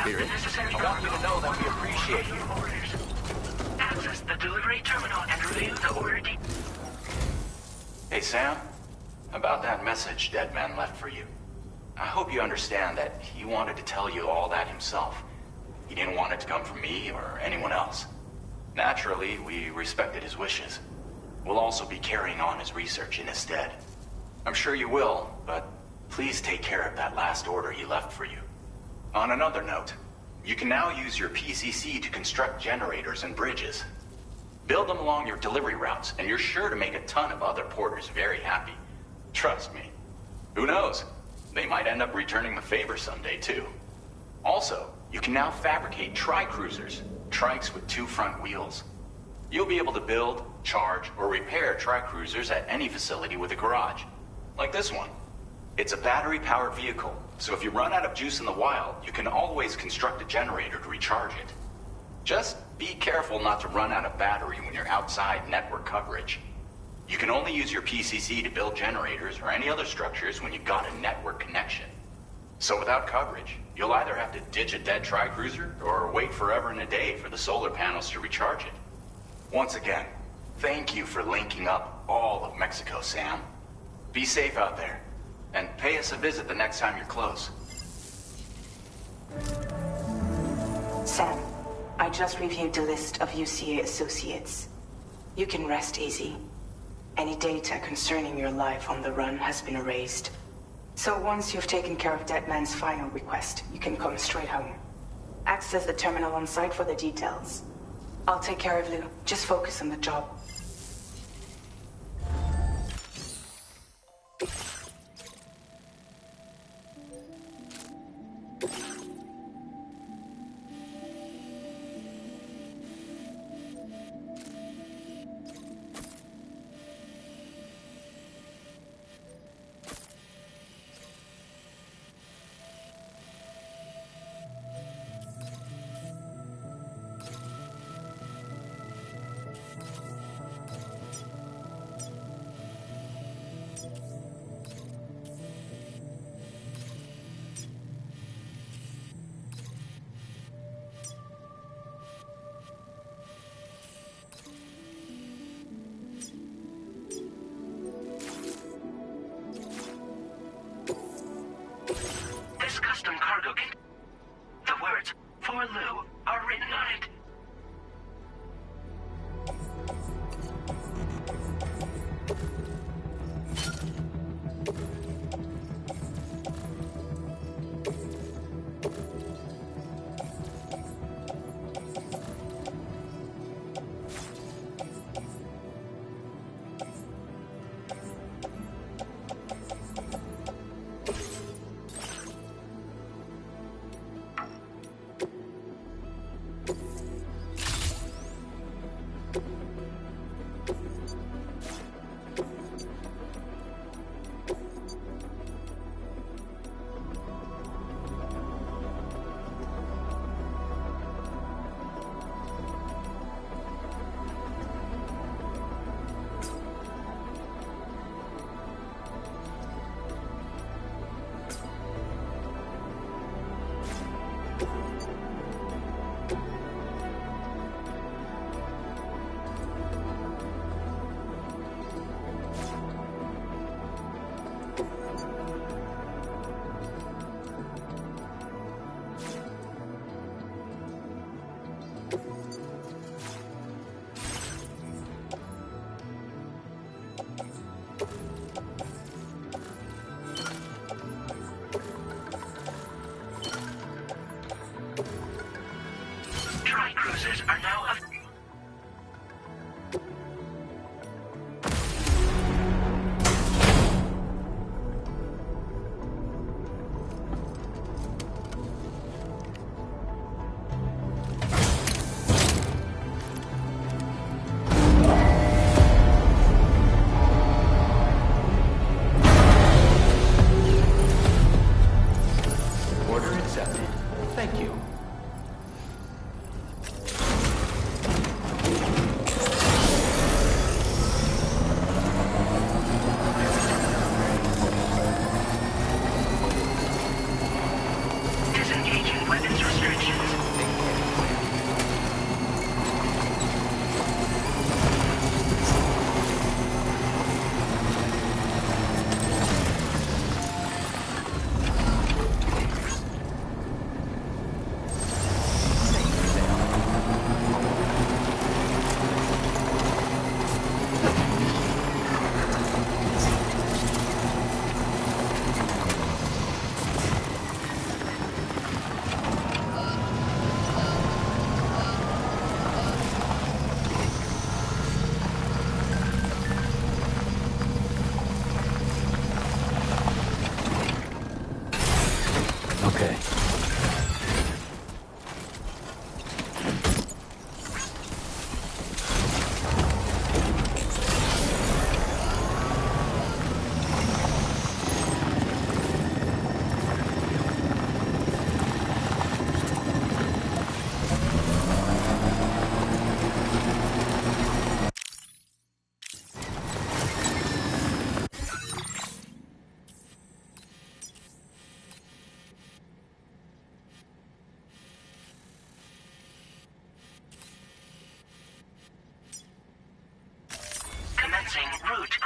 Spirit. I want you to know that we appreciate you. Access the delivery terminal and review the order Hey, Sam. About that message Deadman left for you. I hope you understand that he wanted to tell you all that himself. He didn't want it to come from me or anyone else. Naturally, we respected his wishes. We'll also be carrying on his research in his stead. I'm sure you will, but please take care of that last order he left for you. On another note, you can now use your PCC to construct generators and bridges. Build them along your delivery routes, and you're sure to make a ton of other porters very happy. Trust me. Who knows? They might end up returning the favor someday, too. Also, you can now fabricate tri-cruisers, trikes with 2 front wheels. You'll be able to build, charge, or repair tri-cruisers at any facility with a garage. Like this one. It's a battery-powered vehicle, so if you run out of juice in the wild, you can always construct a generator to recharge it. Just be careful not to run out of battery when you're outside network coverage. You can only use your PCC to build generators or any other structures when you've got a network connection. So without coverage, you'll either have to ditch a dead tri-cruiser or wait forever and a day for the solar panels to recharge it. Once again, thank you for linking up all of Mexico, Sam. Be safe out there, and pay us a visit the next time you're close. Sam, I just reviewed the list of UCA associates. You can rest easy. Any data concerning your life on the run has been erased. So once you've taken care of Deadman's final request, you can come straight home. Access the terminal on site for the details. I'll take care of Lou. Just focus on the job.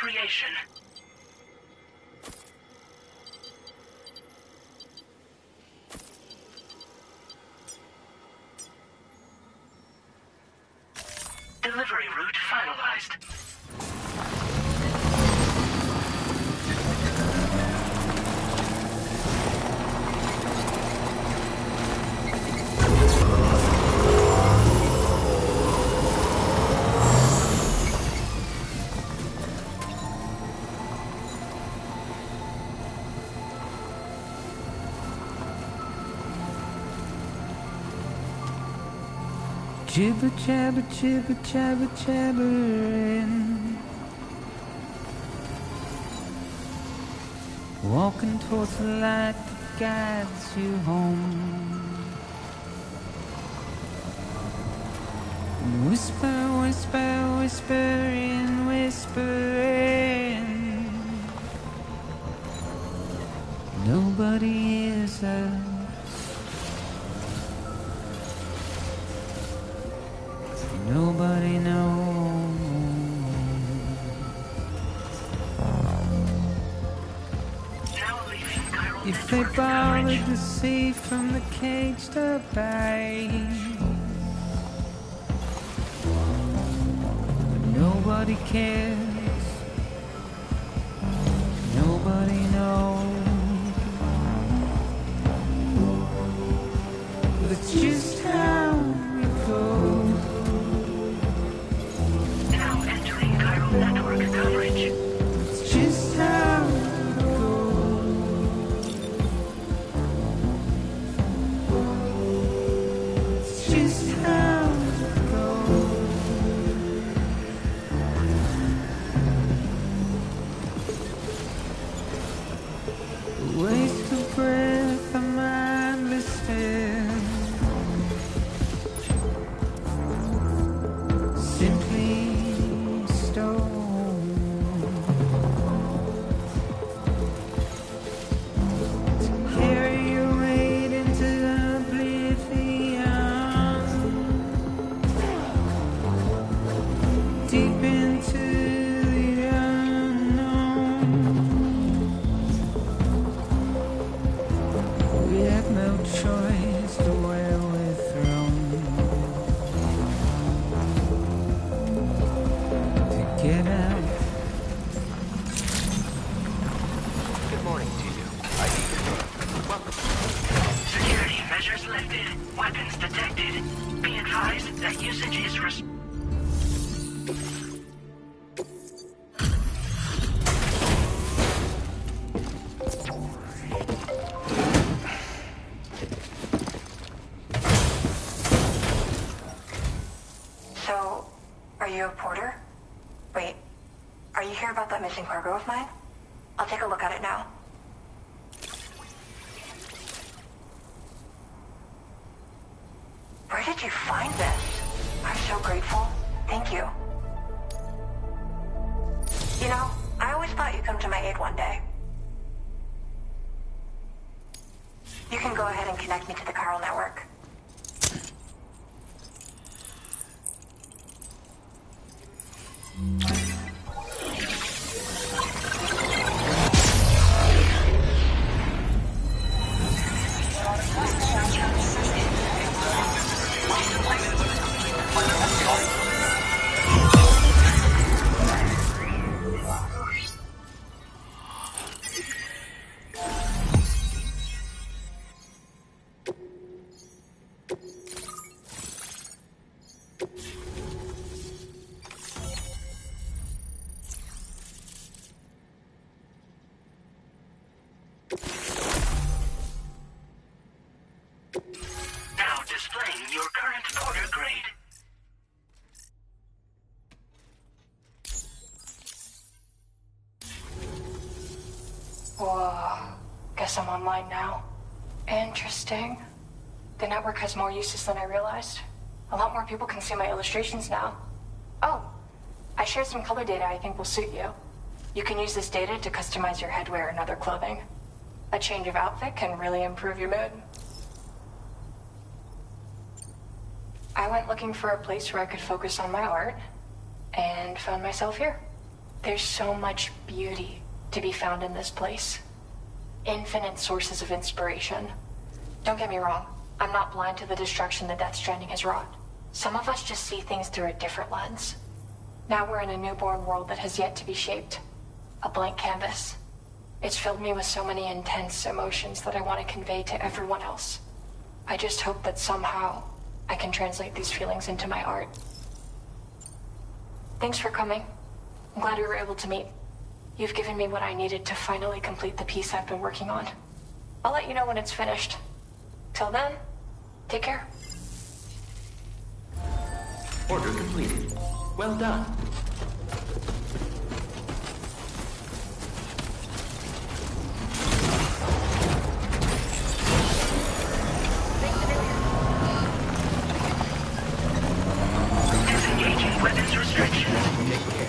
creation. Delivery route finalized. Jibber jabber, jibber jabber, jabbering. Walking towards the light that guides you home. And whisper, whisper, whispering, whispering. Nobody hears us. Nobody knows. If they bothered to see from the cage to bay, but nobody cares. Nobody knows. But it's just how it goes. Network coverage. It's just how it goes. It's just how it goes. A waste of breath, a mindless fear. Simply stone to carry your weight into oblivion, deep into the unknown. We have no choice to where we're thrown. Get out. Good morning to you. Welcome. Security measures lifted. Weapons detected. Be advised that usage is So, are you a porter? Wait, are you here about that missing cargo of mine? I'll take a look at it now. Where did you find this? I'm so grateful. Thank you. You know, I always thought you'd come to my aid one day. You can go ahead and connect me to the chiral network. now displaying your current porter grade. Whoa. Guess I'm online now. Interesting. The network has more uses than I realized. A lot more people can see my illustrations now. Oh, I shared some color data I think will suit you. You can use this data to customize your headwear and other clothing. A change of outfit can really improve your mood. I went looking for a place where I could focus on my art, and found myself here. There's so much beauty to be found in this place. Infinite sources of inspiration. Don't get me wrong, I'm not blind to the destruction that Death Stranding has wrought. Some of us just see things through a different lens. Now we're in a newborn world that has yet to be shaped. A blank canvas. It's filled me with so many intense emotions that I want to convey to everyone else. I just hope that somehow I can translate these feelings into my art. Thanks for coming. I'm glad we were able to meet. You've given me what I needed to finally complete the piece I've been working on. I'll let you know when it's finished. Till then, take care. Order completed. Well done. Disengaging weapons restrictions. Take care.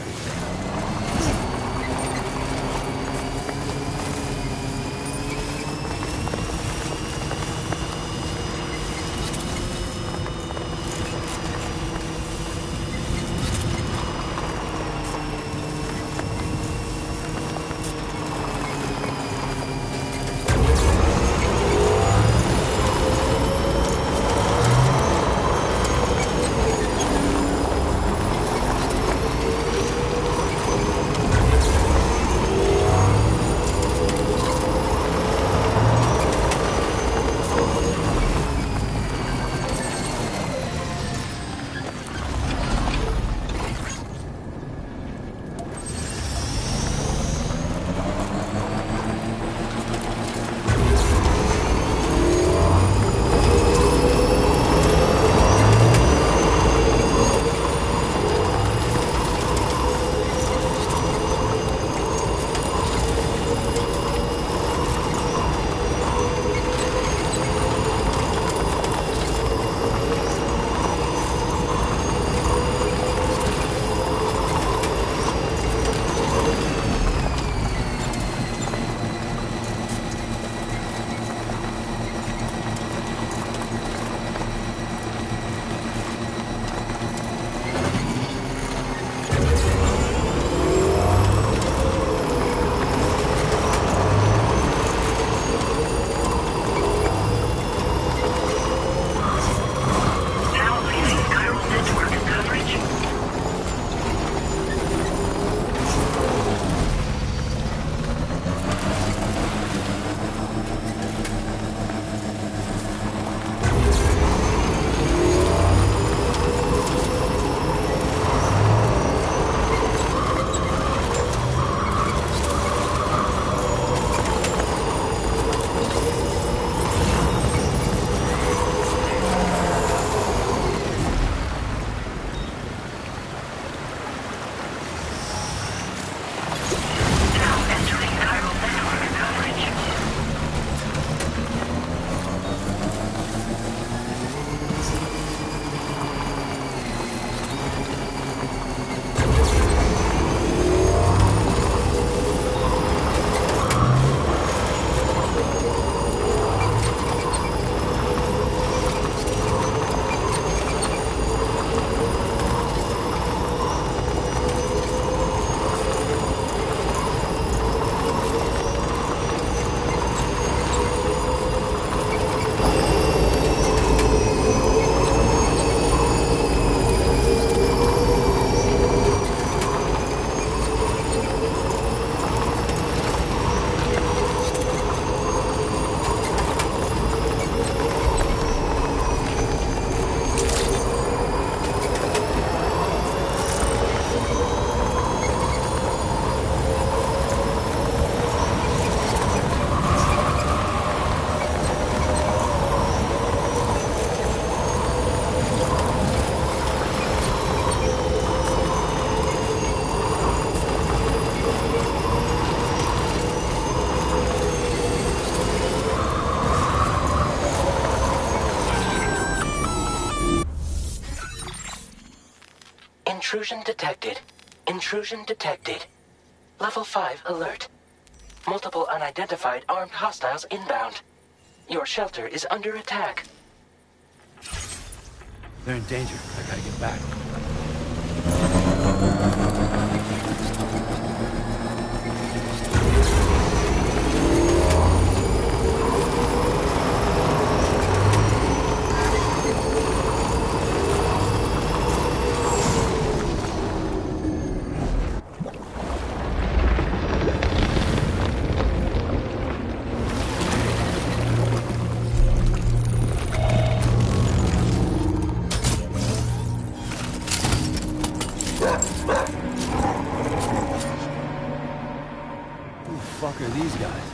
Intrusion detected. Intrusion detected. Level 5 alert. Multiple unidentified armed hostiles inbound. Your shelter is under attack. They're in danger. I gotta get back. are these guys?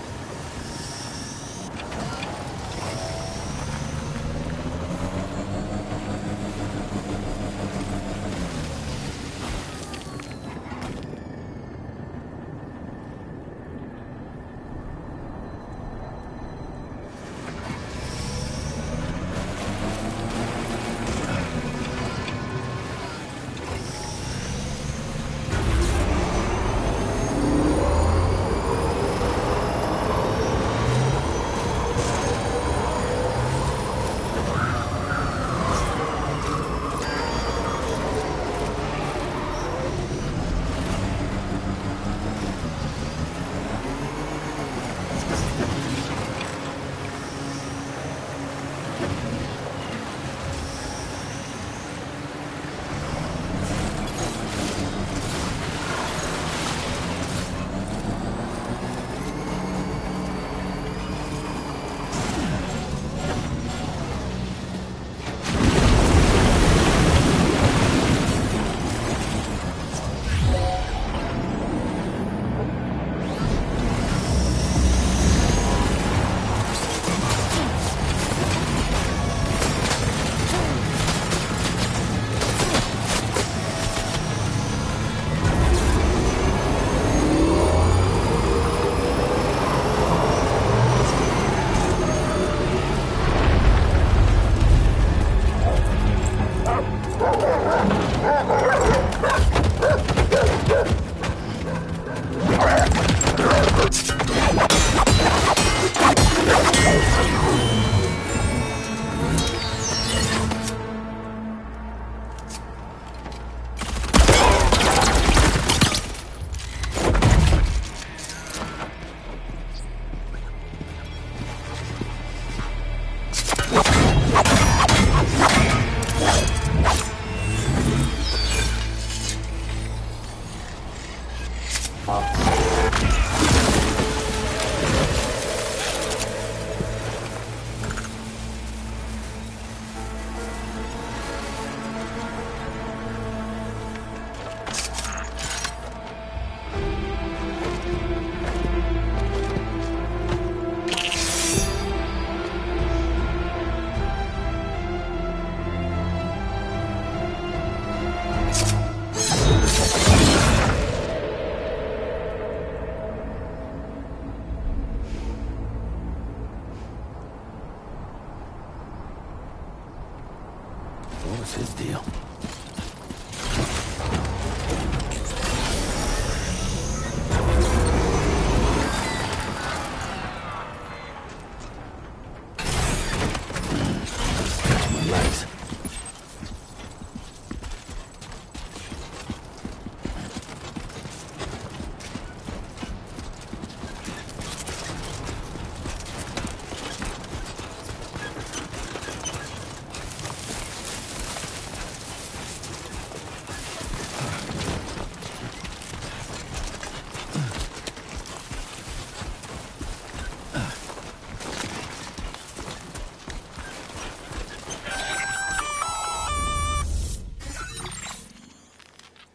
What was his deal? Catch my legs.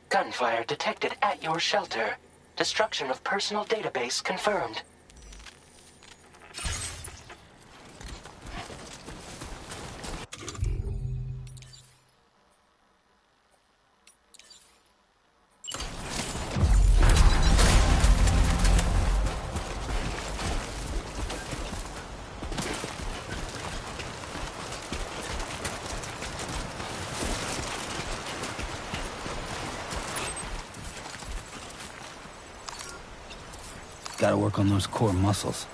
Gunfire detected at your shelter. Destruction of personal database confirmed. Gotta work on those core muscles.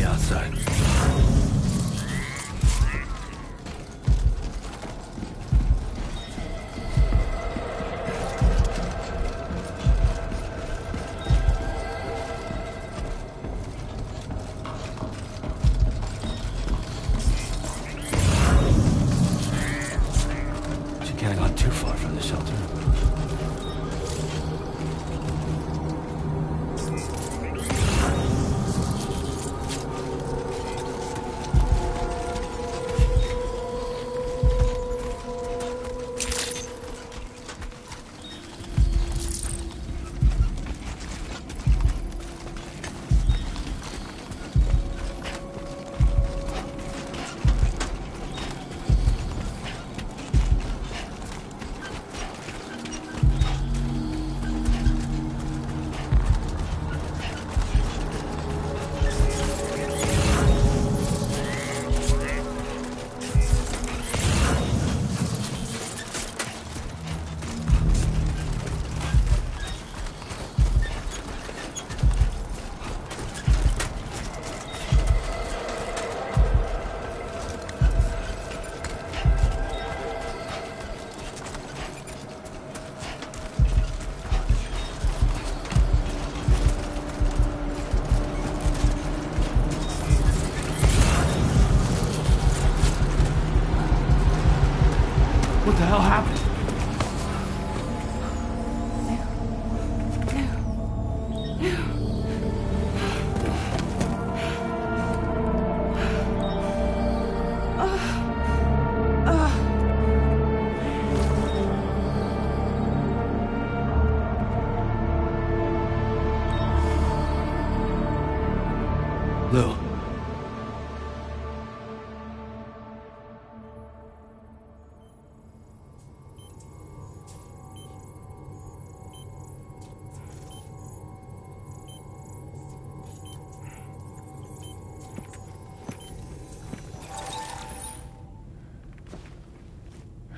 outside. She can't have gone too far from the shelter. What the hell happened? Lou.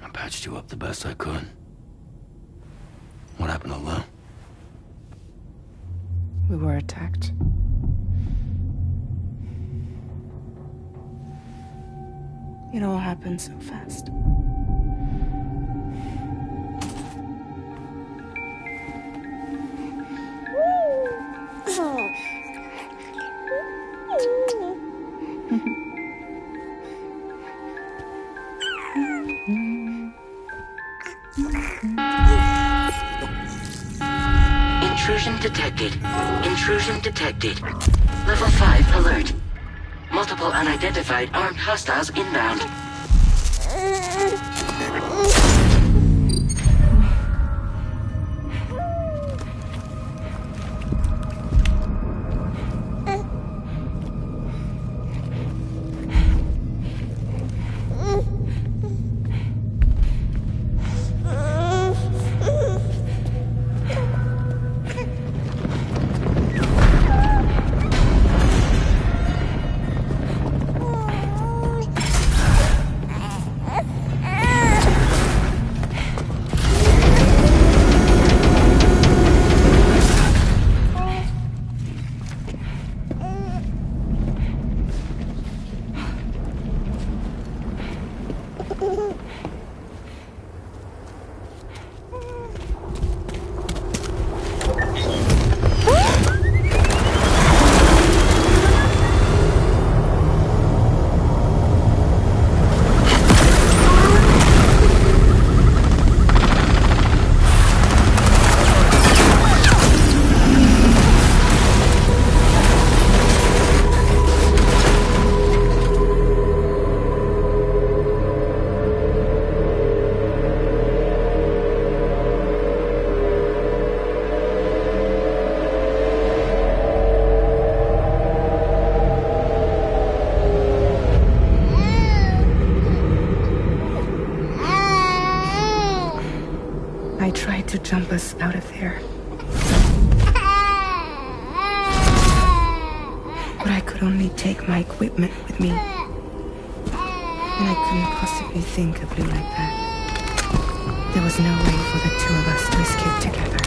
I patched you up the best I could. What happened to Lou? We were attacked. It all happened so fast. Intrusion detected. Intrusion detected. Level 5 alert. Multiple unidentified armed hostiles inbound. I tried to jump us out of there. But I could only take my equipment with me. And I couldn't possibly think of Lou like that. There was no way for the two of us to escape together.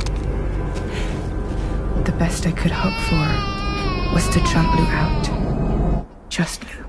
The best I could hope for was to jump Lou out. Just Lou.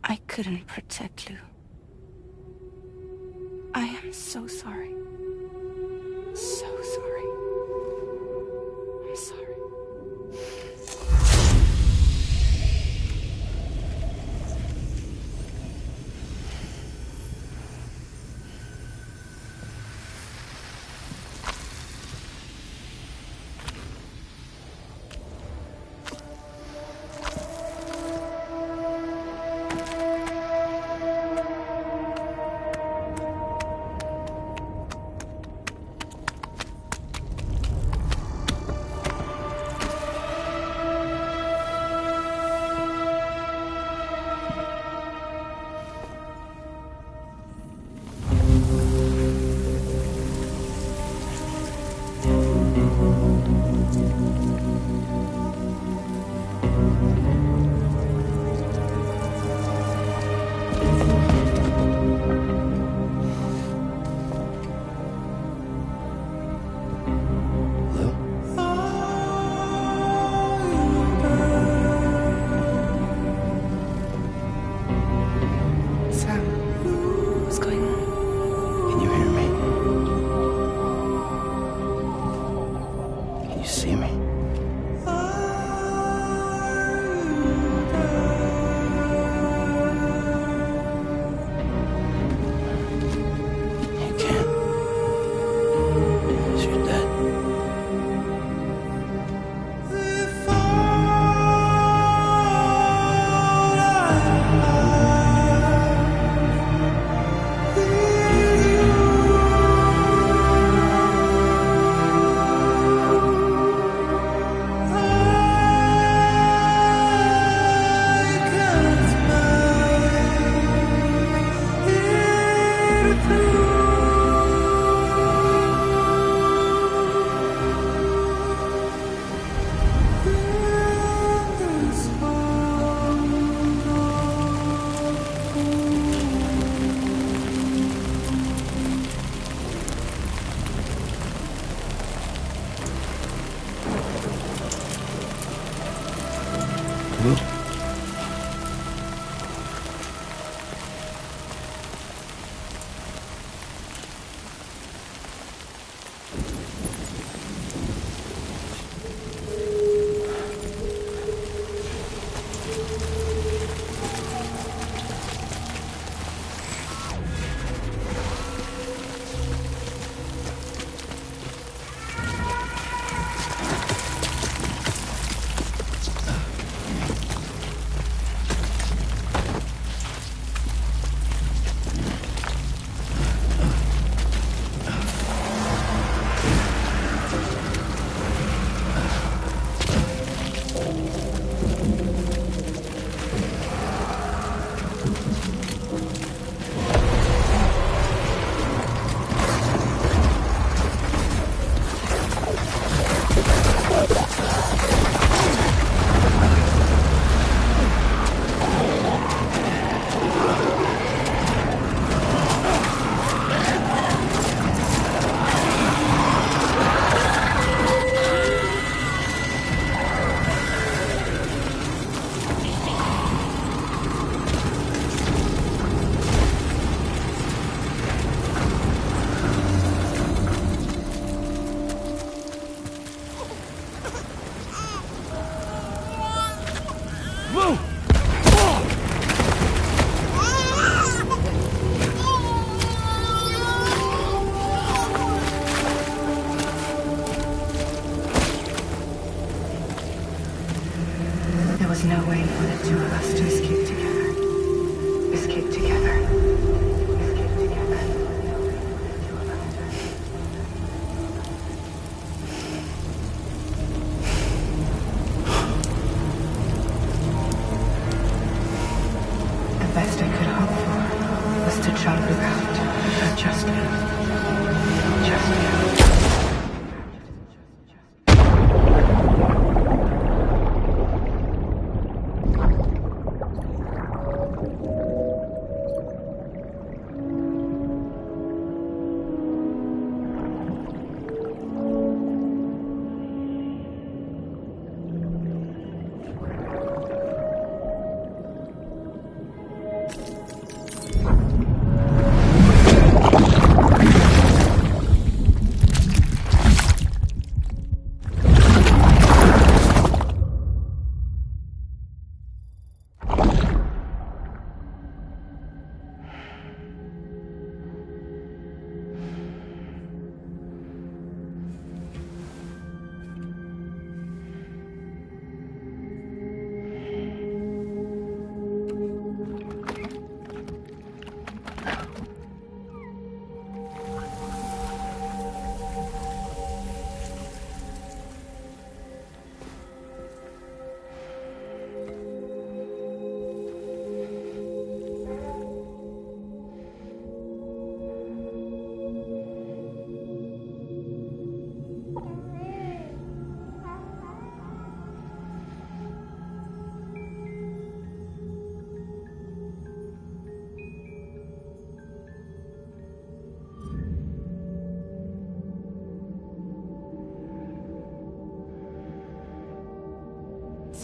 I couldn't protect Lou. I am so sorry. So sorry. I'm sorry.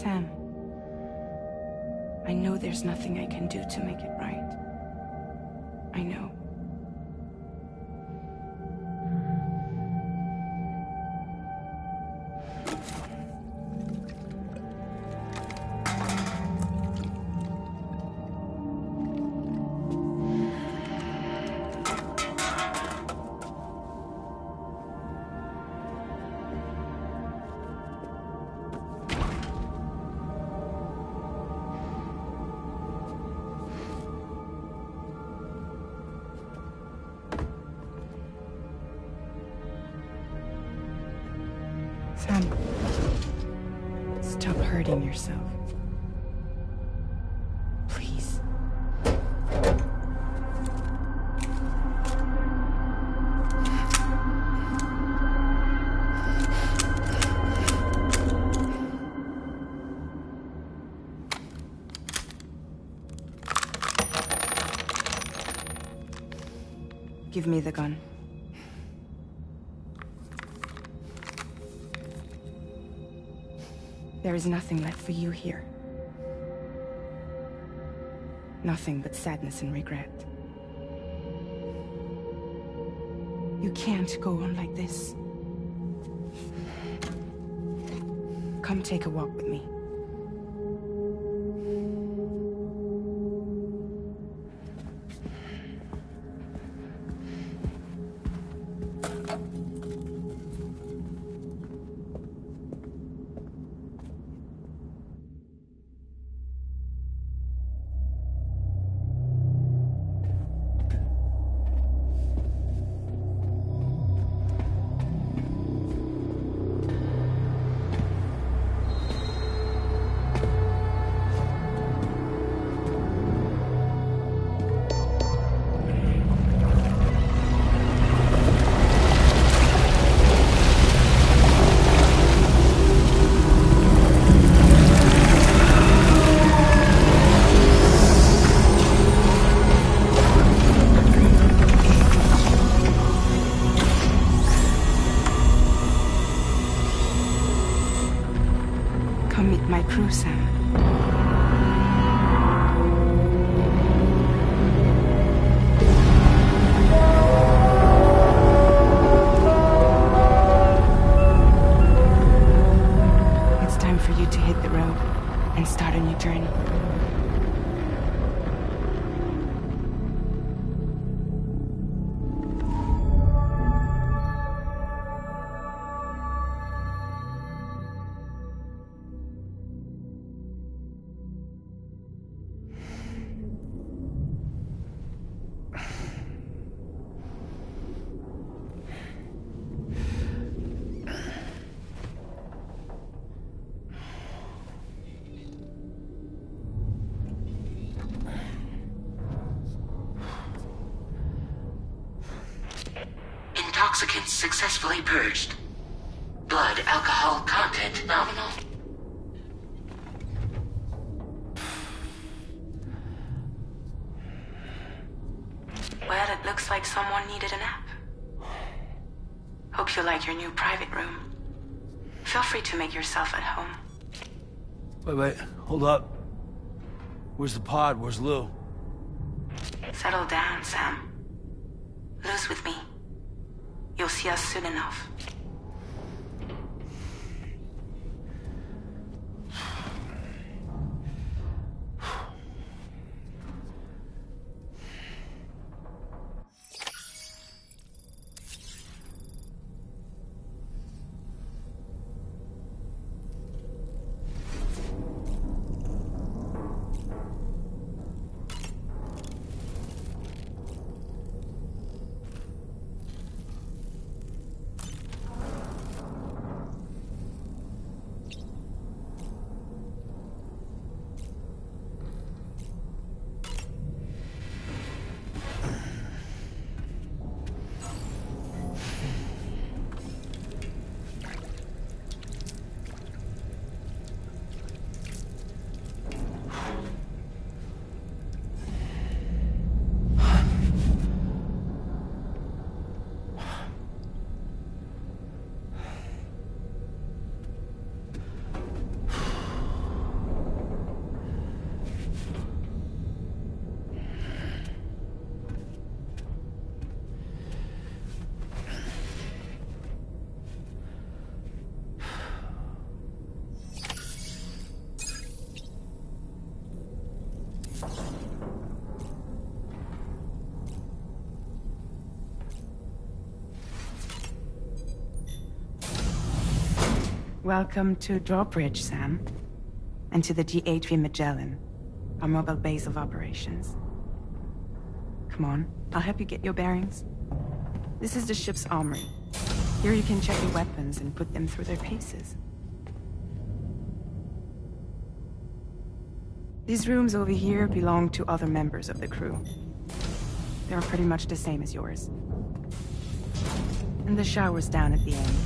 Sam, I know there's nothing I can do to make it right. I know. Sam, stop hurting yourself. Please. Give me the gun. There is nothing left for you here. Nothing but sadness and regret. You can't go on like this. Come take a walk with me. Come meet my crew, Sam. It's time for you to hit the road and start a new journey. Intoxicants successfully purged. Blood alcohol content nominal. Well, it looks like someone needed a nap. Hope you like your new private room. Feel free to make yourself at home. Wait, hold up. Where's the pod? Where's Lou? Settle down, Sam. Lou's with me. You'll see us soon enough. Welcome to Drawbridge, Sam. And to the DHV Magellan, our mobile base of operations. Come on, I'll help you get your bearings. This is the ship's armory. Here you can check your weapons and put them through their paces. These rooms over here belong to other members of the crew. They're pretty much the same as yours. And the shower's down at the end.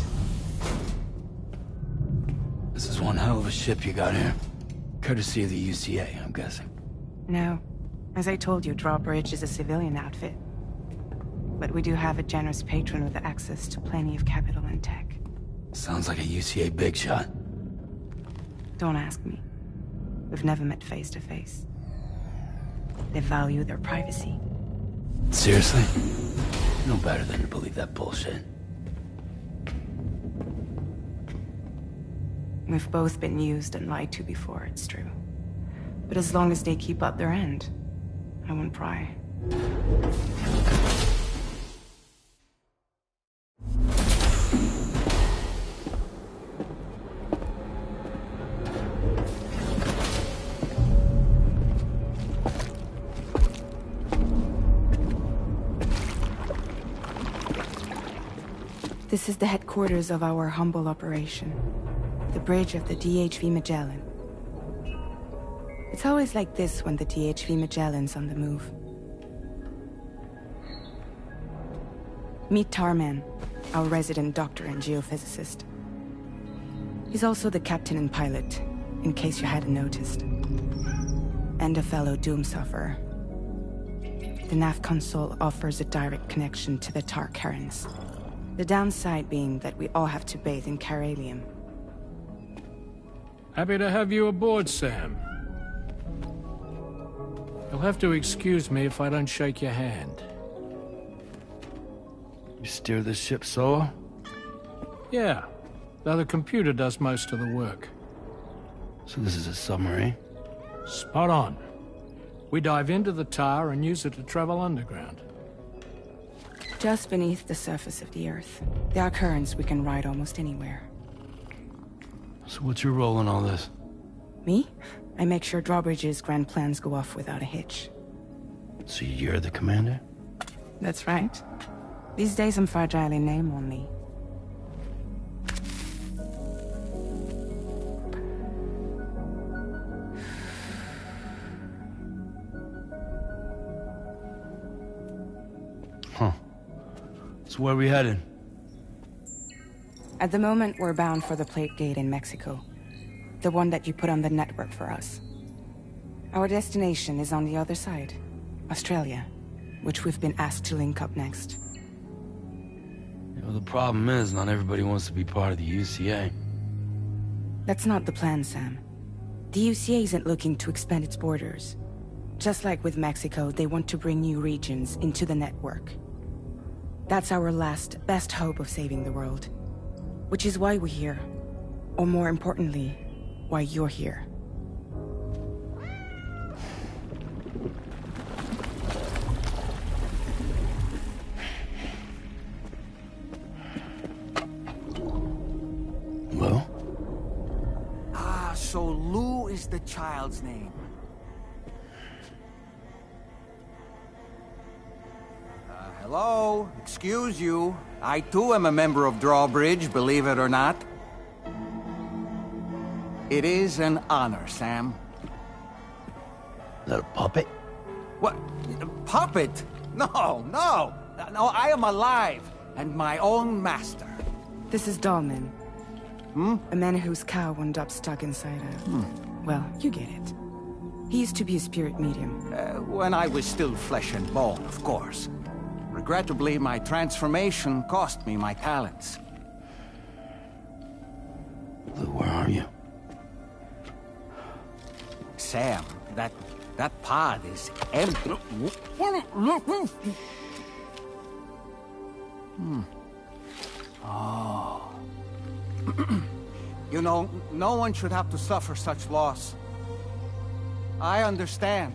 This is one hell of a ship you got here. Courtesy of the UCA, I'm guessing. No. As I told you, Drawbridge is a civilian outfit. But we do have a generous patron with access to plenty of capital and tech. Sounds like a UCA big shot. Don't ask me. We've never met face to face. They value their privacy. Seriously? No better than to believe that bullshit. We've both been used and lied to before, it's true. But as long as they keep up their end, I won't pry. This is the headquarters of our humble operation. The bridge of the DHV Magellan. It's always like this when the DHV Magellan's on the move. Meet Tarman, our resident doctor and geophysicist. He's also the captain and pilot, in case you hadn't noticed. And a fellow doom sufferer. The nav console offers a direct connection to the Tar currents. The downside being that we all have to bathe in Caralium. Happy to have you aboard, Sam. You'll have to excuse me if I don't shake your hand. You steer this ship solo? Yeah, though the computer does most of the work. So this is a submarine? Spot on. We dive into the Tar and use it to travel underground. Just beneath the surface of the Earth. There are currents we can ride almost anywhere. So what's your role in all this? Me? I make sure Drawbridge's grand plans go off without a hitch. So you're the commander? That's right. These days I'm fragile in name only. Huh. So where are we headed? At the moment, we're bound for the Plate Gate in Mexico. The one that you put on the network for us. Our destination is on the other side, Australia, which we've been asked to link up next. You know, the problem is, not everybody wants to be part of the UCA. That's not the plan, Sam. The UCA isn't looking to expand its borders. Just like with Mexico, they want to bring new regions into the network. That's our last, best hope of saving the world. Which is why we're here. Or more importantly, why you're here. Well? Ah, so Lou is the child's name. Hello? Excuse you. I too am a member of Drawbridge, believe it or not. It is an honor, Sam. Is that a puppet? What? Puppet? No, no! No, I am alive, and my own master. This is Dahlman. A man whose cow wound up stuck inside a... Well, you get it. He used to be a spirit medium. When I was still flesh and bone, of course. Regrettably, my transformation cost me my talents. Lou, where are you? Sam, that pod is empty. Oh. You know, no one should have to suffer such loss. I understand.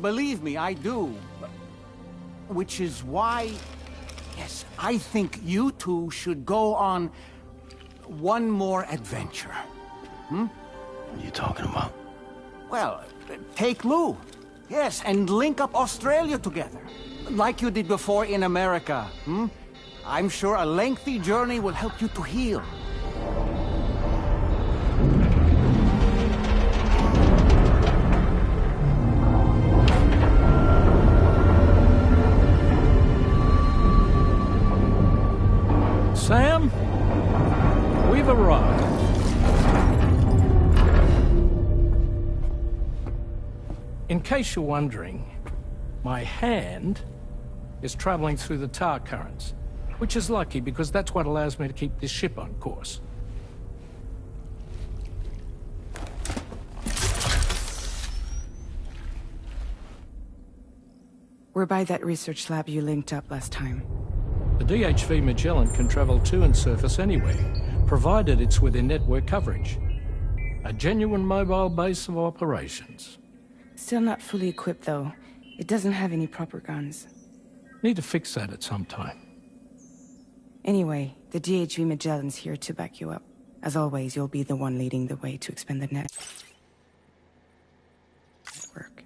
Believe me, I do. Which is why, yes, I think you two should go on one more adventure. What are you talking about? Well, take Lou. Yes, and link up Australia together. Like you did before in America. I'm sure a lengthy journey will help you to heal. Sam, we've arrived. In case you're wondering, my hand is traveling through the tar currents, which is lucky because that's what allows me to keep this ship on course. We're by that research lab you linked up last time. The DHV Magellan can travel to and surface anywhere, provided it's within network coverage. A genuine mobile base of operations. Still not fully equipped, though. It doesn't have any proper guns. Need to fix that at some time. Anyway, the DHV Magellan's here to back you up. As always, you'll be the one leading the way to expand the network.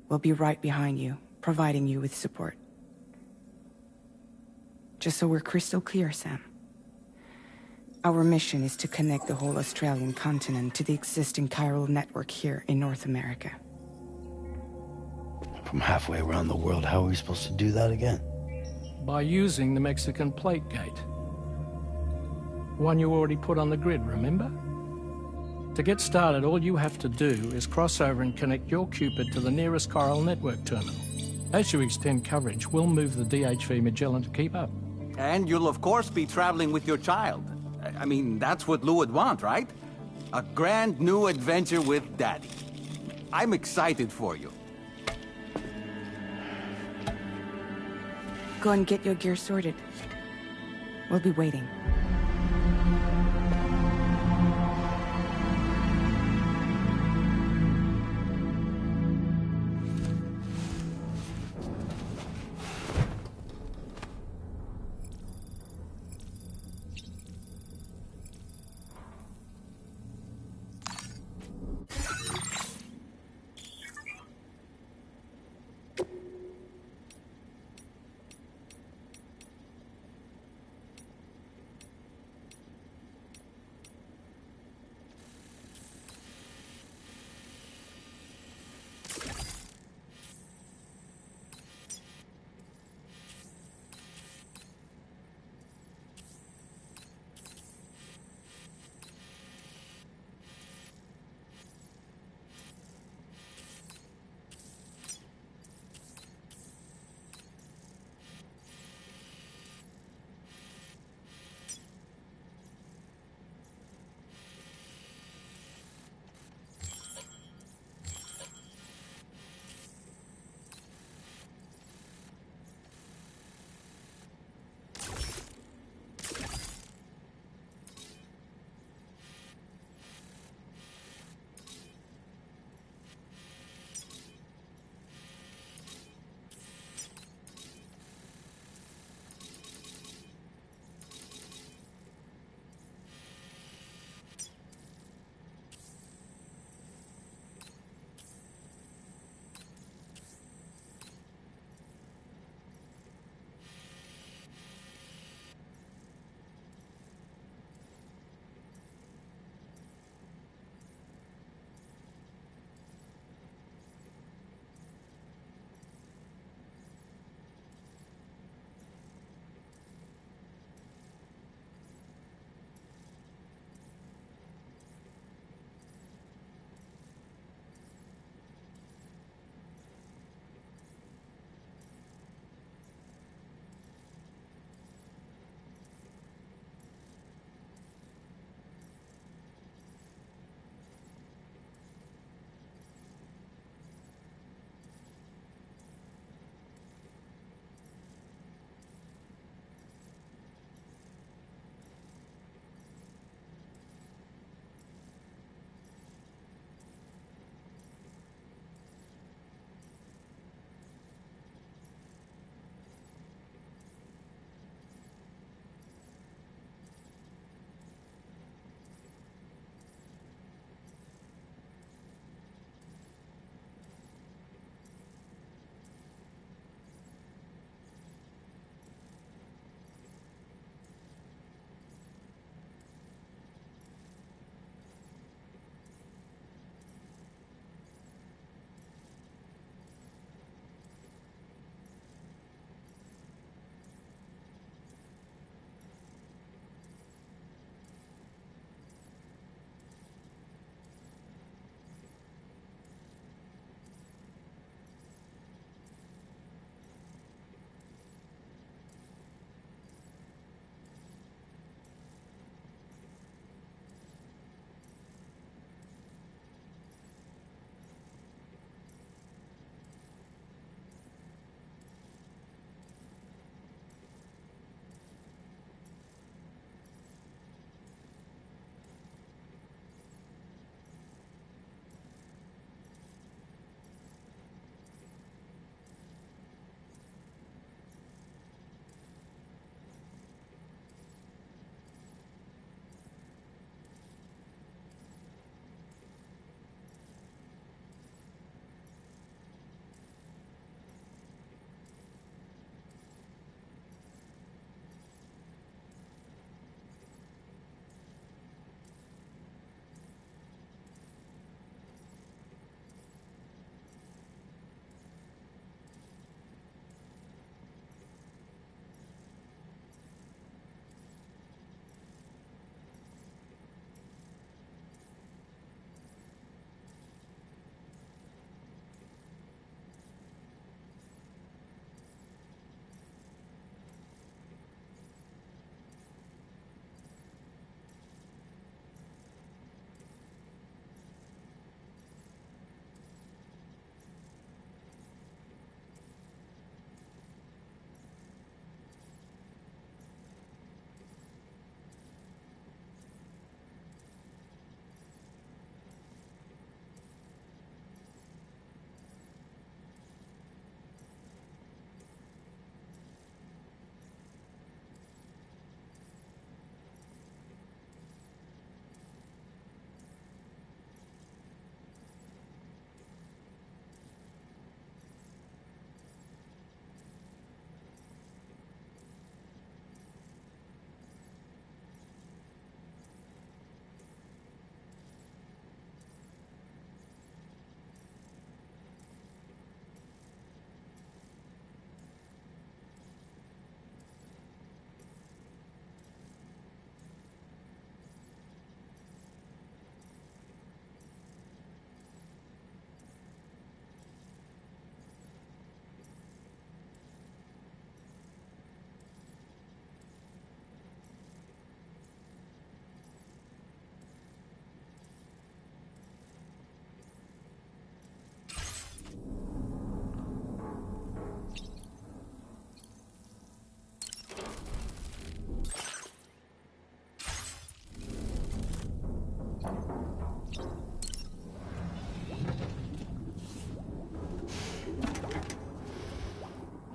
We'll be right behind you, providing you with support. Just so we're crystal clear, Sam. Our mission is to connect the whole Australian continent to the existing chiral network here in North America. From halfway around the world, how are we supposed to do that again? By using the Mexican plate gate. One you already put on the grid, remember? To get started, all you have to do is cross over and connect your Cupid to the nearest chiral network terminal. As you extend coverage, we'll move the DHV Magellan to keep up. And you'll of course be traveling with your child. I mean, that's what Lou would want, right? A grand new adventure with Daddy. I'm excited for you. Go and get your gear sorted. We'll be waiting.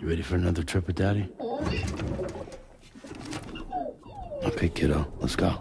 You ready for another trip with Daddy? Okay, kiddo, let's go.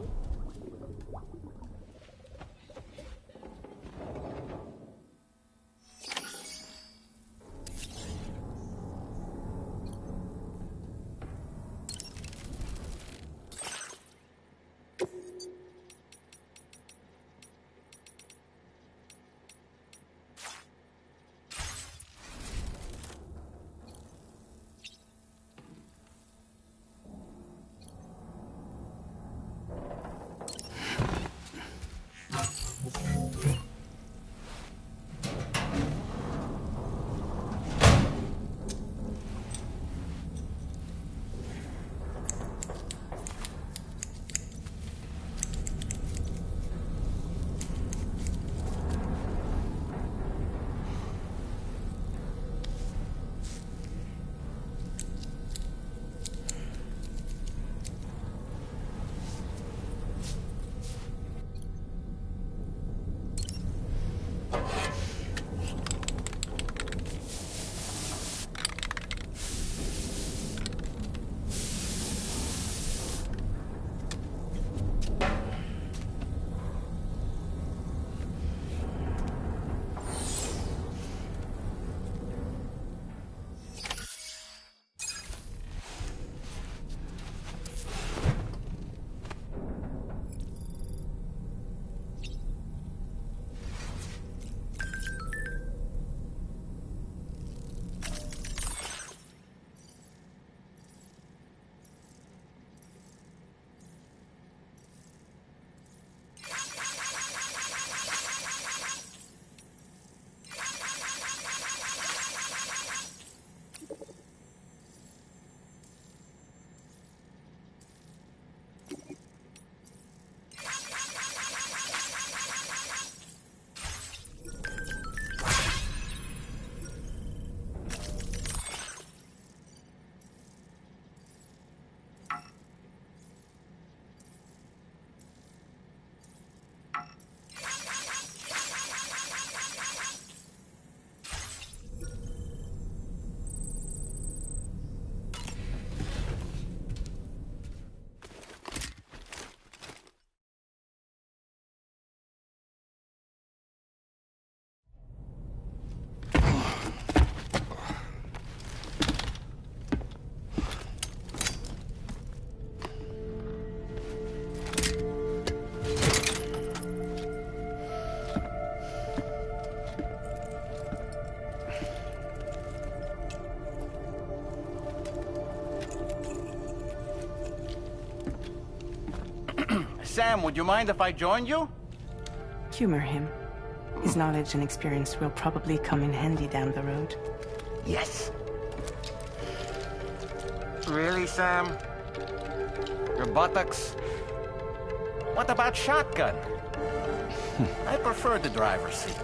Sam, would you mind if I joined you? Humor him. His knowledge and experience will probably come in handy down the road. Yes. Really, Sam? Your buttocks? What about shotgun? I prefer the driver's seat.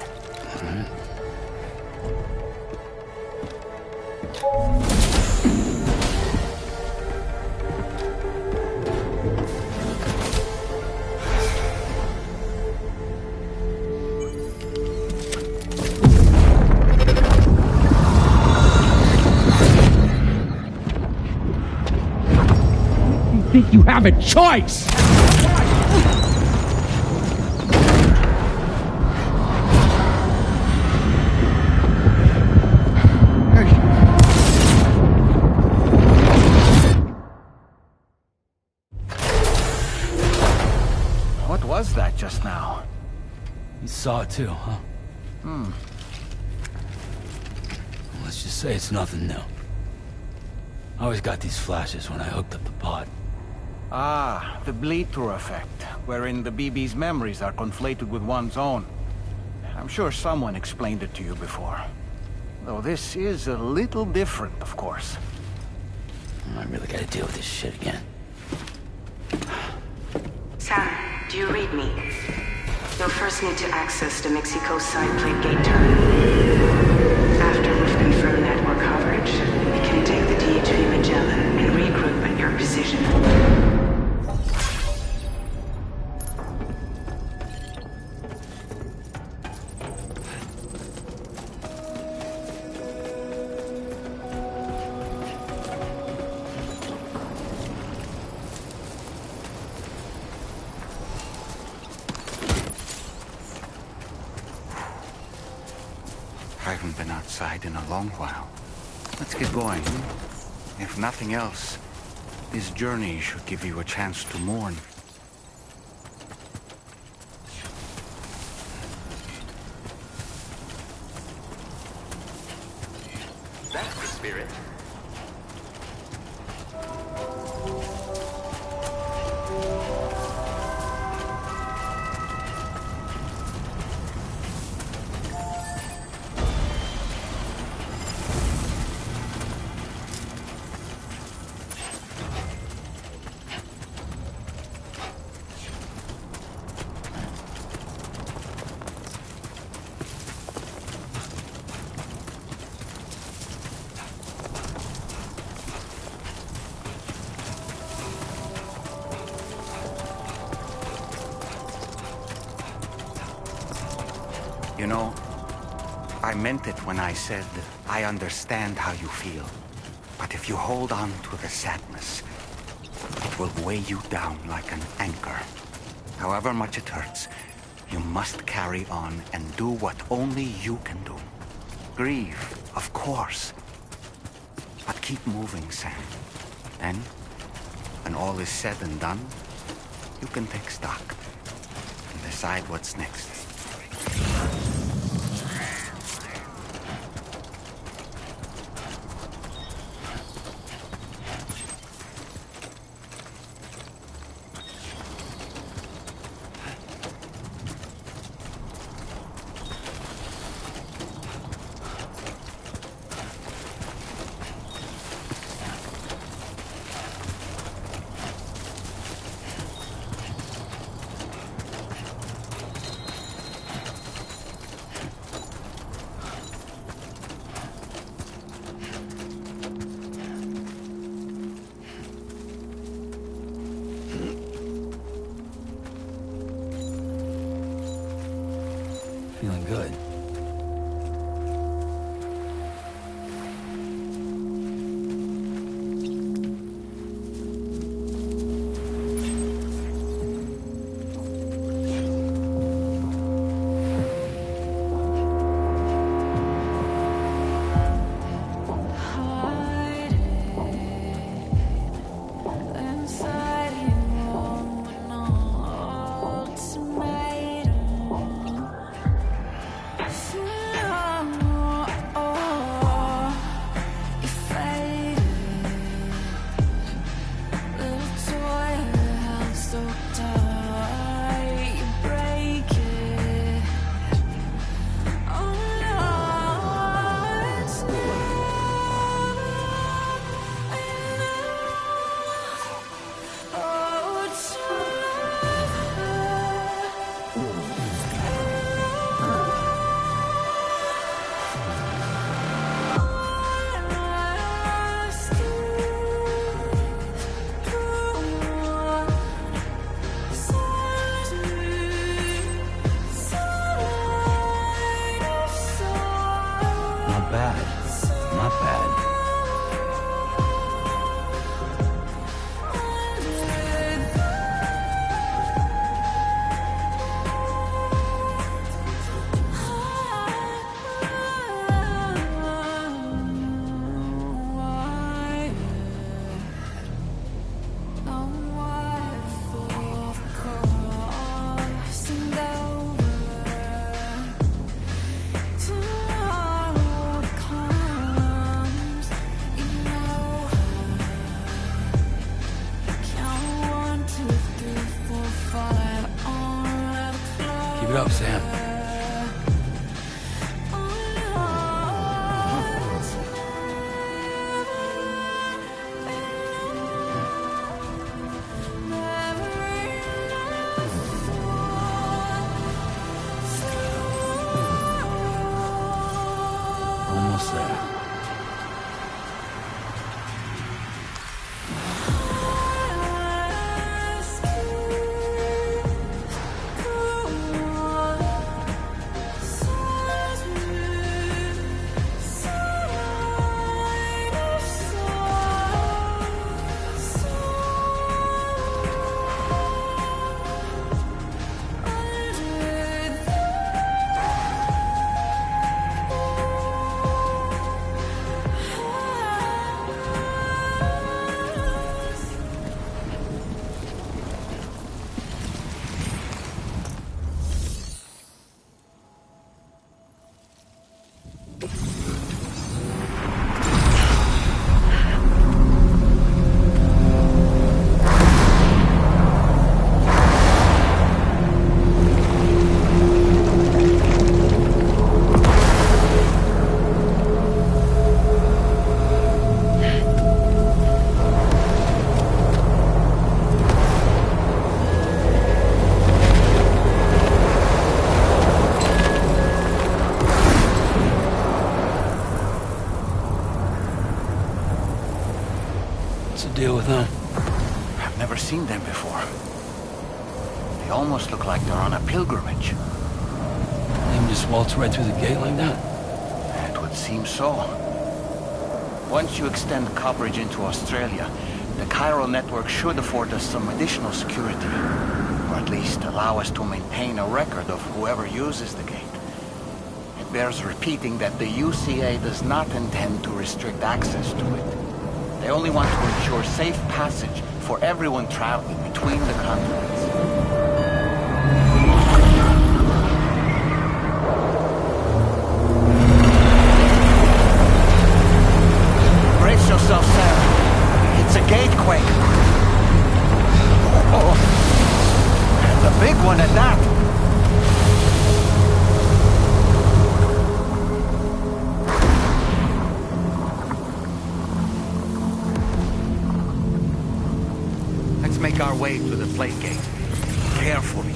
Think you have a choice? What was that just now? You saw it too, huh? Let's just say it's nothing new. I always got these flashes when I hooked up the pod. Ah, the bleed-through effect, wherein the BB's memories are conflated with one's own. I'm sure someone explained it to you before. Though this is a little different, of course. I really gotta deal with this shit again. Sam, do you read me? You'll first need to access the Mexico side plate gate terminal. After we've confirmed network coverage, we can take the DHV Magellan and regroup at your position. outside in a long while. Let's get going. If nothing else, this journey should give you a chance to mourn. That's the spirit. You know, I meant it when I said I understand how you feel. But if you hold on to the sadness, it will weigh you down like an anchor. However much it hurts, you must carry on and do what only you can do. Grieve, of course. But keep moving, Sam. Then, when all is said and done, you can take stock and decide what's next. Feeling good. Keep it up, Sam. Almost there. seen them before. They almost look like they're on a pilgrimage. They just waltz right through the gate like that? It would seem so. Once you extend coverage into Australia, the chiral network should afford us some additional security. Or at least allow us to maintain a record of whoever uses the gate. It bears repeating that the UCA does not intend to restrict access to it. They only want to ensure safe passage for everyone traveling between the continents. Brace yourself, Sam. It's a gatequake. Oh, and a big one at that. Let's make our way to the plate gate. Carefully.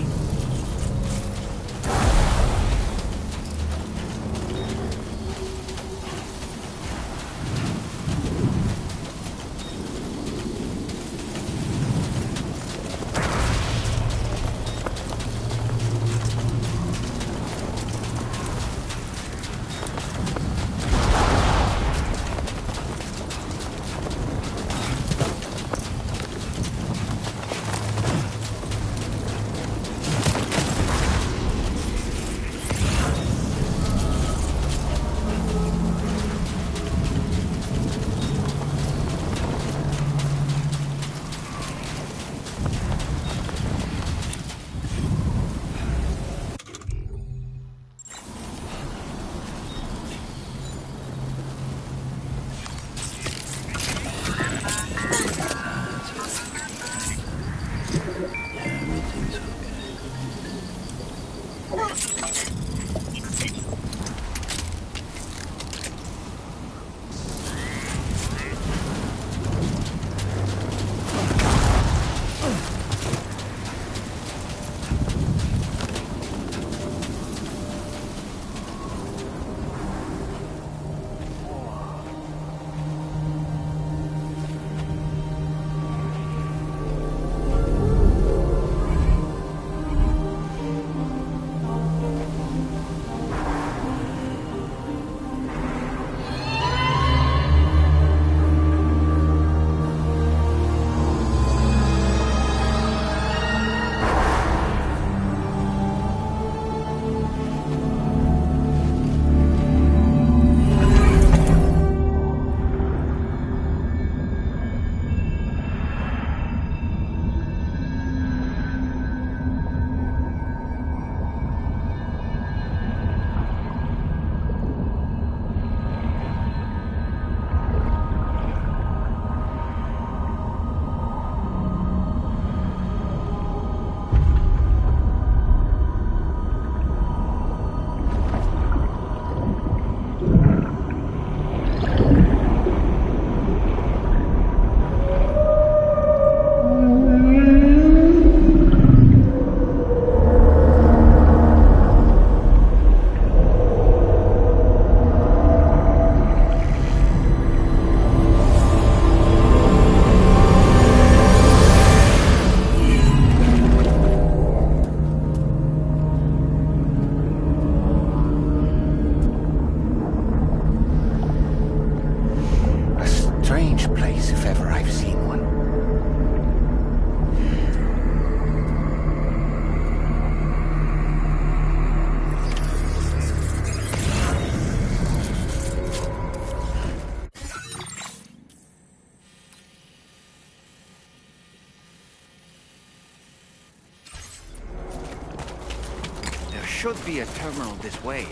Should be a terminal this way.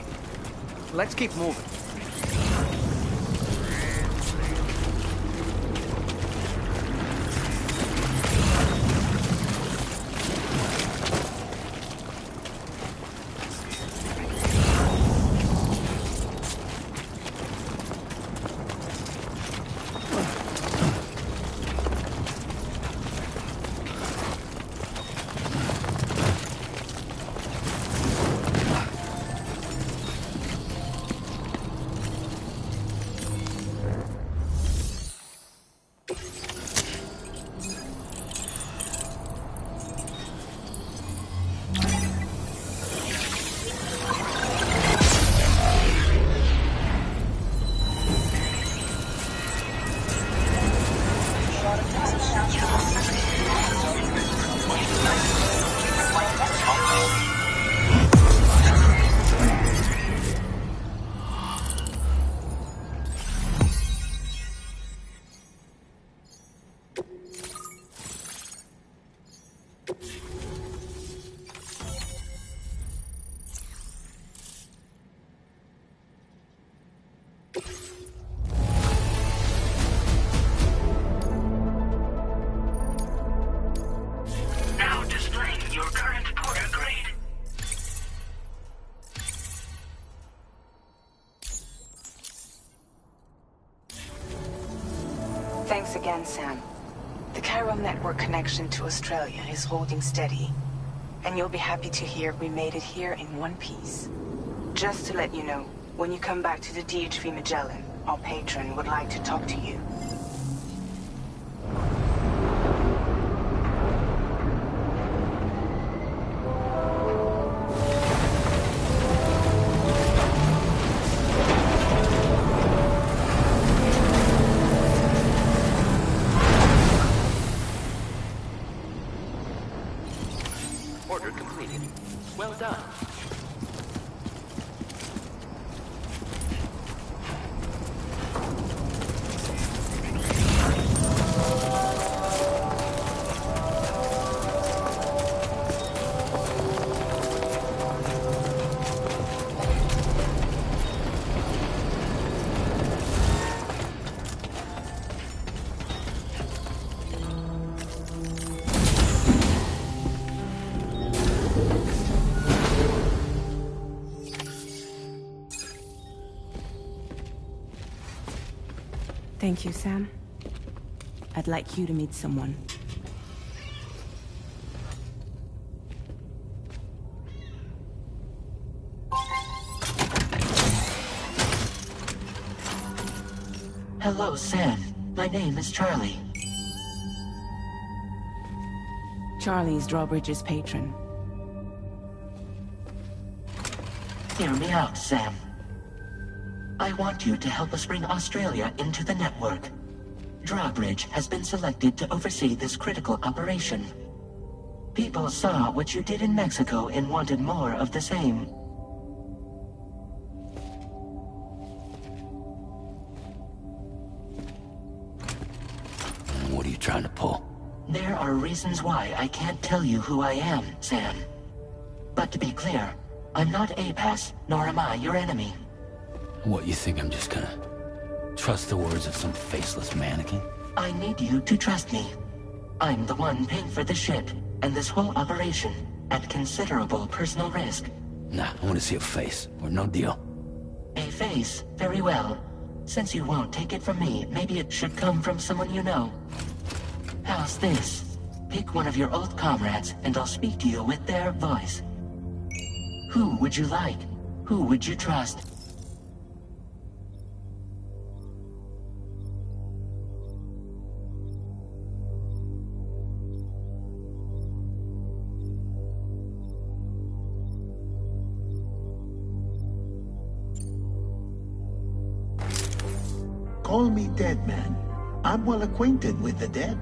Let's keep moving. your current porter grade. Thanks again, Sam. The chiral network connection to Australia is holding steady. And you'll be happy to hear we made it here in one piece. Just to let you know, when you come back to the DHV Magellan, our patron would like to talk to you. Order completed. Well done. Thank you, Sam. I'd like you to meet someone. Hello, Sam. My name is Charlie. Charlie's Drawbridge's patron. Hear me out, Sam. I want you to help us bring Australia into the network. Drawbridge has been selected to oversee this critical operation. People saw what you did in Mexico and wanted more of the same. What are you trying to pull? There are reasons why I can't tell you who I am, Sam. But to be clear, I'm not APAS, nor am I your enemy. What, you think I'm just gonna trust the words of some faceless mannequin? I need you to trust me. I'm the one paying for the ship and this whole operation at considerable personal risk. Nah, I want to see a face, or no deal. A face? Very well. Since you won't take it from me, maybe it should come from someone you know. How's this? Pick one of your old comrades, and I'll speak to you with their voice. Who would you like? Who would you trust? Call me Dead Man. I'm well acquainted with the dead.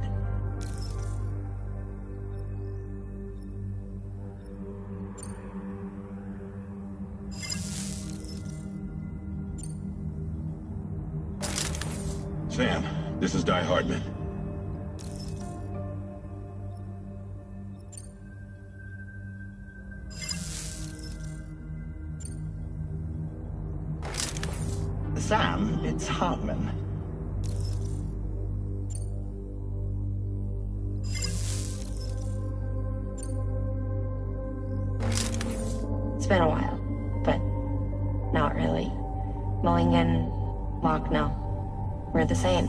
Sam, this is Die Hardman. Sam, it's Hardman. It's been a while, but not really. Mulligan, Locke, no. We're the same.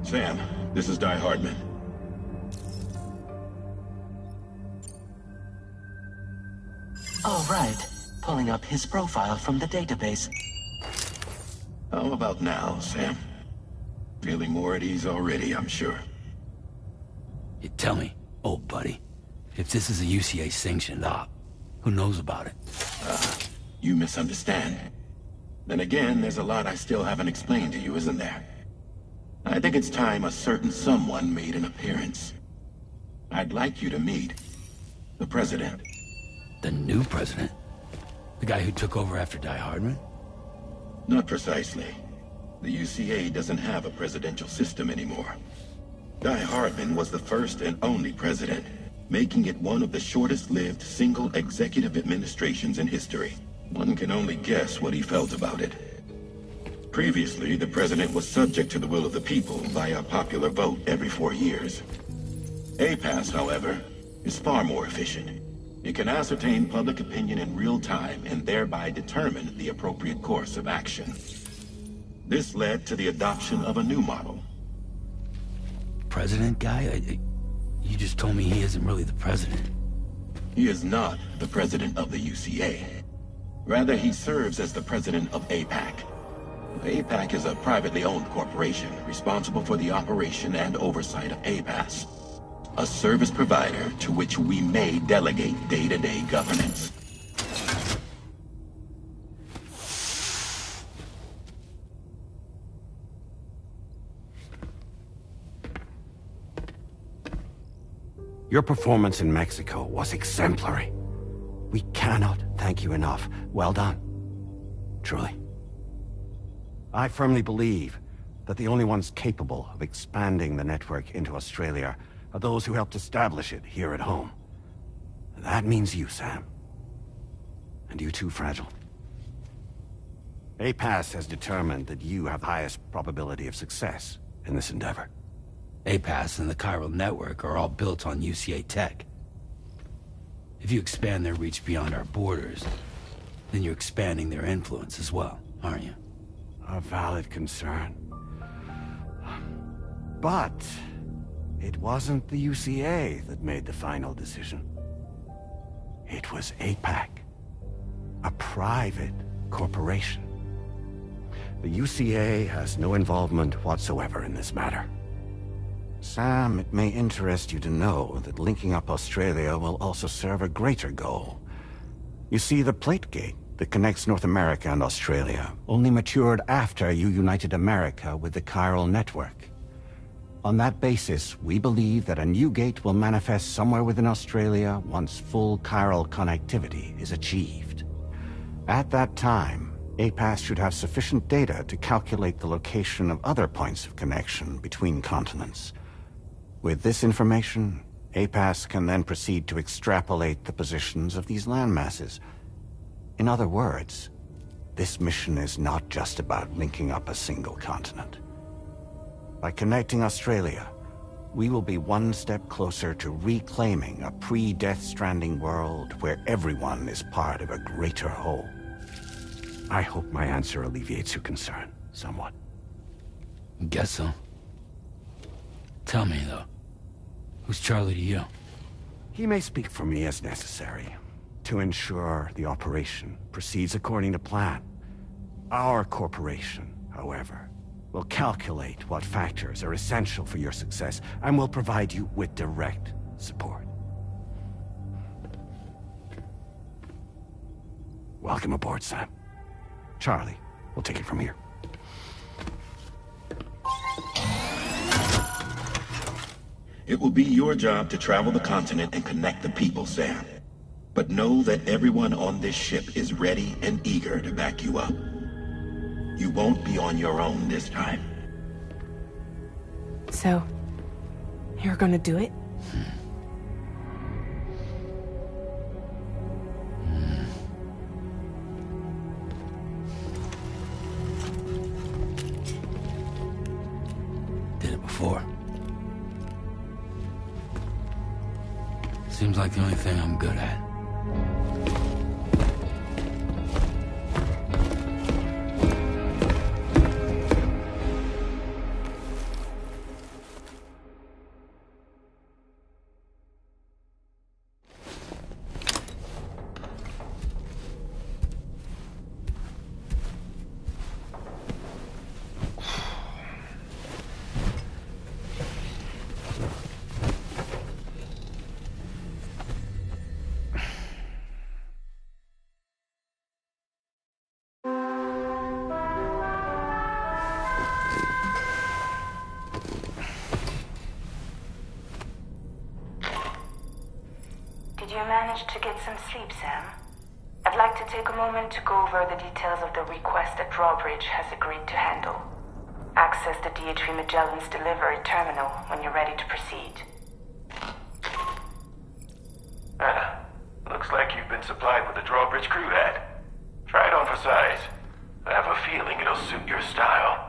Sam, this is Die Hardman. All right. Pulling up his profile from the database. How about now, Sam? Feeling more at ease already, I'm sure. You tell me, old buddy, if this is a UCA-sanctioned op, who knows about it? You misunderstand. Then again, there's a lot I still haven't explained to you, isn't there? I think it's time a certain someone made an appearance. I'd like you to meet the President. The new president? The guy who took over after Die Hardman? Not precisely. The UCA doesn't have a presidential system anymore. Die Hardman was the first and only president, making it one of the shortest-lived single executive administrations in history. One can only guess what he felt about it. Previously, the president was subject to the will of the people via popular vote every 4 years. APAS, however, is far more efficient. It can ascertain public opinion in real time and thereby determine the appropriate course of action. This led to the adoption of a new model. President guy? You just told me he isn't really the president. He is not the president of the UCA. Rather, he serves as the president of APAC. APAC is a privately owned corporation responsible for the operation and oversight of APAS, a service provider to which we may delegate day-to-day governance. Your performance in Mexico was exemplary. We cannot thank you enough. Well done. Truly. I firmly believe that the only ones capable of expanding the network into Australia are those who helped establish it here at home. And that means you, Sam. And you too, Fragile. APAS has determined that you have the highest probability of success in this endeavor. APAS and the chiral network are all built on UCA tech. If you expand their reach beyond our borders, then you're expanding their influence as well, aren't you? A valid concern. But it wasn't the UCA that made the final decision. It was APAC, a private corporation. The UCA has no involvement whatsoever in this matter. Sam, it may interest you to know that linking up Australia will also serve a greater goal. You see, the plate gate that connects North America and Australia only matured after you united America with the chiral network. On that basis, we believe that a new gate will manifest somewhere within Australia once full chiral connectivity is achieved. At that time, APAS should have sufficient data to calculate the location of other points of connection between continents. With this information, APAS can then proceed to extrapolate the positions of these landmasses. In other words, this mission is not just about linking up a single continent. By connecting Australia, we will be one step closer to reclaiming a pre-Death Stranding world where everyone is part of a greater whole. I hope my answer alleviates your concern somewhat. Guess so. Tell me, though, who's Charlie to you? He may speak for me as necessary, to ensure the operation proceeds according to plan. Our corporation, however, will calculate what factors are essential for your success and will provide you with direct support. Welcome aboard, Sam. Charlie, we'll take it from here. It will be your job to travel the continent and connect the people, Sam. But know that everyone on this ship is ready and eager to back you up. You won't be on your own this time. So, you're gonna do it? Did it before. Seems like the only thing I'm good at. Did you manage to get some sleep, Sam? I'd like to take a moment to go over the details of the request that Drawbridge has agreed to handle. Access the DHV Magellan's delivery terminal when you're ready to proceed. Looks like you've been supplied with a Drawbridge crew hat. Besides, I have a feeling it'll suit your style.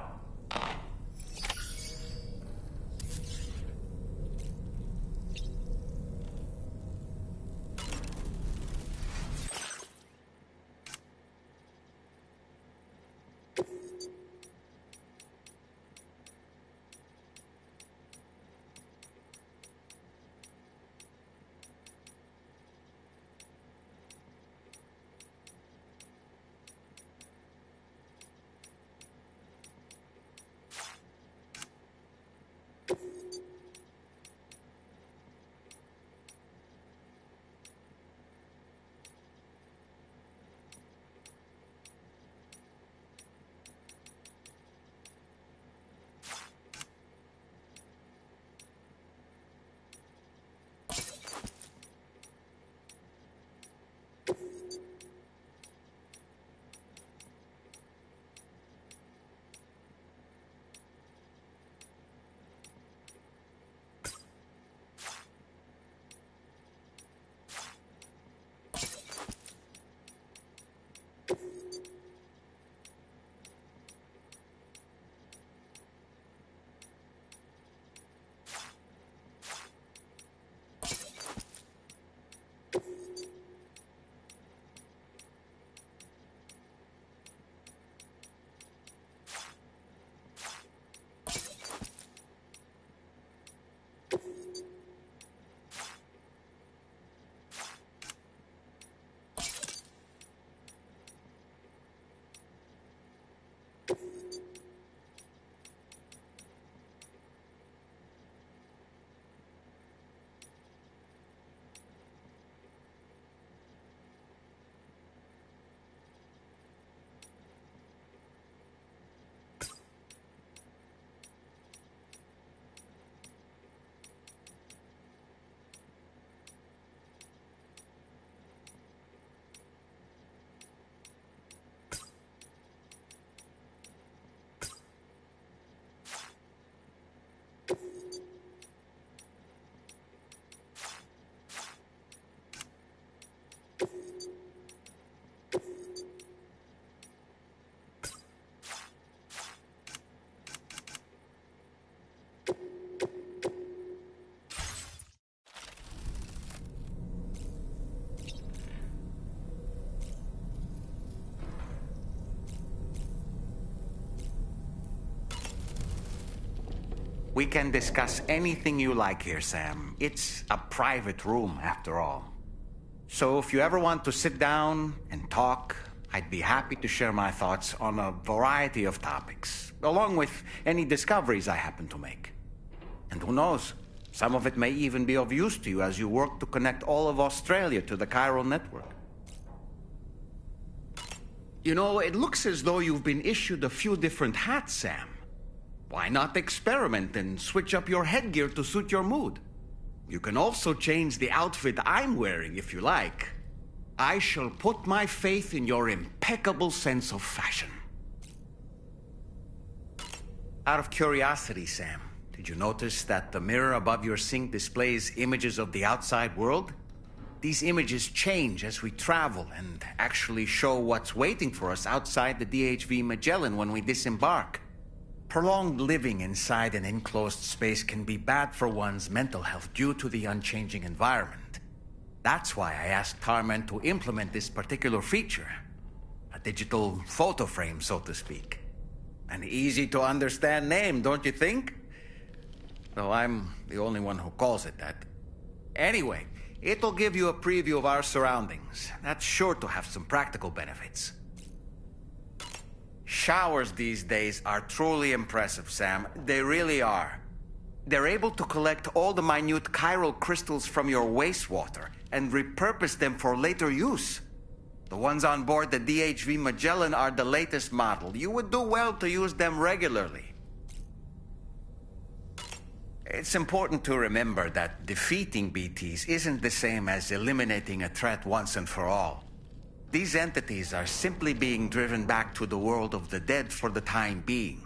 We can discuss anything you like here, Sam. It's a private room, after all. So if you ever want to sit down and talk, I'd be happy to share my thoughts on a variety of topics, along with any discoveries I happen to make. And who knows, some of it may even be of use to you as you work to connect all of Australia to the chiral network. You know, it looks as though you've been issued a few different hats, Sam. Why not experiment and switch up your headgear to suit your mood? You can also change the outfit I'm wearing if you like. I shall put my faith in your impeccable sense of fashion. Out of curiosity, Sam, did you notice that the mirror above your sink displays images of the outside world? These images change as we travel and actually show what's waiting for us outside the DHV Magellan when we disembark. Prolonged living inside an enclosed space can be bad for one's mental health due to the unchanging environment. That's why I asked Tarman to implement this particular feature. A digital photo frame, so to speak. An easy-to-understand name, don't you think? Though I'm the only one who calls it that. Anyway, it'll give you a preview of our surroundings. That's sure to have some practical benefits. Showers these days are truly impressive, Sam. They really are. They're able to collect all the minute chiral crystals from your wastewater and repurpose them for later use. The ones on board the DHV Magellan are the latest model. You would do well to use them regularly. It's important to remember that defeating BTs isn't the same as eliminating a threat once and for all. These entities are simply being driven back to the world of the dead for the time being.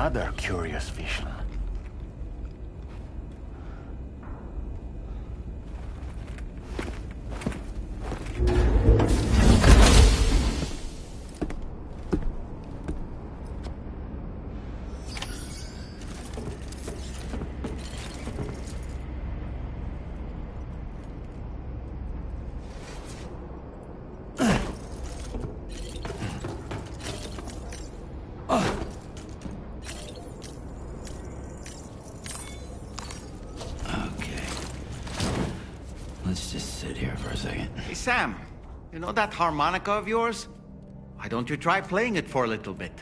another curious vision. Let's just sit here for a second. Hey, Sam. You know that harmonica of yours? Why don't you try playing it for a little bit?